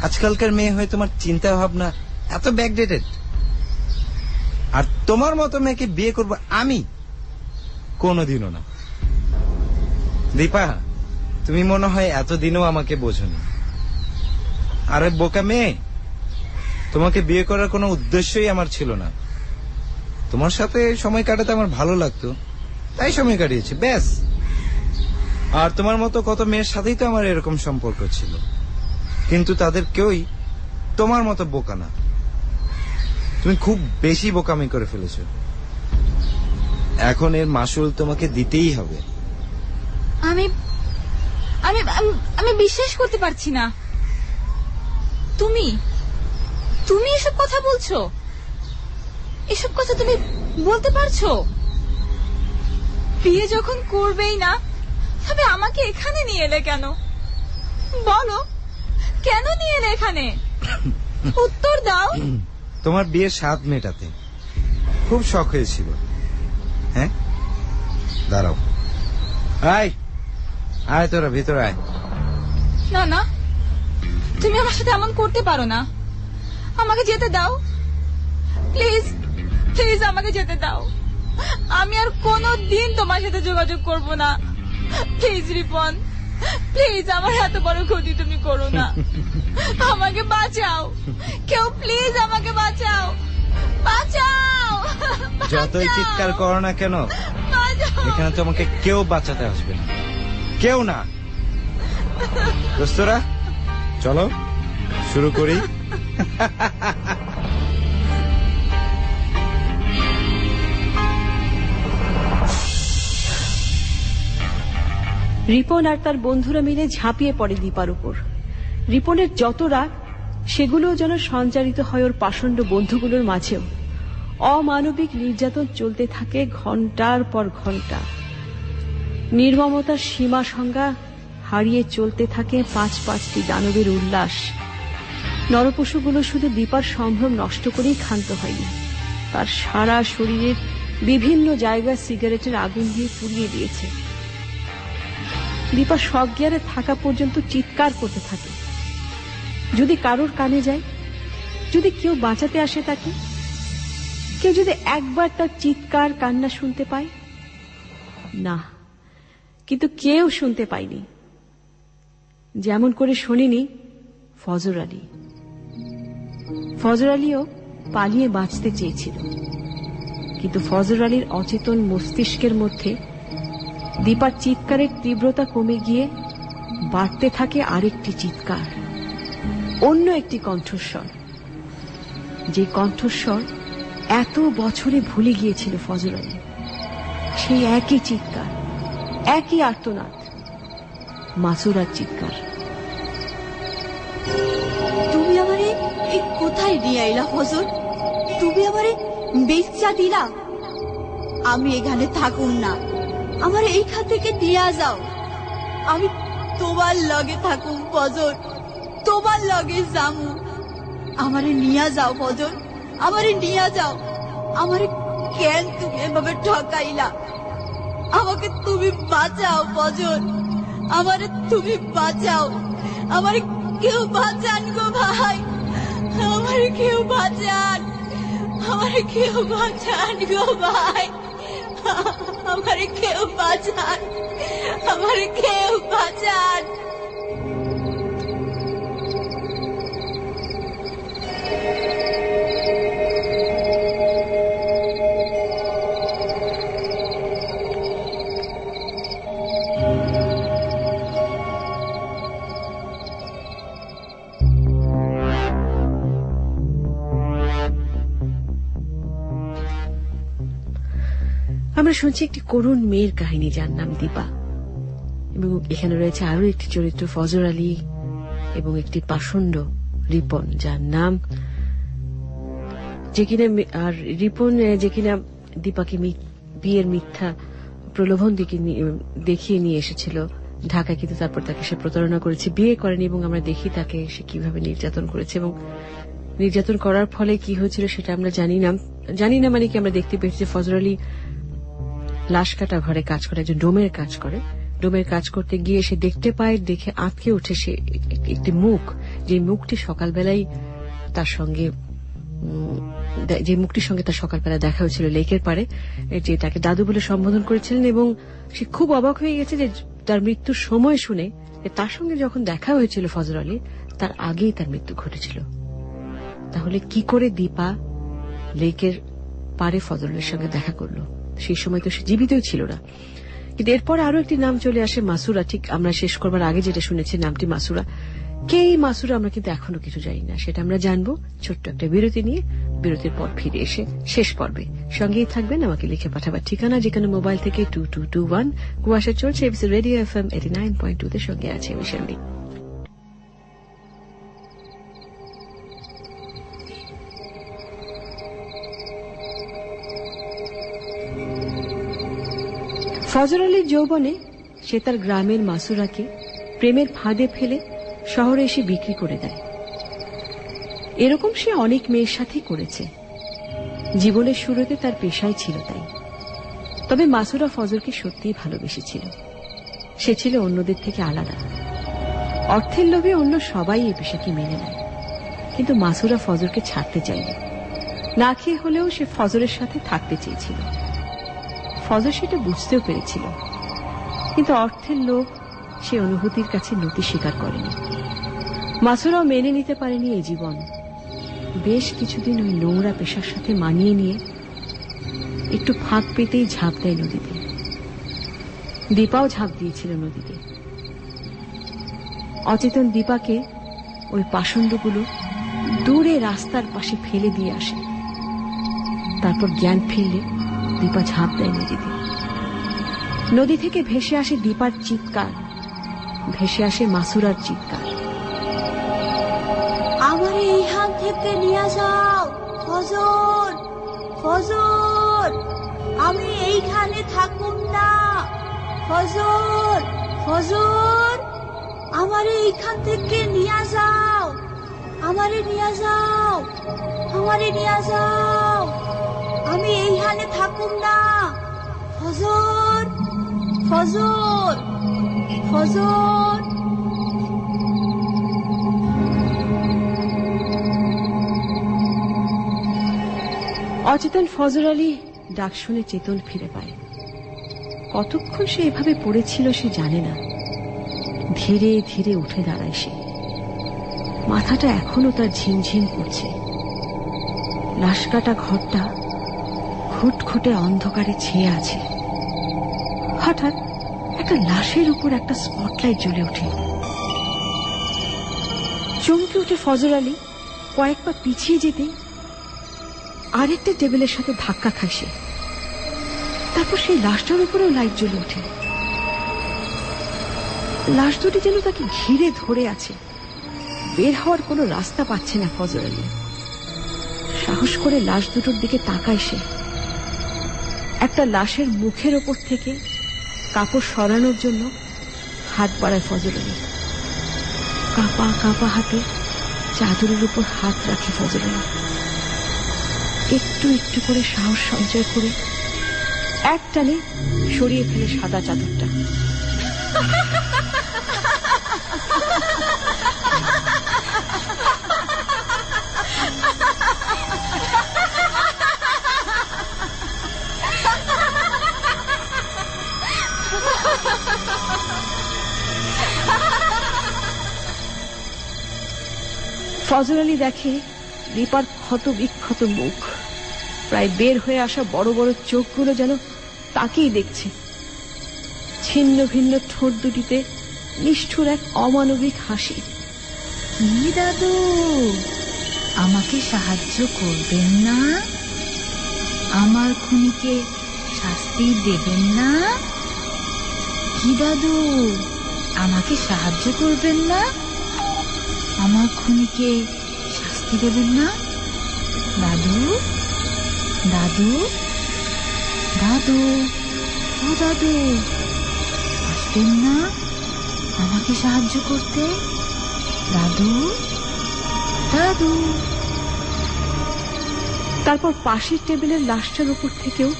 [SPEAKER 8] আজকালকার মেয়ে হয়ে তোমার চিন্তা ভাবনা এত ব্যাকডেটেড। আর তোমার মতো মেয়েকে বিয়ে করব আমি? কোনোদিনও না। দীপা, তুমি মনে হয় এতদিনও আমাকে বোঝোনি। আরে বোকা মেয়ে, তোমাকে বিয়ে করার কোনো উদ্দেশ্যই আমার ছিল না। তোমার সাথে সময় কাটাতে আমার ভালো লাগতো, তাই সময় কাটিয়েছি, ব্যাস। আর তোমার মতো কত মেয়ের সাথেই তো আমার এরকম সম্পর্ক ছিল, কিন্তু তাদের কেউই তোমার মতো বোকা না। তুমি খুব বেশি বোকামি করে ফেলেছো। এখন এর মাসুল তোমাকে দিতেই হবে।
[SPEAKER 6] আমি আমি আমি বিশ্বাস করতে পারছি না। তুমি তুমি এসব কথা বলছো? এসব কথা তুমি বলতে পারছো? বিয়ে যখন করবেই না, তবে আমাকে এখানে নিয়ে এলে কেন? বলো, কেন নিয়ে এলে এখানে? উত্তর দাও।
[SPEAKER 8] তোমার বিয়ের স্বাদ মেটাতে খুব শখ হয়েছিল। হ্যাঁ, দাঁড়াও। আয় আয়, তোরা ভিতরে আয়।
[SPEAKER 6] না না, তুমি আমার সাথে এমন করতে পারো না। আমাকে যেতে দাও প্লিজ, প্লিজ আমাকে যেতে দাও। আমি আর কোনোদিন তোমার সাথে যোগাযোগ করব না। প্লিজ রিপন, প্লিজ আমার এত বড় ক্ষতি তুমি করো না। আমাকে বাঁচাও কেউ, প্লিজ আমাকে বাঁচাও, বাঁচাও।
[SPEAKER 8] যতই চিৎকার করো না কেন, এখানে তোমাকে কেউ বাঁচাতে আসবে না, কেউ না। দোস্তরা চলো শুরু করি।
[SPEAKER 3] রিপন আর তার বন্ধুরা মিলে ঝাঁপিয়ে পড়ে দীপার উপর। রিপনের যত রাগ, সেগুলোও যেন সঞ্চারিত হয় ওর পাষণ্ড বন্ধুগুলোর মাঝেও। অমানবিক নির্যাতন চলতে থাকে ঘন্টার পর ঘন্টা। নির্মমতার সীমা সংজ্ঞা হারিয়ে চলতে থাকে ৫-৫টি দানবের উল্লাস। নরপশুগুলো শুধু দীপার সম্ভ্রম নষ্ট করেই ক্ষান্ত হয়নি, তার সারা শরীরের বিভিন্ন জায়গায় সিগারেটের আগুন দিয়ে পুড়িয়ে দিয়েছে। দীপা সজ্ঞানে থাকা পর্যন্ত চিৎকার করতে থাকে। যদি কারোর কানে যায়, যদি কেউ বাঁচাতে আসে তাকে, কেউ যদি একবার তার চিৎকার কান্না শুনতে পায়। না, কিন্তু কেউ শুনতে পায়নি। যেমন করে শোনেনি ফজর আলী। ফজর আলীও পালিয়ে বাঁচতে চেয়েছিল, কিন্তু ফজর আলীর অচেতন মস্তিষ্কের মধ্যে দীপার চিৎকারের তীব্রতা কমে গিয়ে বাড়তে থাকে আরেকটি চিৎকার, অন্য একটি কণ্ঠস্বর, যে কণ্ঠস্বর এত বছরে ভুলে গিয়েছিল ফজর আলী। সেই একই চিৎকার, একই আর্তনাদ, মাসুরার চিৎকার।
[SPEAKER 9] তুমি আমারে কোথায় নিয়ে আইলা ফজর? তুমি আমারে বেচ্চা দিলা? আমি এখানে থাকুম না, আমার এইখান থেকে নিয়ে যাও। আমি তোমার লগে থাকুম ফজর, তোমার লগে যামু। আমারে নিয়ে যাও ফজর, আমারে নিয়ে যাও। আমারে কেন তুমি এভাবে ঠকাইলা? আমাকে তুমি বাঁচাও ফজল, আমারে তুমি বাঁচাও, আমারে কেউ বাঁচান গো ভাই, আমারে কেউ বাঁচান, আমারে কেউ বাঁচান গো ভাই, আমারে কেউ বাঁচান, আমারে কেউ বাঁচান।
[SPEAKER 3] আমরা শুনছি একটি করুণ মেয়ের কাহিনী যার নাম দীপা, এবং এখানে রয়েছে আরো একটি চরিত্র ফজর আলী এবং একটি পাষণ্ড রিপন যার নাম, যে কিনা আর রিপন যে কিনা দীপাকে বিয়ের মিথ্যা প্রলোভন দেখিয়ে নিয়ে এসেছিল ঢাকায়, কিন্তু তারপর তাকে সে প্রতারণা করেছে, বিয়ে করেনি, এবং আমরা দেখি তাকে সে কিভাবে নির্যাতন করেছে, এবং নির্যাতন করার ফলে কি হয়েছিল সেটা আমরা জানি না মানে কি আমরা দেখতে পেয়েছি যে ফজর আলী লাশ কাটা ঘরে কাজ করে, একজন ডোমের কাজ করে, ডোমের কাজ করতে গিয়ে সে দেখতে পায়, দেখে আঁতকে উঠে সে একটি মুখ, যে মুখটি সকালবেলায় তার সঙ্গে তার সকালবেলা দেখা হয়েছিল লেকের পারে, যে তাকে দাদু বলে সম্বোধন করেছিলেন, এবং সে খুব অবাক হয়ে গেছে যে তার মৃত্যুর সময় শুনে তার সঙ্গে যখন দেখা হয়েছিল ফজর আলী তার আগেই তার মৃত্যু ঘটেছিল। তাহলে কি করে দীপা লেকের পারে ফজর আলীর সঙ্গে দেখা করলো? সেই সময় তো সে জীবিতই ছিল না। কিন্তু এরপর আরো একটি নাম চলে আসে, মাসুরা। ঠিক আমরা শেষ করবার আগে যেটা শুনেছি নামটি মাসুরা। কে এই মাসুরা আমরা কিন্তু এখনো কিছু জানি না, সেটা আমরা জানবো ছোট্ট একটা বিরতি নিয়ে। বিরতির পর ফিরে এসে শেষ পর্বে সঙ্গেই থাকবেন। আমাকে লিখে পাঠাবার ঠিকানা যেখানে মোবাইল থেকে 2221। কুয়াশা চলছে এবিসি রেডিও FM 89.2 তে, সঙ্গে আছে আমি শারমিন। ফজর আলীর যৌবনে সে তার গ্রামের মাসুরাকে প্রেমের ফাঁদে ফেলে শহরে এসে বিক্রি করে দেয়। এরকম সে অনেক মেয়ের সাথেই করেছে। জীবনের শুরুতে তার পেশাই ছিল তাই। তবে মাসুরা ফজরকে সত্যিই ভালোবেসেছিল। সে ছিল অন্যদের থেকে আলাদা। অর্থের লোভে অন্য সবাই এই পেশাকে মেনে নেয়, কিন্তু মাসুরা ফজরকে ছাড়তে চায়নি। না খেয়ে হলেও সে ফজরের সাথে থাকতে চেয়েছিল। ফজর সেটা বুঝতেও পেরেছিল, কিন্তু অর্থের লোভ সে অনুভূতির কাছে নতি স্বীকার করেনি। মাসুরাও মেনে নিতে পারেনি এই জীবন। বেশ কিছুদিন ওই নোংরা পেশার সাথে মানিয়ে নিয়ে একটু ফাঁক পেতেই ঝাঁপ দেয় নদীতে। দীপাও ঝাঁপ দিয়েছিল নদীতে। অচেতন দীপাকে ওই পাষণ্ডগুলো দূরে রাস্তার পাশে ফেলে দিয়ে আসে। তারপর জ্ঞান ফিরলে দীপা ঝাঁপ দেয় নদীতে। নদী থেকে ভেসে আসে দীপার চিৎকার, ভেসে আসে মাসুরার চিৎকার।
[SPEAKER 9] আমার এইখান থেকে নিয়ে যাও ফজর, ফজর, আমি এইখানে থাকুম না, ফজর, ফজর, আমার এইখান থেকে নিয়ে যাও, আমারে নিয়ে যাও, আমারে নিয়ে যাও, আমি এইখানে থাকুম না, ফজর, ফজর, ফজর।
[SPEAKER 3] অচেতন ফজর আলী ডাক শুনে চেতন ফিরে পায়। কতক্ষণ সে এভাবে পড়েছিল সে জানে না। ধীরে ধীরে উঠে দাঁড়ায় সে। মাথাটা এখনো তার ঝিমঝিম করছে। লাশ কাটা ঘরটা খুটখুটে অন্ধকারে ছেয়ে আছে। হঠাৎ একটা লাশের উপর একটা স্পটলাইট জ্বলে ওঠে। চমকে উঠে ফজর আলী কয়েক পা পিছিয়ে যেতে আরেকটা টেবিলের সাথে ধাক্কা খায় সে। তারপর সেই লাশটার উপরেও লাইট জ্বলে ওঠে। লাশ দুটি যেন তাকে ঘিরে ধরে আছে। বের হওয়ার কোনো রাস্তা পাচ্ছে না ফজর আলী। সাহস করে লাশ দুটোর দিকে তাকায় সে। একটা লাশের মুখের ওপর থেকে কাপড় সরানোর জন্য হাত বাড়ায় ফজর আলী। কাঁপা কাঁপা হাতে চাদরের উপর হাত রাখে ফজর আলী। একটু একটু করে সাহস সঞ্চয় করে এক টানে সরিয়ে ফেলে সাদা চাদরটা। ফজর আলী দেখে দীপার ক্ষত বিক্ষত মুখ, প্রায় বের হয়ে আসা বড় বড় চোখগুলো যেন তাকেই দেখছে। ছিন্ন ভিন্ন ঠোঁট দুটিতে নিষ্ঠুর এক অমানবিক হাসি।
[SPEAKER 6] কি দাদু, আমাকে সাহায্য করবেন না? আমার খুনিকে শাস্তি দেবেন না? কি দাদু, আমাকে সাহায্য করবেন না? আমার খুনিকে শাস্তি দেবেন না? দাদু, দাদু, দাদু, ও দাদু, আসবেন না আমাকে সাহায্য করতে? দাদু, দাদু।
[SPEAKER 3] তারপর পাশের টেবিলের লাশটার উপর থেকেও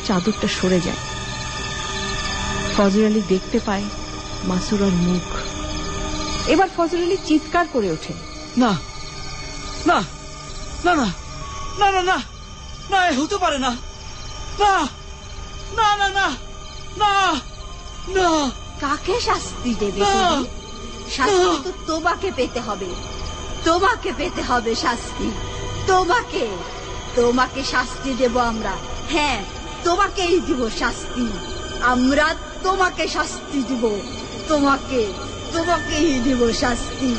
[SPEAKER 3] চাদরটা সরে যায়। ফজর আলী দেখতে পায় মাসুরার মুখ। এবার ফজর আলী চিৎকার করে ওঠে,
[SPEAKER 2] না না না না না না না না, এ হতে পারে না, না না না না না না।
[SPEAKER 9] কাকে শাস্তি দেবে
[SPEAKER 2] না।
[SPEAKER 9] তুমি? শাস্তি তো তোমাকে পেতে হবে, তোমাকে পেতে হবে শাস্তি, তোমাকে, তোমাকে শাস্তি দেব আমরা। হ্যাঁ, তোমাকেই দিব শাস্তি, আমরা তোমাকে শাস্তি দিব, তোমাকে, তোমাকেই দিব শাস্তি।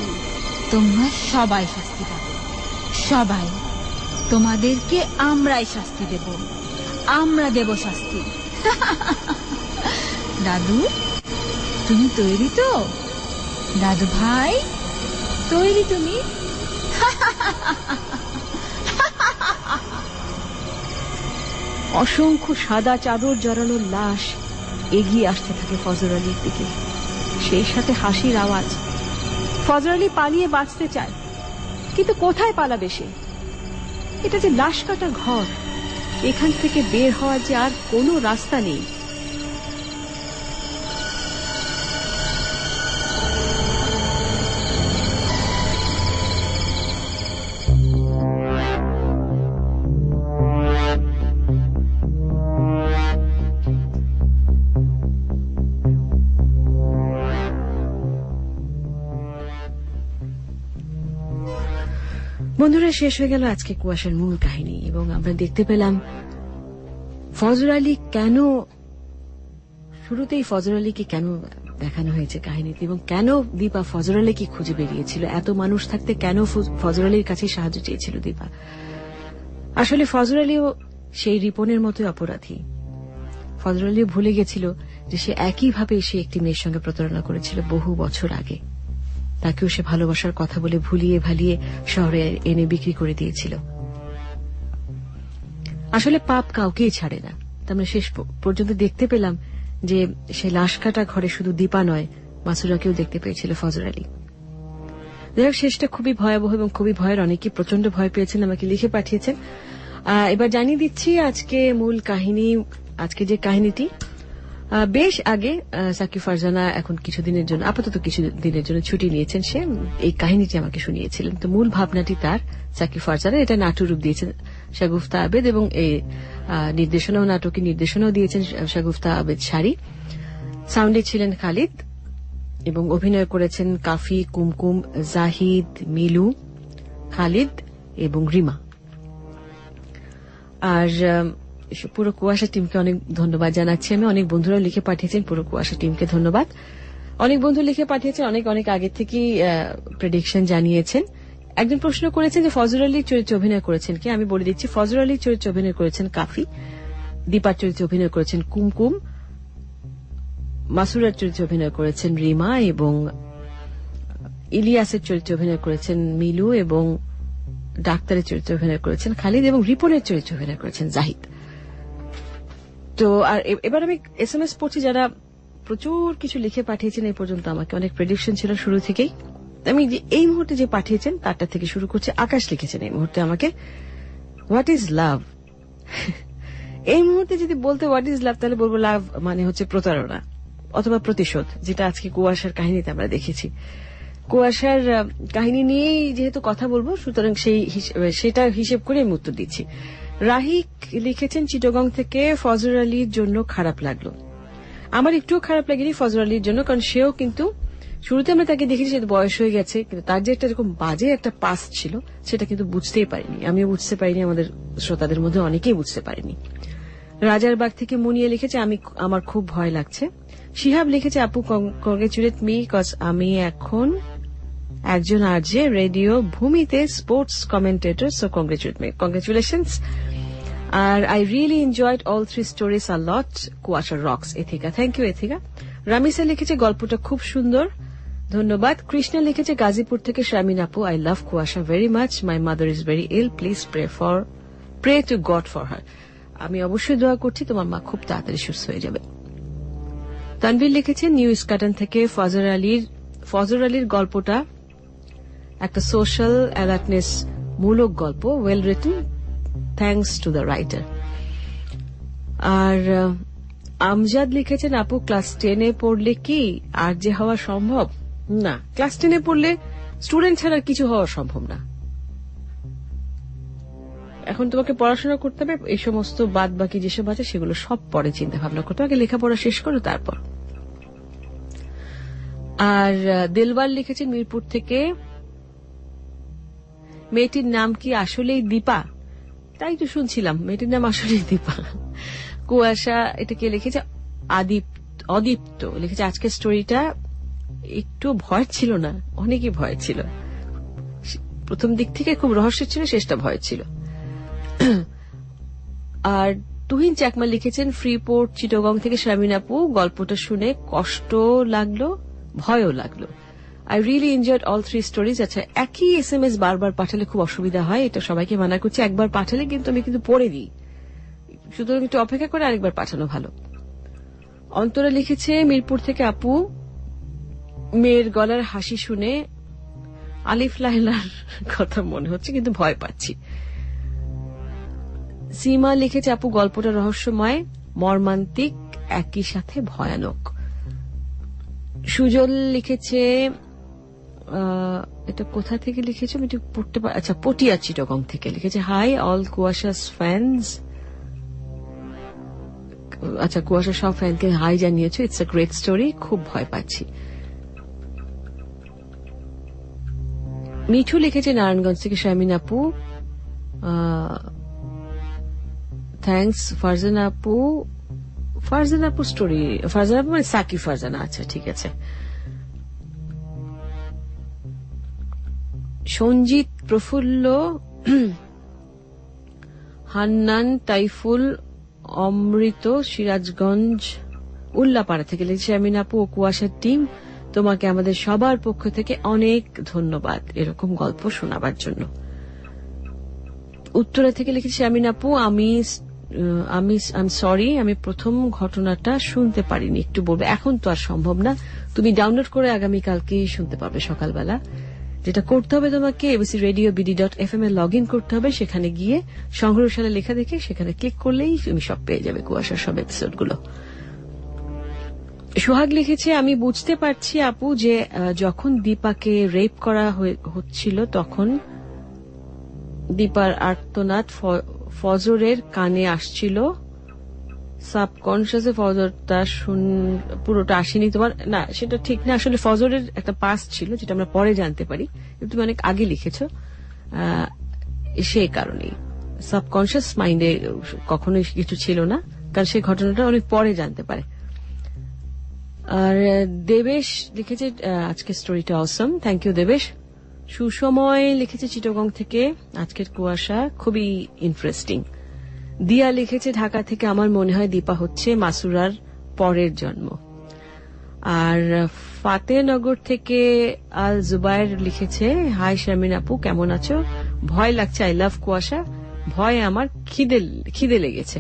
[SPEAKER 6] তোমরা সবাই শাস্তি পাবে, সবাই। তোমাদেরকে আমরাই শাস্তি দেব, আমরা দেব শাস্তি। দাদু, তুমি তৈরি তো? দাদু ভাই, তৈরি তুমি?
[SPEAKER 3] অসংখ্য সাদা চাদর জড়ানো লাশ এগিয়ে আসতে থাকে ফজর আলীর দিকে, সেই সাথে হাসির আওয়াজ। ফজর আলী পালিয়ে বাঁচতে চায়, কিন্তু কোথায় পালাবে সে? এটা যে লাশ কাটা ঘর, এখান থেকে বের হওয়ার যে আর কোনো রাস্তা নেই। বন্ধুরা, শেষ হয়ে গেল আজকে কুয়াশার মূল কাহিনী, এবং আমরা দেখতে পেলাম ফজর আলী কেন, শুরুতেই ফজর আলীকে কেন দেখানো হয়েছে কাহিনীতে, এবং কেন দীপা ফজর আলীকে খুঁজে বেরিয়েছিল। এত মানুষ থাকতে কেন ফজর আলীর কাছে সাহায্য চেয়েছিল দীপা? আসলে ফজর আলীও সেই রিপনের মতোই অপরাধী। ফজর আলীও ভুলে গেছিল যে সে একইভাবে সে একটি মেয়ের সঙ্গে প্রতারণা করেছিল বহু বছর আগে। তাকেও সে ভালোবাসার কথা বলে ভুলিয়ে ভালিয়ে শহরে এনে বিক্রি করে দিয়েছিল। আসলে পাপ কাউকেই ছাড়ে না। আমরা শেষ পর্যন্ত দেখতে পেলাম যে সে লাশ কাটা ঘরে শুধু দীপা নয়, মাসুরাকেও দেখতে পেয়েছিল ফজর আলী। যাই হোক, শেষটা খুবই ভয়াবহ এবং খুবই ভয়ের। অনেকে প্রচন্ড ভয় পেয়েছেন, আমাকে লিখে পাঠিয়েছেন। এবার জানিয়ে দিচ্ছি আজকে মূল কাহিনী। আজকে যে কাহিনীটি বেশ আগে সাকিব ফারজানা এখন কিছুদিনের জন্য, আপাতত কিছুদিনের জন্য ছুটি নিয়েছেন, সে এই কাহিনীটি আমাকে শুনিয়েছিলেন। তো মূল ভাবনাটি তার, সাকিব ফারজানা। এটা নাট্যরূপ দিয়েছেন শাগুফতা আবেদ, এবং এই নির্দেশনাও, নাটকে নির্দেশনাও দিয়েছেন শাগুফতা আবেদ শাড়ি। সাউন্ডে ছিলেন খালিদ, এবং অভিনয় করেছেন কাফি, কুমকুম, জাহিদ, মিলু, খালিদ এবং রিমা। আর পুরো কুয়াশা টিমকে অনেক ধন্যবাদ জানাচ্ছি আমি। অনেক বন্ধুরা লিখে পাঠিয়েছেন, পুরো কুয়াশা টিমকে ধন্যবাদ। অনেক বন্ধু লিখে পাঠিয়েছেন, অনেক অনেক আগে থেকেই প্রেডিকশন জানিয়েছেন। একজন প্রশ্ন করেছেন যে ফজর আলীর চরিত্রে অভিনয় করেছেন কি? আমি বলে দিচ্ছি, ফজর আলীর চরিত্রে অভিনয় করেছেন কাফি, দীপার চরিত্রে অভিনয় করেছেন কুমকুম, মাসুরার চরিত্রে অভিনয় করেছেন রিমা, এবং ইলিয়াসের চরিত্রে অভিনয় করেছেন মিলু, এবং ডাক্তারের চরিত্রে অভিনয় করেছেন খালিদ, এবং রিপনের চরিত্রে অভিনয় করেছেন জাহিদ। তো আর এবার আমি SMS পড়ছি, যারা প্রচুর কিছু লিখে পাঠিয়েছেন এই পর্যন্ত। আমাকে অনেক প্রেডিকশন ছিল শুরু থেকেই। আমি এই মুহূর্তে যে পাঠিয়েছেন তারটা থেকে শুরু করছি। আকাশ লিখেছেন এই মুহূর্তে আমাকে, হোয়াট ইজ লাভ? এই মুহূর্তে যদি বলতে হোয়াট ইজ লাভ, তাহলে বলবো লাভ মানে হচ্ছে প্রতারণা অথবা প্রতিশোধ, যেটা আজকে কুয়াশার কাহিনীতে আমরা দেখেছি। কুয়াশার কাহিনী নিয়েই যেহেতু কথা বলবো, সুতরাং সেটা হিসেব করে আমি উত্তর দিচ্ছি। রাহিক লিখেছেন চিটাগং থেকে, ফজর আলীর জন্য খারাপ লাগলো। আমার একটুও খারাপ লাগেনি ফজর আলীর জন্য, কারণ সেও কিন্তু শুরুতে আমরা তাকে দেখেছি সে বয়স হয়ে গেছে, কিন্তু তার যে একটা এরকম বাজে একটা পাস্ট ছিল সেটা কিন্তু বুঝতেই পারিনি, আমিও বুঝতে পারিনি, আমাদের শ্রোতাদের মধ্যে অনেকেই বুঝতে পারেনি। রাজারবাগ থেকে মুনিয়ে লিখেছে আমার খুব ভয় লাগছে। শিহাব লিখেছে আপু কংগ্রেচুলেট মি কজ আমি এখন একজন আরজে রেডিও ভূমিতে sports commentator, so congratulate me, congratulations. আর I really enjoyed all 3 stories a lot, Kuasha rocks. Ethika, thank you Ethika. Ramisa লিখেছে গল্পটা খুব সুন্দর, ধন্যবাদ। কৃষ্ণা লিখেছে গাজীপুর থেকে, শারমিন আপু I love Kuasha very much, my mother is very ill, please pray to God for her. আমি অবশ্যই দোয়া করছি তোমার মা খুব তাড়াতাড়ি সুস্থ হয়ে যাবে। তানভীর লিখেছে নিউ ইস্কাটন থেকে, ফজর আলীর গল্পটা একটা সোশ্যাল অ্যালার্টনেস মূলক গল্প, well written, thanks to the writer. আর আমজাদ লিখেছেন আপু ক্লাস 10-এ পড়লে কি আর যে হওয়া সম্ভব? না, ক্লাস 10-এ পড়লে স্টুডেন্ট ছাড়া কিছু হওয়া সম্ভব না। এখন তোমাকে পড়াশোনা করতে হবে, এই সমস্ত বাদ বাকি যেসব আছে সেগুলো সব পরে চিন্তা ভাবনা করতে হবে, লেখাপড়া শেষ করো তারপর। আর দেলবার লিখেছেন মিরপুর থেকে, মেয়েটির নাম কি আসলেই দীপা? তাই তো শুনছিলাম, মেয়েটির নাম আসলেই দীপা। কুয়াশা এটাকে লিখেছে অদীপ্ত লিখেছে আজকের স্টোরিটা একটু ভয় ছিল না, অনেকই ভয় ছিল, প্রথম দিক থেকে খুব রহস্য ছিল, শেষটা ভয় ছিল। আর তুহিন চাকমা লিখেছেন ফ্রিপোর্ট চিটাগং থেকে, শারমিন আপু গল্পটা শুনে কষ্ট লাগলো, ভয়ও লাগলো। I really enjoyed all 3 stories. আচ্ছা, একই SMS বারবার পাঠালে খুব অসুবিধা হয়, এটা সবাইকে মানা করছি। একবার পাঠালে কিন্তু আমি কিন্তু পড়ে দিই, সুতরাং একটু অপেক্ষা করে আরেকবার পাঠানো ভালো। অন্তরা লিখেছে মিরপুর থেকে, আপু মেয়ের গলার হাসি শুনে আলিফ লাইলার কথা মনে হচ্ছে, কিন্তু ভয় পাচ্ছি। সীমা লিখেছে আপু গল্পটা রহস্যময়, মর্মান্তিক, একই সাথে ভয়ানক। সুজল লিখেছে, এটা কোথা থেকে লিখেছে আমি পড়তে পারি, আচ্ছা পটিয়া চিটাগং থেকে লিখেছে, হাই অল কুয়াশাস ফ্যান্স। আচ্ছা, কুয়াশা সব ফ্যানকে হাই জানিয়েছো, ইটস আ গ্রেট স্টোরি, খুব ভয় পাচ্ছি। মিঠু লিখেছে নারায়ণগঞ্জ থেকে, শারমিন আপু থ্যাংকস। ফারজানা আপু স্টোরি, ফারজানা আপু মানে সাকিব ফারজানা, আচ্ছা ঠিক আছে। সঞ্জিত, প্রফুল্ল, হান্নান, টাইফুল, অমৃত, সিরাজগঞ্জ উল্লাপাড়া থেকে লিখেছে, শারমিন আপু ও কুয়াশার টিম তোমাকে আমাদের সবার পক্ষ থেকে অনেক ধন্যবাদ এরকম গল্প শোনাবার জন্য। উত্তরা থেকে লিখেছে, শারমিন আপু আমি সরি, আমি প্রথম ঘটনাটা শুনতে পারিনি, একটু বলবে? এখন তো আর সম্ভব না, তুমি ডাউনলোড করে আগামীকালকেই শুনতে পারবে সকালবেলা। যেটা করতে হবে তোমাকে abcradiobd.fm এ লগ ইন করতে হবে, সেখানে গিয়ে সংগ্রহশালা লেখা দেখে সেখানে ক্লিক করলেই তুমি সব পেয়ে যাবে কুয়াশার সব এপিসোডগুলো। সোহাগ লিখেছে, আমি বুঝতে পারছি আপু যে যখন দীপাকে রেপ করা হচ্ছিল তখন দীপার আর্তনাদ ফজরের কানে আসছিল, সাবকনশিয়াসে ফজরটা পুরোটা আসেনি তোমার, না সেটা ঠিক না, আসলে ফজরের একটা পাস ছিল যেটা আমরা পরে জানতে পারি, তুমি অনেক আগে লিখেছ, সেই কারণেই সাবকনশিয়াস মাইন্ডে কখনোই কিছু ছিল না, কারণ সেই ঘটনাটা অনেক পরে জানতে পারে। আর দেবেশ লিখেছে আজকের স্টোরিটা অসম, থ্যাংক ইউ দেবেশ। সুসময় লিখেছে চিটাগং থেকে, আজকের কুয়াশা খুবই ইন্টারেস্টিং। দিয়া লিখেছে ঢাকা থেকে, আমার মনে হয় দীপা হচ্ছে মাসুরার পরের জন্ম। আর ফাতেনগর থেকে আল জুবাইর লিখেছে, হাই শারমিন আপু কেমন আছো, ভয় লাগছে, আই লাভ কুয়াশা, ভয় আমার খিদে লেগেছে।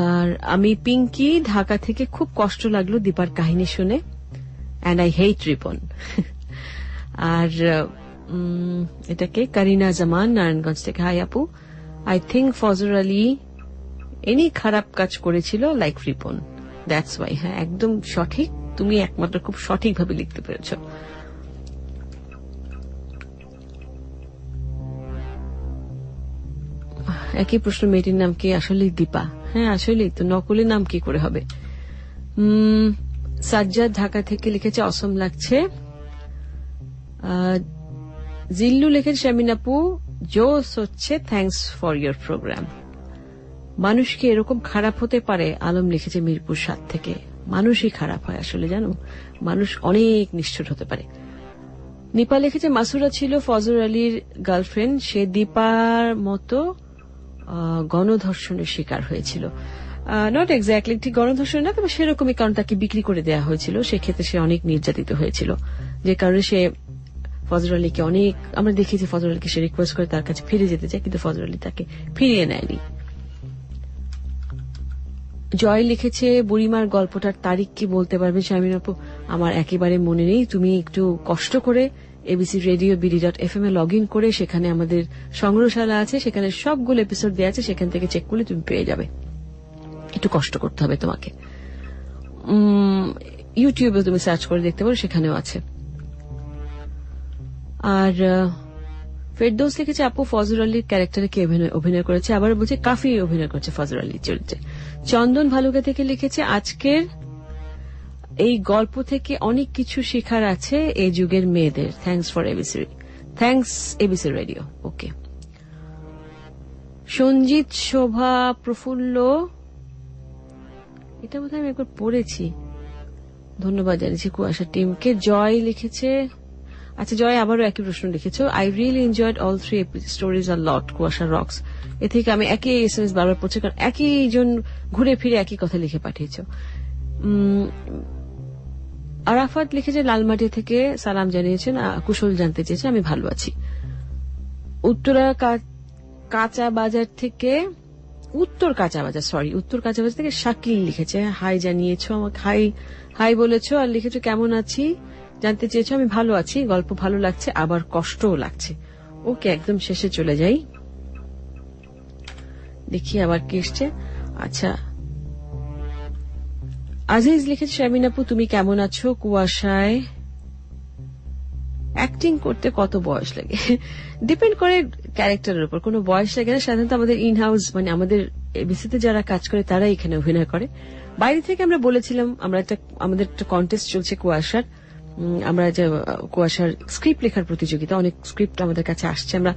[SPEAKER 3] আর আমি পিঙ্কি ঢাকা থেকে, খুব কষ্ট লাগলো দীপার কাহিনী শুনে, অ্যান্ড আই হেট রিপন। আর এটাকে কারিনা জামান নারায়ণগঞ্জ থেকে। হাই আপু, আই থিঙ্ক ফজর আলী এনি খারাপ কাজ করেছিল লাইক রিপন, দ্যাটস ওয়াই। হ্যাঁ, একদম সঠিক, তুমি একমাত্র খুব সঠিকভাবে লিখতে পেরেছ। একই প্রশ্ন, মেয়েটির নাম কি? আসলে দীপা। হ্যাঁ আসলেই তো, নকলের নাম কি করে হবে? সাজ্জাদ ঢাকা থেকে লিখেছে অসম লাগছে। জিল্লু লিখেছে শামিন আপু জোস হচ্ছে, থ্যাঙ্কস ফর ইয়োর প্রোগ্রাম। মানুষ কি এরকম খারাপ হতে পারে? আলম লিখেছে মিরপুর 7 থেকে। মানুষই খারাপ হয় আসলে, জানো, মানুষ অনেক নিষ্ঠুর হতে পারে। নিপা লিখেছে মাসুরা ছিল ফজর আলীর গার্লফ্রেন্ড, সে দীপার মতো গণধর্ষণের শিকার হয়েছিল। নট এক্স্যাক্টলি ঠিক গণধর্ষণ না, তবে সেরকমই, কারণ তাকে বিক্রি করে দেওয়া হয়েছিল, সেক্ষেত্রে সে অনেক নির্যাতিত হয়েছিল, যে কারণে সে ফজর আলীকে অনেক, আমরা দেখেছি ফজর আলীকে সে রিকোয়েস্ট করে তার কাছে ফিরে যেতে চায়, কিন্তু ফজর আলী তাকে ফিরিয়ে নেয়নি। জয় লিখেছে বুড়িমার গল্পটার তারিখ কি বলতে পারবেন শামিন আপু? আমার একেবারে মনে নেই, তুমি একটু কষ্ট করে ABC Radio BD.FM A log in করে সেখানে আমাদের সংগ্রহশালা আছে, সেখানে সবগুলো এপিসোড দেওয়া আছে, সেখান থেকে চেক করলে তুমি পেয়ে যাবে। একটু কষ্ট করতে হবে তোমাকে। ইউটিউবে তুমি সার্চ করে দেখতে পারো, সেখানেও আছে। আর ফেরদৌস লিখেছে আপু ফজর আলীর ক্যারেক্টারে কে অভিনয় করেছে? আবার বলছে কাফি অভিনয় করেছে ফজর আলীর চরিত্রে। চন্দন ভালুকা থেকে লিখেছে আজকের এই গল্প থেকে অনেক কিছু শেখার আছে এই যুগের মেয়েদের। Thanks for thanks ABC radio. Okay. Sanjit Shobha Prafulla, এটা বোধহয় আমি একবার পড়েছি, ধন্যবাদ জানিয়েছি কুয়াশা টিমকে। জয় লিখেছে, আচ্ছা জয় আবারও একই প্রশ্ন লিখেছো। I really enjoyed all 3 stories a lot, Kuasha rocks. এ থেকে আমি একই SMS বারবার পড়ছি, কারণ একই জন ঘুরে ফিরে একই কথা লিখে পাঠিয়েছ। আরাফাত লিখেছে লালমাটি থেকে সালাম জানিয়েছেন, কুশল জানতে চেয়েছে। আমি ভালো আছি। উত্তর কাঁচা বাজার থেকে শাকিল লিখেছে হাই জানিয়েছো আমাকে, হাই বলেছো আর লিখেছো কেমন আছি জানতে চেয়েছো। আমি ভালো আছি, গল্প ভালো লাগছে, আবার কষ্টও লাগছে। ওকে, একদম শেষে চলে যাই, দেখি আবার কি এসছে। আচ্ছা, আজিজ লিখেছে শামিন আপু তুমি কেমন আছো? কুয়াশায় অ্যাক্টিং করতে কত বয়স লাগে? ডিপেন্ড করে ক্যারেক্টারের উপর, কোনো বয়স লাগে না। সাধারণত আমাদের ইন হাউস, মানে আমাদের এবিসিতে যারা কাজ করে তারা এখানে অভিনয় করে। বাইরে থেকে আমরা বলেছিলাম, আমাদের একটা কন্টেস্ট চলছে কুয়াশার, আমরা যে কুয়াশার স্ক্রিপ্ট লেখার প্রতিযোগিতা, অনেক স্ক্রিপ্ট আমাদের কাছে আসছে, আমরা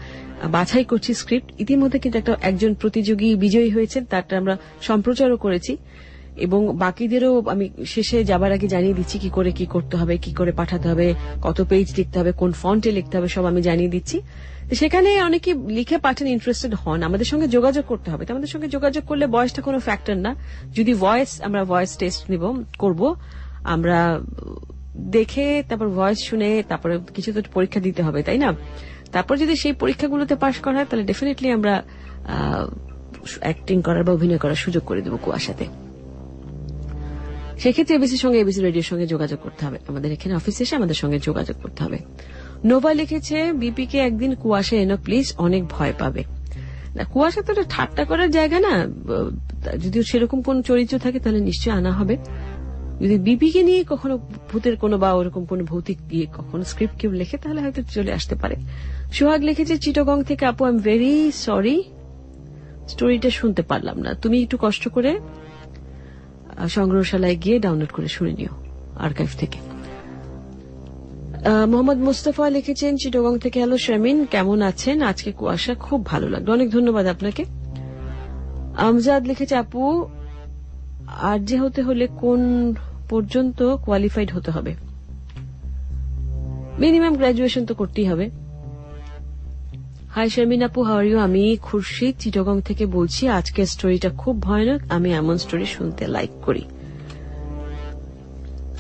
[SPEAKER 3] বাছাই করছি স্ক্রিপ্ট। ইতিমধ্যে কিন্তু একজন প্রতিযোগী বিজয়ী হয়েছেন, তারটা আমরা সম্প্রচারও করেছি, এবং বাকিদেরও আমি শেষে যাবার আগে জানিয়ে দিচ্ছি কি করে কি করতে হবে, কি করে পাঠাতে হবে, কত পেজ লিখতে হবে, কোন ফন্টে লিখতে হবে, সব আমি জানিয়ে দিচ্ছি। সেখানে অনেকে লিখে পাঠান, ইন্টারেস্টেড হন, আমাদের সঙ্গে যোগাযোগ করতে হবে। আমাদের সঙ্গে যোগাযোগ করলে বয়সটা কোনো ফ্যাক্টর না। যদি আমরা ভয়েস টেস্ট করব, আমরা দেখে তারপর ভয়েস শুনে তারপরে কিছু তো পরীক্ষা দিতে হবে, তাই না? তারপর যদি সেই পরীক্ষাগুলোতে পাশ করা হয়, তাহলে ডেফিনেটলি আমরা অ্যাক্টিং করার বা অভিনয় করার সুযোগ করে দেবো কুয়াশাতে। সেক্ষেত্রে ABC রেডিওর সঙ্গে যোগাযোগ করতে হবে, আমাদের এখানে অফিসে এসে আমাদের সঙ্গে যোগাযোগ করতে হবে। নোভা লিখেছে বিপিকে একদিন কুয়াশা এনো প্লিজ, অনেক ভয় পাবে। না, কুয়াশা তো ঠাট্টা করার জায়গা না, যদি সেরকম কোন চরিত্র থাকে তাহলে নিশ্চয়ই আনা হবে। যদি বিপিকে নিয়ে কখনো ভূতের কোনো বা ওরকম কোন ভৌতিক দিয়ে কখনো স্ক্রিপ্ট কেউ লেখে, তাহলে হয়তো চলে আসতে পারে। সোহাগ লিখেছে চিটাগং থেকে আপু আই এম ভেরি সরি, স্টোরিটা শুনতে পারলাম না, তুমি একটু কষ্ট করে সংগ্রহশালায় গিয়ে ডাউনলোড করে শুনে নিও আর্কাইভ থেকে। মোহাম্মদ মুস্তফা লিখেছেন চিটাগং থেকে, হ্যালো শামিন কেমন আছেন? আজকে কুয়াশা খুব ভালো লাগলো, অনেক ধন্যবাদ আপনাকে। আমজাদ লিখেছে আপু আরজে হতে হলে কোন পর্যন্ত কোয়ালিফাইড হতে হবে? মিনিমাম গ্রাজুয়েশন তো করতেই হবে। হাই শারমিন আপু, হাউ আর ইউ? আমি খুরশিদ চিটাগং থেকে বলছি। আজকের স্টোরিটা খুব ভয়ানক, আমি এমন স্টোরি শুনতে লাইক করি।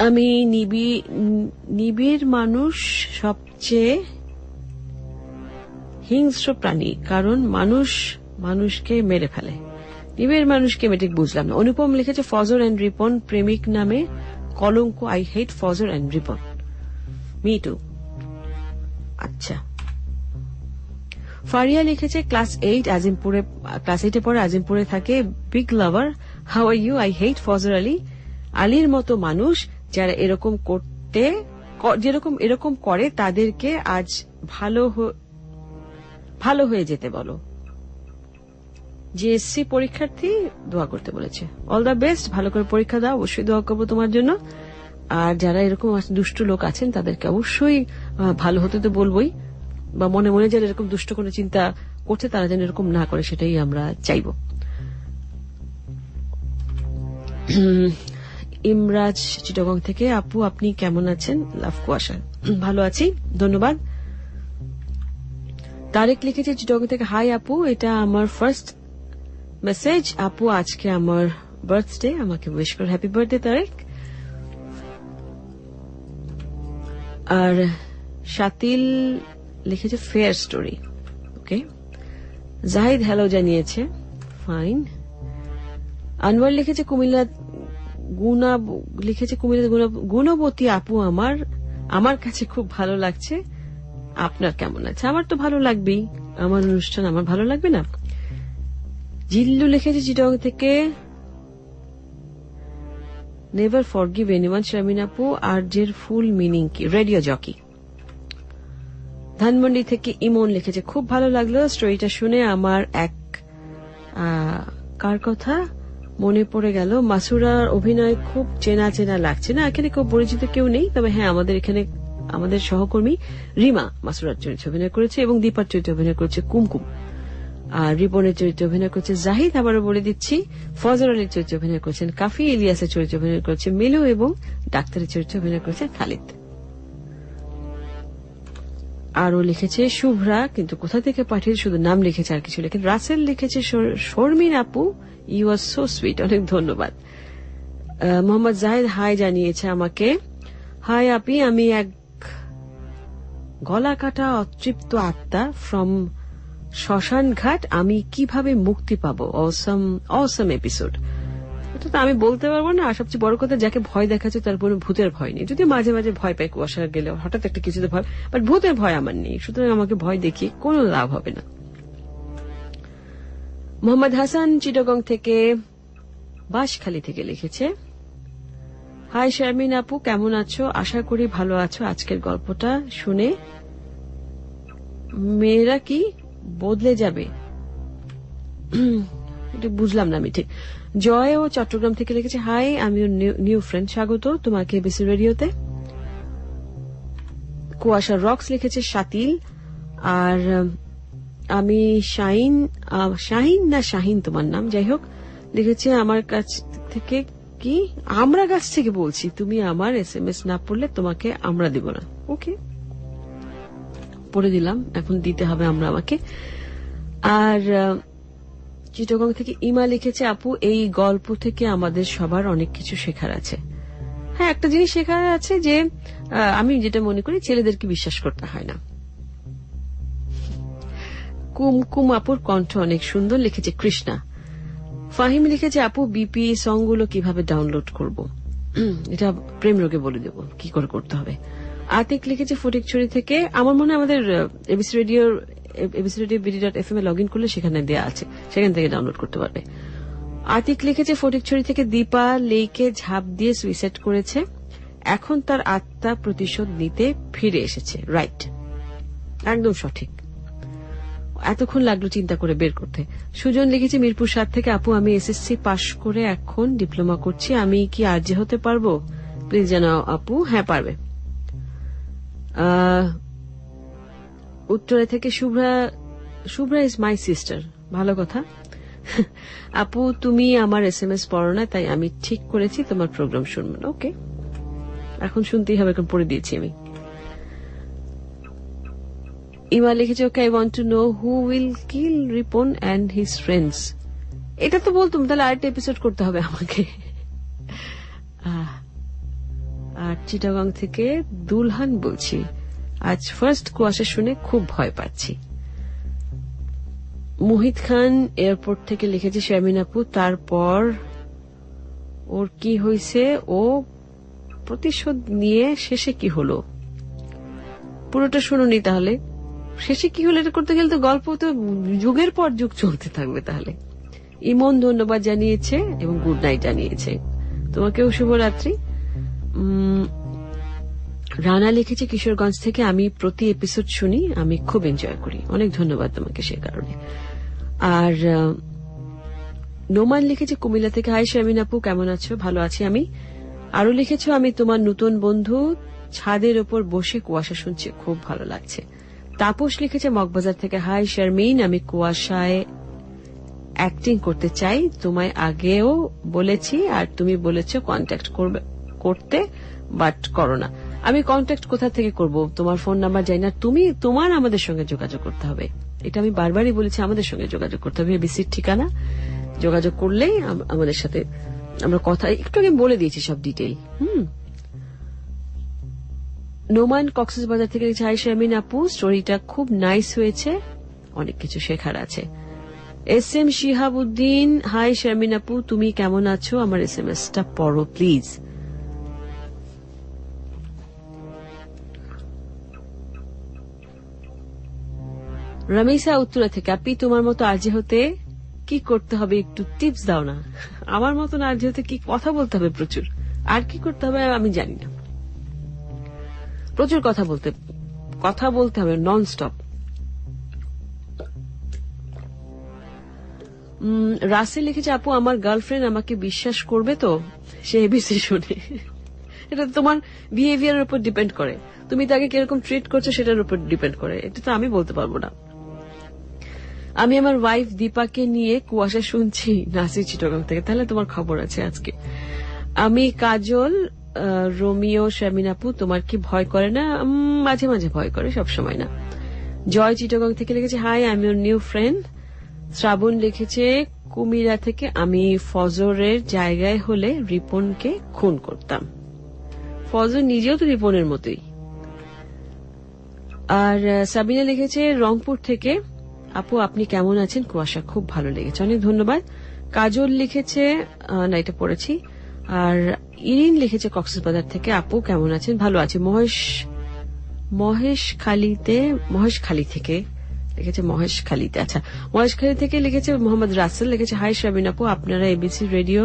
[SPEAKER 3] আমি নিবিড় মানুষ সবচেয়ে হিংস্র প্রাণী, কারণ মানুষকে মেরে ফেলে। নিবিড় মানুষকে মেটিক বুঝলাম না। অনুপম লিখেছে ফজর অ্যান্ড রিপন প্রেমিক নামে কলঙ্ক, আই হেট ফজর অ্যান্ড রিপন। Me two. আচ্ছা, ফারিয়া লিখেছে ক্লাস 8 এ পড়ে আজিমপুরে থাকে, big lover, how are you, I hate Fazar Ali. আলীর মতো মানুষ যারা এরকম করে তাদেরকে আজ ভালো হয়ে যেতে বলো। জিএসসি পরীক্ষার্থী দোয়া করতে বলেছে। অল দ্য বেস্ট, ভালো করে পরীক্ষা দাও, অবশ্যই দোয়া করবো তোমার জন্য। আর যারা এরকম দুষ্ট লোক আছেন তাদেরকে অবশ্যই ভালো হতে তো বলবোই, বা মনে মনে যারা এরকম দুষ্ট কোনো চিন্তা করছে তারা যেন এরকম না করে, সেটাই আমরা চাইব। ইমরাজ চিটাগং থেকে, আপু আপনি কেমন আছেন? লাভ কুয়াশা, ভালো আছি, ধন্যবাদ। তারেক লিখেছে চিটাগং থেকে, হাই আপু, এটা আমার ফার্স্ট মেসেজ। আপু আজকে আমার বার্থডে, আমাকে উইশ করো, হ্যাপি বার্থডে তারেক। আর শাতিল লিখেছে ফেয়ার স্টোরি, ওকে। জাহিদ হ্যালো জানিয়েছে, ফাইন। আনোয়ার লিখেছে কুমিল্লা গুণবতী আপু আমার কাছে খুব ভালো লাগছে, আপনার কেমন আছে? আমার তো ভালো লাগবেই, আমার অনুষ্ঠান আমার ভালো লাগবে না? জিল্লু লিখেছে চিটং থেকে, নেভার ফরগিভ এনিওয়ান, শারমিন আপু আরজের ফুল মিনিং কি? Radio jockey. ধানমন্ডি থেকে ইমন লিখেছে, খুব ভালো লাগলো স্টোরিটা শুনে, আমার এক কার কথা মনে পড়ে গেল, মাসুরার অভিনয় খুব চেনা চেনা লাগছে না, এখানে খুব পরিচিত কেউ নেই, তবে হ্যাঁ আমাদের এখানে আমাদের সহকর্মী রিমা মাসুরার চরিত্রে অভিনয় করেছে এবং দীপার চরিত্রে অভিনয় করেছে কুমকুম, আর রিপনের চরিত্রে অভিনয় করেছে জাহিদ, আবারও বলে দিচ্ছি ফজর আলীর চরিত্রে অভিনয় করেছেন কাফি, ইলিয়াসের চরিত্রে অভিনয় করেছে মিলু এবং ডাক্তারের চরিত্রে অভিনয় করেছে খালিদ। আরও লিখেছে শুভ্রা, কিন্তু কোথা থেকে পাঠিয়ে শুধু নাম লিখেছে আর কিছু লিখে। রাসেল লিখেছে শর্মিন আপু ইউ আর সো সুইট, অনেক ধন্যবাদ। মোহাম্মদ জাহিদ হাই জানিয়েছে আমাকে, হাই আপি, আমি এক গলা কাটা অতৃপ্ত আত্মা ফ্রম শ্মশান ঘাট, আমি কিভাবে মুক্তি পাবো? অসম এপিসোড। এটা তো আমি বলতে পারবো না, আর সবচেয়ে বড় কথা যাকে ভয় দেখাচ্ছে তার কোনো ভূতের ভয় নেই, যদি মাঝে মাঝে ভয় পাই কুয়াশা গেলে হঠাৎ একটা কিছুতে ভয়, বাট ভূতের ভয় আমার নেই, সুতরাং আমাকে ভয় দেখিয়ে কোনো লাভ হবে না। মোহাম্মদ হাসান চিটাগং থেকে বাঁশখালী থেকে লিখেছে, হাই শারমিন আপু, কেমন আছো? আশা করি ভালো আছো। আজকের গল্পটা শুনে মেয়েরা কি বদলে যাবে? এটা বুঝলাম না আমি ঠিক। জয় ও চট্টগ্রাম থেকে লিখেছে, হাই আমি নিউ ফ্রেন্ড, স্বাগত তোমাকে এবিসি রেডিওতে। কুয়াশা রক্স লিখেছে শাতিল, আর আমি শাহিন না শাহিন তোমার নাম, যাই হোক, লিখেছে আমার কাছ থেকে কি আমরা কাছ থেকে বলছি, তুমি আমার SMS না পড়লে তোমাকে আমরা দিব না। ওকে, পড়ে দিলাম, এখন দিতে হবে আমরা আমাকে। আর চিটাগং থেকে ইমা লিখেছে, আপু এই গল্প থেকে আমাদের সবার অনেক কিছু শেখার আছে। হ্যাঁ, একটা জিনিস শেখার আছে যে আমি যেটা মনে করি ছেলেদেরকে বিশ্বাস করতে হয় না। কুমকুম আপুর কণ্ঠ অনেক সুন্দর, লিখেছে কৃষ্ণা। ফাহিম লিখেছে, আপু বিপি সংগুলো কিভাবে ডাউনলোড করব? এটা প্রেম রোগে বলে দেব কি করে করতে হবে। আতিক লিখেছে ফটিকছড়ি থেকে, আমার মনে হয় আমাদের এবিসি রেডিও বিডি.fm এ লগ ইন করলে সেখানে দেওয়া আছে, সেখান থেকে ডাউনলোড করতে পারবে। আতিক লিখেছে ফটিকছড়ি থেকে, দীপা লেকে ঝাঁপ দিয়ে সুইসাইড করেছে, এখন তার আত্মা প্রতিশোধ নিতে ফিরে এসেছে। রাইট, একদম সঠিক, এতক্ষণ লাগলো চিন্তা করে বের করতে। সুজন লিখেছে মিরপুর 7 থেকে, আপু আমি এসএসসি পাশ করে এখন ডিপ্লোমা করছি, আমি কি আরজে হতে পারবো? প্লিজ জানাও আপু। হ্যাঁ পারবে। উত্তরা থেকে শুভ্রা ইজ মাই সিস্টার, ভালো কথা। আপু তুমি আমার SMS পড়ো না, তাই আমি ঠিক করেছি তোমার প্রোগ্রাম শুনবো না। ওকে, এখন শুনতেই হবে, এখন পড়ে দিয়েছি আমি। ইমা লিখেছে, okay, I want to know who will kill Ripon and his friends. এটা তো বলতুম, তাহলে আরেকটা এপিসোড করতে হবে আমাকে। আর চিটাগাং থেকে দুলহান বলছি, আজ ফার্স্ট কুয়াশা শুনে খুব ভয় পাচ্ছি। মুহিত খান এয়ারপোর্ট থেকে লিখেছে, শারমিন আপু তারপর ওর কি হয়েছে, ও প্রতিশোধ নিয়ে শেষে কি হলো? পুরোটা শুনুনি তাহলে, শেষে কি হলো, এটা করতে গেলে তো গল্প তো যুগের পর যুগ চলতে থাকবে। তাহলে ইমন ধন্যবাদ জানিয়েছে এবং গুড নাইট জানিয়েছে। তোমাকেও শুভরাত্রি। রানা লিখেছে কিশোরগঞ্জ থেকে, আমি প্রতি এপিসোড শুনি, আমি খুব এনজয় করি। অনেক ধন্যবাদ তোমাকে সে কারণে। আর নোমান লিখেছে কুমিল্লা থেকে, হাই শারমিন আপু, কেমন আছো? ভালো আছি আমি। আরো লিখেছো, আমি তোমার নতুন বন্ধু, ছাদের ওপর বসে কুয়াশা শুনছি, খুব ভালো লাগছে। তাপস লিখেছে মগবাজার থেকে, হাই শারমিন, আমি কুয়াশায় অ্যাক্টিং করতে চাই, তোমায় আগেও বলেছি আর তুমি বলেছো কন্ট্যাক্ট করতে, বাট করো না। আমি কন্ট্যাক্ট কোথা থেকে করব? তোমার ফোন নাম্বার যাই না, তোমার আমাদের সঙ্গে যোগাযোগ করতে হবে। এটা আমি বারবারই বলেছি, আমাদের সঙ্গে যোগাযোগ করতে হবে। এবিসির ঠিকানা, যোগাযোগ করলেই আমাদের সাথে আমরা কথা, একটু আগে বলে দিয়েছি সব ডিটেইল। নোমান কক্সবাজার থেকে, হাই শারমিন আপু, স্টোরিটা খুব নাইস হয়েছে, অনেক কিছু শেখার আছে। SM শিহাবুদ্দিন, হাই শারমিন আপু, তুমি কেমন আছো? আমার SMS-টা পড়ো প্লিজ। রমেশা উত্তরা থেকে, আপনি তোমার মতো আরজে হতে কি করতে হবে একটু টিপস দাও না। আমার মতন আরজে হতে কি কথা বলতে হবে প্রচুর, আর কি করতে হবে আমি জানি না। প্রচুর কথা বলতে হবে নন স্টপ। রাসেল লিখেছে, আপু আমার গার্লফ্রেন্ড আমাকে বিশ্বাস করবে তো? সে এবিসি শুনে। এটা তোমার বিহেভিয়ারের উপর ডিপেন্ড করে, তুমি তাকে কিরকম ট্রিট করছো সেটার উপর ডিপেন্ড করে, এটা তো আমি বলতে পারবো না। আমি আমার ওয়াইফ দীপাকে নিয়ে কুয়াশা শুনছি নাসির চিটাগাং থেকে, তাহলে তোমার খবর আছে আজকে। আমি কাজল, রোমিও, শারমিন আপু, তোমার কি ভয় করে না? মাঝে মাঝে ভয় করে, সবসময় না। জয় চিটাগাং থেকে লিখেছে, hi, I am your new friend. Srabon লিখেছে কুমিরা থেকে, আমি ফজরের জায়গায় হলে রিপনকে খুন করতাম। ফজর নিজেও তো রিপনের মতোই। আর সাবিনা লিখেছে রংপুর থেকে, আপু আপনি কেমন আছেন? কুয়াশা খুব ভালো লেগেছে, অনেক ধন্যবাদ। কাজল লিখেছে, না এটা পড়েছি। আর ইরিন লিখেছে কক্সবাজার থেকে, আপু কেমন আছেন? ভালো আছি। মহেশখালী থেকে লিখেছে, মহেশখালীতে, আচ্ছা মহেশখালী থেকে লিখেছে মোহাম্মদ রাসেল, লিখেছে, হাই শারমিন আপু, আপনারা এবিসি রেডিও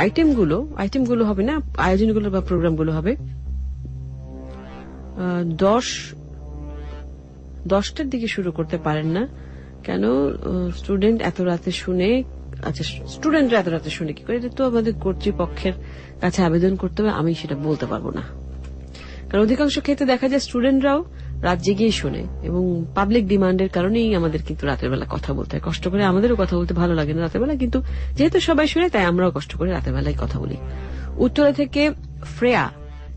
[SPEAKER 3] আইটেমগুলো হবে না, আয়োজনগুলো বা প্রোগ্রামগুলো হবে 10টার দিকে শুরু করতে পারেন না কেন? স্টুডেন্ট এত রাতে শুনে, আচ্ছা স্টুডেন্টরা এত রাতে শুনে কি করে? এটা তো আমাদের কর্তৃপক্ষের কাছে আবেদন করতে হবে, আমি সেটা বলতে পারবো না। কারণ অধিকাংশ ক্ষেত্রে দেখা যায় স্টুডেন্টরাও রাত জেগেই শুনে, এবং পাবলিক ডিমান্ডের কারণেই আমাদের কিন্তু রাতের বেলা কথা বলতে হয়। কষ্ট করে আমাদেরও কথা বলতে ভালো লাগে না রাতের বেলা, কিন্তু যেহেতু সবাই শুনে তাই আমরাও কষ্ট করে রাতের বেলায় কথা বলি। উত্তরা থেকে ফ্রেয়া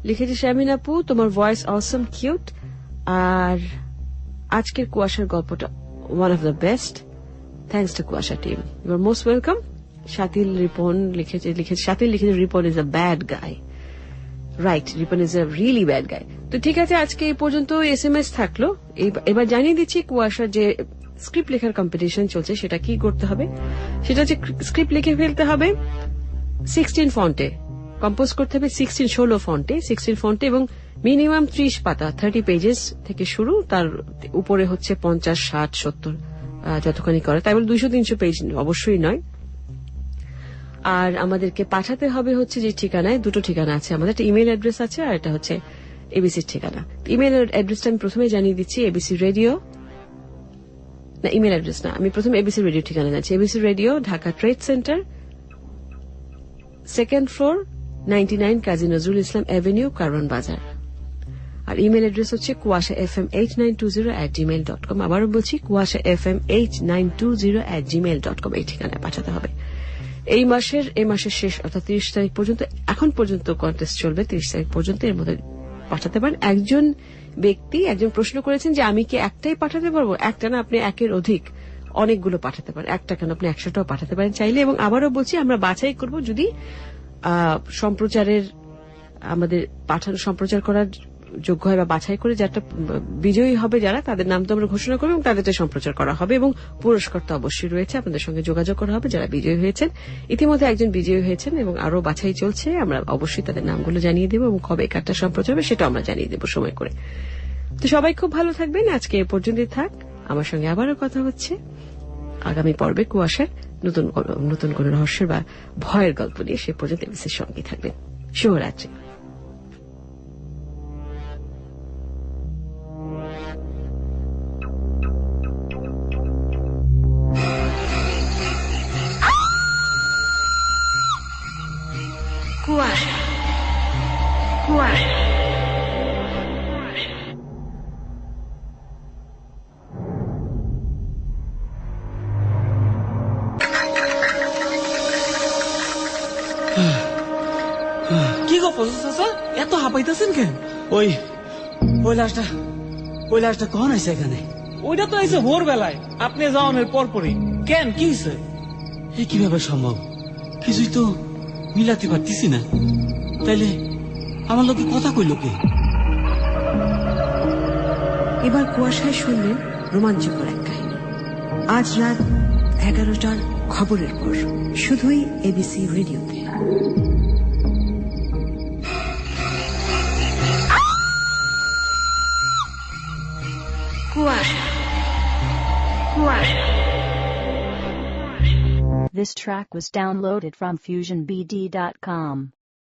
[SPEAKER 3] লিখেছে, শারমিন আপু তোমার ভয়েস অসম কিউট, আর আজকের কুয়াশার গল্পটা one of the best, thanks to Kuasha team, you are most welcome. Shatil লিখেছে Ripon is a bad guy, right, Ripon is a really bad guy. তো ঠিক আছে, আজকে এই পর্যন্ত SMS থাকলো। এবার জানিয়ে দিচ্ছি কুয়াশার যে স্ক্রিপ্ট লেখার কম্পিটিশন চলছে সেটা কি করতে হবে। সেটা হচ্ছে স্ক্রিপ্ট লিখে ফেলতে হবে 16 ফন্টে, কম্পোজ করতে হবে 16 ফন্টে এবং মিনিমাম 30 পাতা 30 পেজেস থেকে শুরু, তার উপরে হচ্ছে 50, 60, 70 যতখানি করে, তাই বলে 200-300 পেজ অবশ্যই নয়। আর আমাদেরকে পাঠাতে হবে হচ্ছে যে ঠিকানায়, দুটো ঠিকানা আছে আমাদের, একটা ইমেল অ্যাড্রেস আছে আর এটা হচ্ছে এবিসির ঠিকানা। ইমেল অ্যাড্রেসটা আমি প্রথমে জানিয়ে দিচ্ছি, এবিসি রেডিও, না ইমেল অ্যাড্রেস না, আমি প্রথমে এবিসি রেডিও ঠিকানা যাচ্ছি। ABC radio, Dhaka trade centre, 2nd floor, 99 Kazi Nazrul Islam Avenue, Karwan বাজার। আর ইমেল অ্যাড্রেস হচ্ছে kuashafm8920@gmail.com। আবারও বলছি kuashafm8920@gmail.com, এই ঠিকানায় পাঠাতে হবে। এই মাসের শেষ অর্থাৎ 30 তারিখ পর্যন্ত, এখন পর্যন্ত কন্টেস্ট চলবে 30 তারিখ পর্যন্ত, এর মধ্যে পাঠাতে পারেন। একজন প্রশ্ন করেছেন যে আমি কি একটাই পাঠাতে পারবো? একটা না, আপনি একের অধিক অনেকগুলো পাঠাতে পারেন, একটা কেন আপনি 100টাও পাঠাতে পারেন চাইলে। এবং আবারও বলছি, আমরা বাছাই করব যদি আমাদের সম্প্রচার করার যোগ্য হয় বা বাছাই করে যারা বিজয়ী হবে, যারা তাদের নাম তো আমরা ঘোষণা করবো এবং তাদেরকে সম্প্রচার করা হবে, এবং পুরস্কার তো অবশ্যই রয়েছে, আপনাদের সঙ্গে যোগাযোগ করা হবে যারা বিজয়ী হয়েছেন। ইতিমধ্যে একজন বিজয়ী হয়েছেন এবং আরো বাছাই চলছে, আমরা অবশ্যই তাদের নামগুলো জানিয়ে দেবো এবং কবে কারটা সম্প্রচার হবে সেটা আমরা জানিয়ে দেবো সময় করে। তো সবাই খুব ভালো থাকবেন। আজকে এ পর্যন্তই থাক। আমার সঙ্গে আবারও কথা হচ্ছে আগামী পর্বে কুয়াশার নতুন কোন রহস্যের বা ভয়ের গল্প নিয়ে। সে পর্যন্ত এবিসির সঙ্গে থাকবেন। শুভরাত্রি। কুয়াশা কুয়াশা
[SPEAKER 2] কি গো ফজল চাচা, এত হাঁপাইতেছেন কেন? ওই ওই লাশটা কখন আইছে এখানে? ওইটা তো আইছে ভোর বেলায়, আপনি যাওয়ানোর পরপরই। কেন, কি হয়েছে? এ কিভাবে সম্ভব? কিছুই তো মিলাতে পারতেছি না। তাইলে আমার লোকে কথা কইল কে?
[SPEAKER 3] এবার কুয়াশায় শুনলেন রোমাঞ্চকর এক কাহিনী। আজ রাত 11টার খবরের পর, শুধুই এবিসি রেডিওতে। কুয়াশা কুয়াশা।
[SPEAKER 1] This track was downloaded from FusionBD.com.